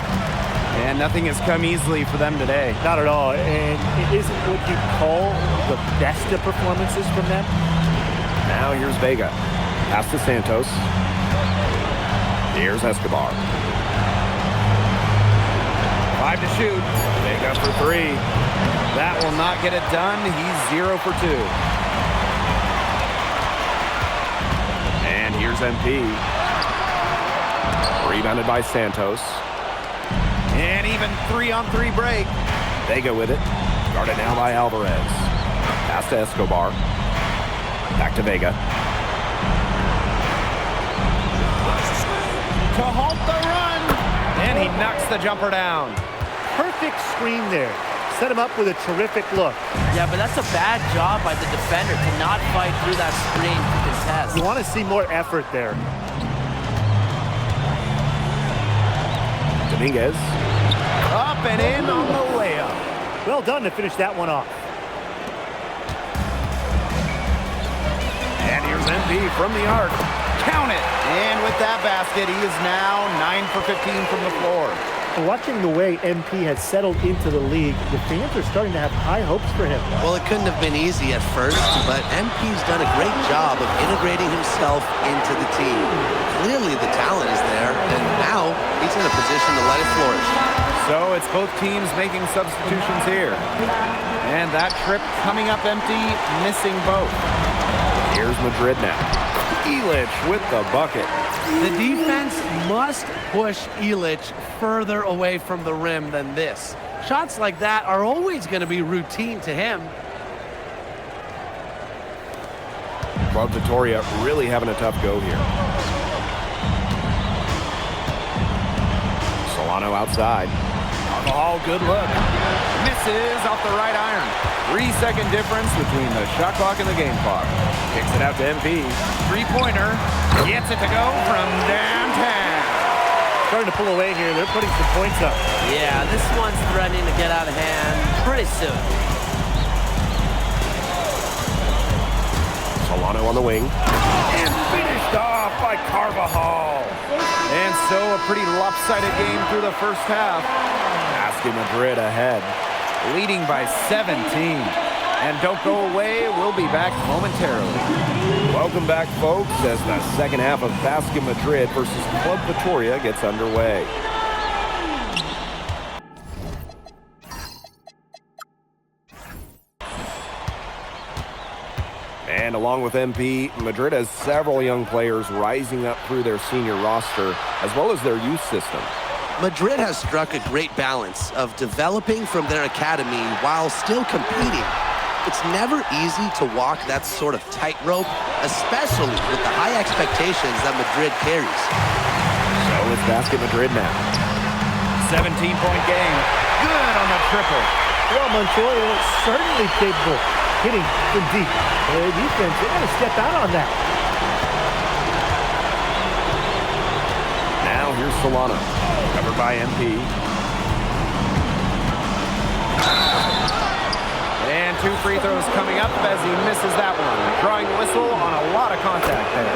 And nothing has come easily for them today. Not at all, and it isn't what you call the best of performances from them. Now here's Vega. Pass to Santos. Here's Escobar. 5 to shoot. Vega for three. That will not get it done. He's 0 for 2. And here's MP. Rebounded by Santos. And even 3-on-3 break. Vega with it. Guarded now by Alvarez. Pass to Escobar. Back to Vega. To halt the run. And he knocks the jumper down. Perfect screen there. Set him up with a terrific look. Yeah, but that's a bad job by the defender to not fight through that screen to contest. You want to see more effort there. Dominguez. Up and in on the layup. Well done to finish that one off. And here's MP from the arc. Count it. And with that basket, he is now 9 for 15 from the floor. Watching the way MP has settled into the league, the fans are starting to have high hopes for him. Well, it couldn't have been easy at first, but MP's done a great job of integrating himself into the team. Clearly the talent is there, and now he's in a position to let it flourish. So it's both teams making substitutions here. And that trip coming up empty, missing both. Here's Madrid now. Elitch with the bucket. The defense must push Elitch further away from the rim than this. Shots like that are always going to be routine to him. Club Victoria really having a tough go here. Solano outside. Carvajal, good look. Misses off the right iron. 3-second difference between the shot clock and the game clock. Kicks it out to MP. Three-pointer. Gets it to go from downtown. Starting to pull away here. They're putting some points up. Yeah, this one's threatening to get out of hand pretty soon. Solano on the wing. And finished off by Carvajal. And so a pretty lopsided game through the first half. Basket Madrid ahead. Leading by 17. And don't go away, we'll be back momentarily. Welcome back, folks, as the second half of Basket Madrid versus Club Vitoria gets underway. And along with MP, Madrid has several young players rising up through their senior roster, as well as their youth system. Madrid has struck a great balance of developing from their academy while still competing. It's never easy to walk that sort of tightrope, especially with the high expectations that Madrid carries. So it's Basket Madrid now. 17-point game. Good on the triple. Well, Montoya is certainly capable hitting from deep. The defense, they're going to step out on that. Now here's Solano. Covered by MP. And 2 free throws coming up as he misses that one. Drawing the whistle on a lot of contact there.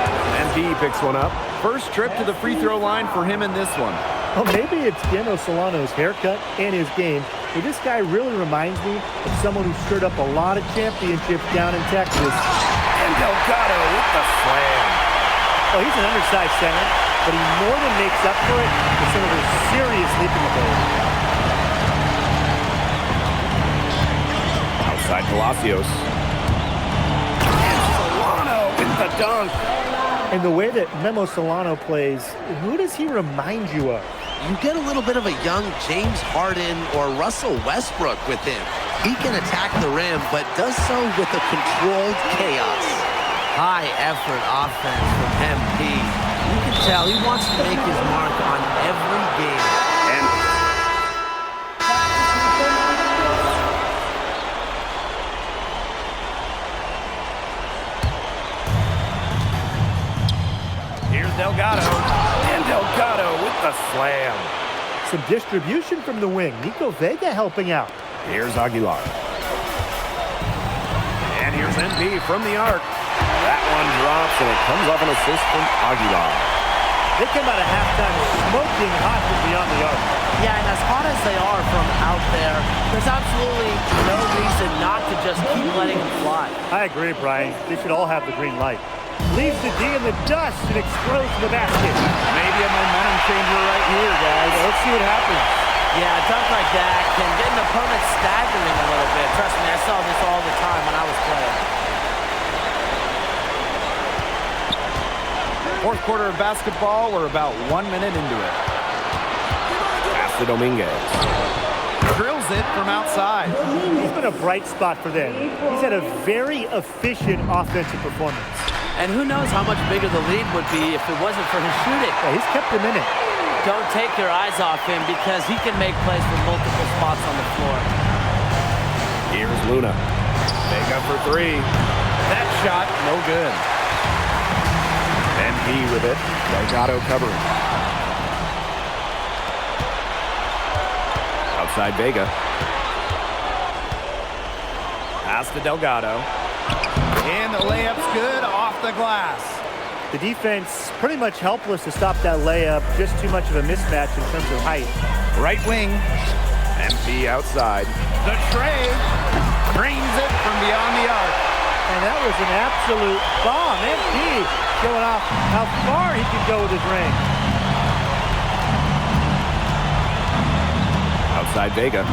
MP picks one up. First trip to the free throw line for him in this one. Well, maybe it's Geno Solano's haircut and his game, but this guy really reminds me of someone who stirred up a lot of championships down in Texas. And Delgado with the slam. Oh, he's an undersized center, but he more than makes up for it with some of his serious leaping ability. Outside Palacios. And Solano with the dunk. And the way that Memo Solano plays, who does he remind you of? You get a little bit of a young James Harden or Russell Westbrook with him. He can attack the rim, but does so with a controlled chaos. High effort offense from MP. You can tell he wants to make his mark on every game. And here's Delgado. And Delgado with the slam. Some distribution from the wing. Nico Vega helping out. Here's Aguilar. And here's MP from the arc. That one drops, and it comes off an assist from Aguilar. They came out of halftime smoking hot from beyond the arc. Yeah, and as hot as they are from out there, there's absolutely no reason not to just keep letting them fly. I agree, Brian. They should all have the green light. Leaves the D in the dust and explodes the basket. Maybe a momentum changer right here, guys. Let's see what happens. Yeah, a dunk like that can get an opponent staggering a little bit. Trust me, I saw this all the time when I was playing. Fourth quarter of basketball, we're about 1 minute into it. Pass to Dominguez. Drills it from outside. He's been a bright spot for them. He's had a very efficient offensive performance. And who knows how much bigger the lead would be if it wasn't for his shooting. Yeah, he's kept them in it. Don't take your eyes off him because he can make plays from multiple spots on the floor. Here's Luna. Make up for 3. That shot, no good. MP with it. Delgado covering. Outside Vega. Pass to Delgado. And the layup's good off the glass. The defense pretty much helpless to stop that layup. Just too much of a mismatch in terms of height. Right wing. MP outside. The tray. Drains it from beyond the arc. And that was an absolute bomb. MP showing off how far he can go with his range. Outside Vega.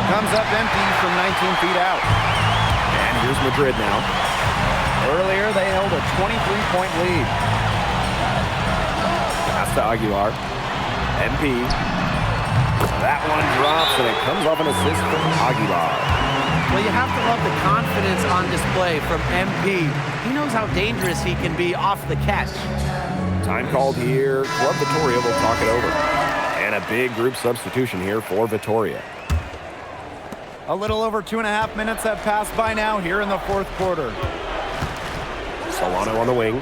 Comes up empty from 19 feet out. And here's Madrid now. Earlier, they held a 23-point lead. Pass to Aguilar. MP. That one drops, and it comes off an assist from Aguilar. Well, you have to love the confidence on display from MP. He knows how dangerous he can be off the catch. Time called here. Club Vitoria will talk it over. And a big group substitution here for Vitoria. A little over 2.5 minutes have passed by now here in the fourth quarter. Solano on the wing.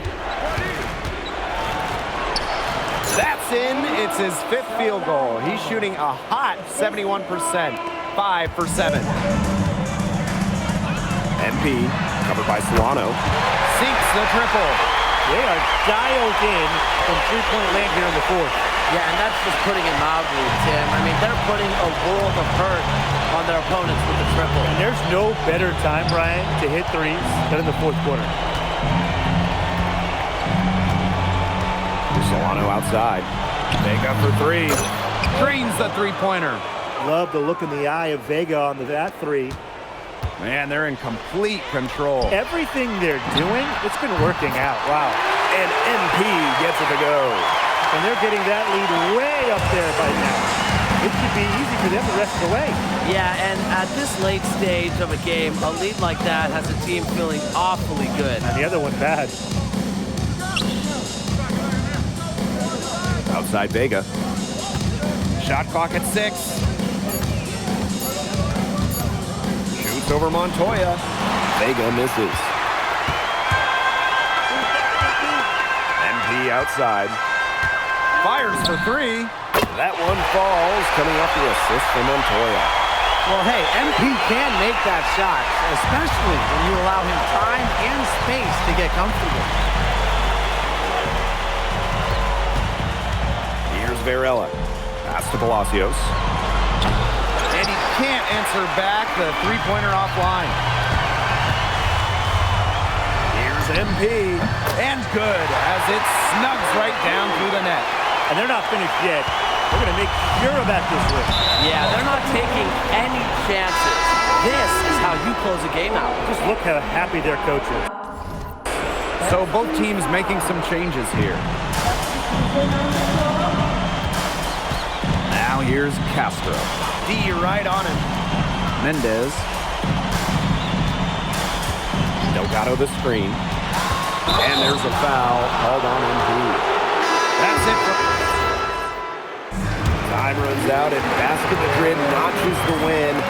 That's in. It's his 5th field goal. He's shooting a hot 71%, 5 for 7. MP, covered by Solano, sinks the triple. They are dialed in from three-point land here in the 4th. Yeah, and that's just putting it mildly, Tim. I mean, they're putting a world of hurt on their opponents with the triple. And there's no better time, Brian, to hit threes than in the 4th quarter. Solano outside. Vega for 3. Drains the three-pointer. Love the look in the eye of Vega on that 3. Man, they're in complete control. Everything they're doing, it's been working out. Wow. And MP gets it to go. And they're getting that lead way up there by now. It should be easy for them the rest of the way. Yeah, and at this late stage of a game, a lead like that has a team feeling awfully good. And the other one bad. Outside Vega. Shot clock at 6. Shoots over Montoya. Vega misses. MP outside. Fires for 3. That one falls, coming off the assist from Montoya. Well, hey, MP can make that shot, especially when you allow him time and space to get comfortable. Here's Varela. Pass to Palacios. And he can't answer back the three-pointer offline. Here's MP. And good, as it snugs right down through the net. And they're not finished yet. They're going to make sure about this win. Yeah, they're not taking any chances. This is how you close a game out. Just look how happy their coach is. So both teams making some changes here. Now here's Castro. D right on him. Mendez. Delgado the screen. And there's a foul called on MP. That's it for... Time runs out and Basket Madrid notches the win. The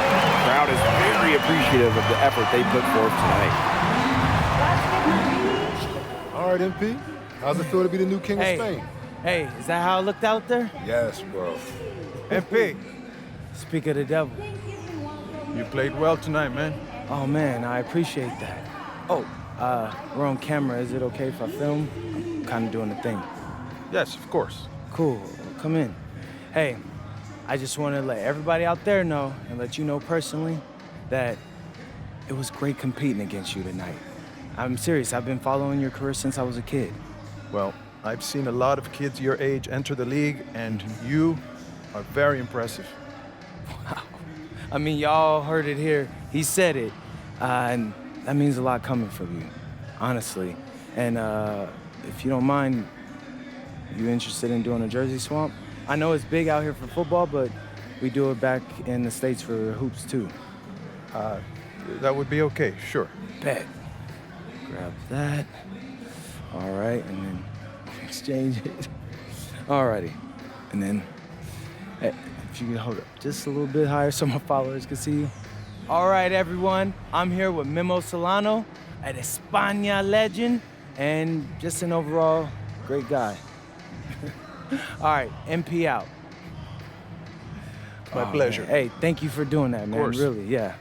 crowd is very appreciative of the effort they put forth tonight. All right, MP. How's it feel to be the new king of Spain? Hey, is that how it looked out there? Yes, bro. MP. Speak of the devil. You played well tonight, man. Oh, man, I appreciate that. Oh, we're on camera. Is it okay if I film? I'm kind of doing the thing. Yes, of course. Cool. Come in. Hey, I just want to let everybody out there know and let you know personally that it was great competing against you tonight. I'm serious. I've been following your career since I was a kid. Well, I've seen a lot of kids your age enter the league, and you are very impressive. Wow. I mean, y'all heard it here. He said it. And that means a lot coming from you, honestly. And if you don't mind, you interested in doing a jersey swap? I know it's big out here for football, but we do it back in the States for hoops, too. That would be okay, sure. Bet. Grab that. All right, and then exchange it. All righty. And then, hey, if you can hold it just a little bit higher so my followers can see you. All right, everyone. I'm here with Memo Solano, an España legend, and just an overall great guy. All right, MP out. My pleasure. Man. Hey, thank you for doing that, man. Of course. Really, yeah.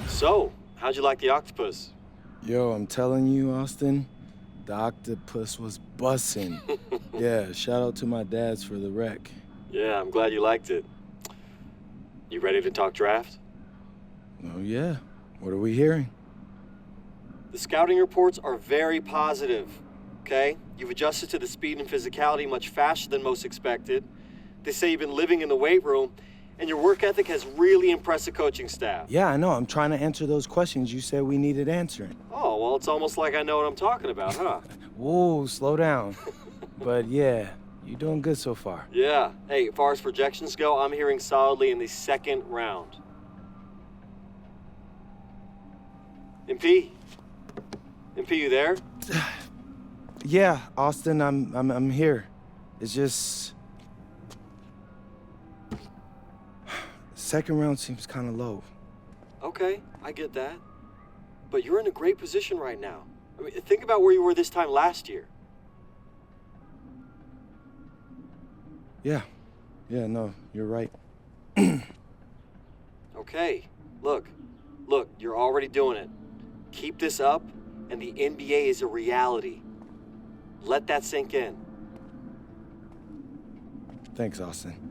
So, how'd you like the octopus? Yo, I'm telling you, Austin, the octopus was bussin'. Yeah, shout out to my dads for the wreck. Yeah, I'm glad you liked it. You ready to talk draft? Oh, yeah. What are we hearing? The scouting reports are very positive, okay? You've adjusted to the speed and physicality much faster than most expected. They say you've been living in the weight room, and your work ethic has really impressed the coaching staff. Yeah, I know. I'm trying to answer those questions you said we needed answering. Oh, well, it's almost like I know what I'm talking about, huh? Whoa, slow down. But yeah, you're doing good so far. Yeah. Hey, as far as projections go, I'm hearing solidly in the second round. MP? MP, you there? Yeah, Austin, I'm here. It's just... Second round seems kind of low. Okay, I get that. But you're in a great position right now. I mean, think about where you were this time last year. Yeah, no, you're right. Okay, look, you're already doing it. Keep this up, and the NBA is a reality. Let that sink in. Thanks, Austin.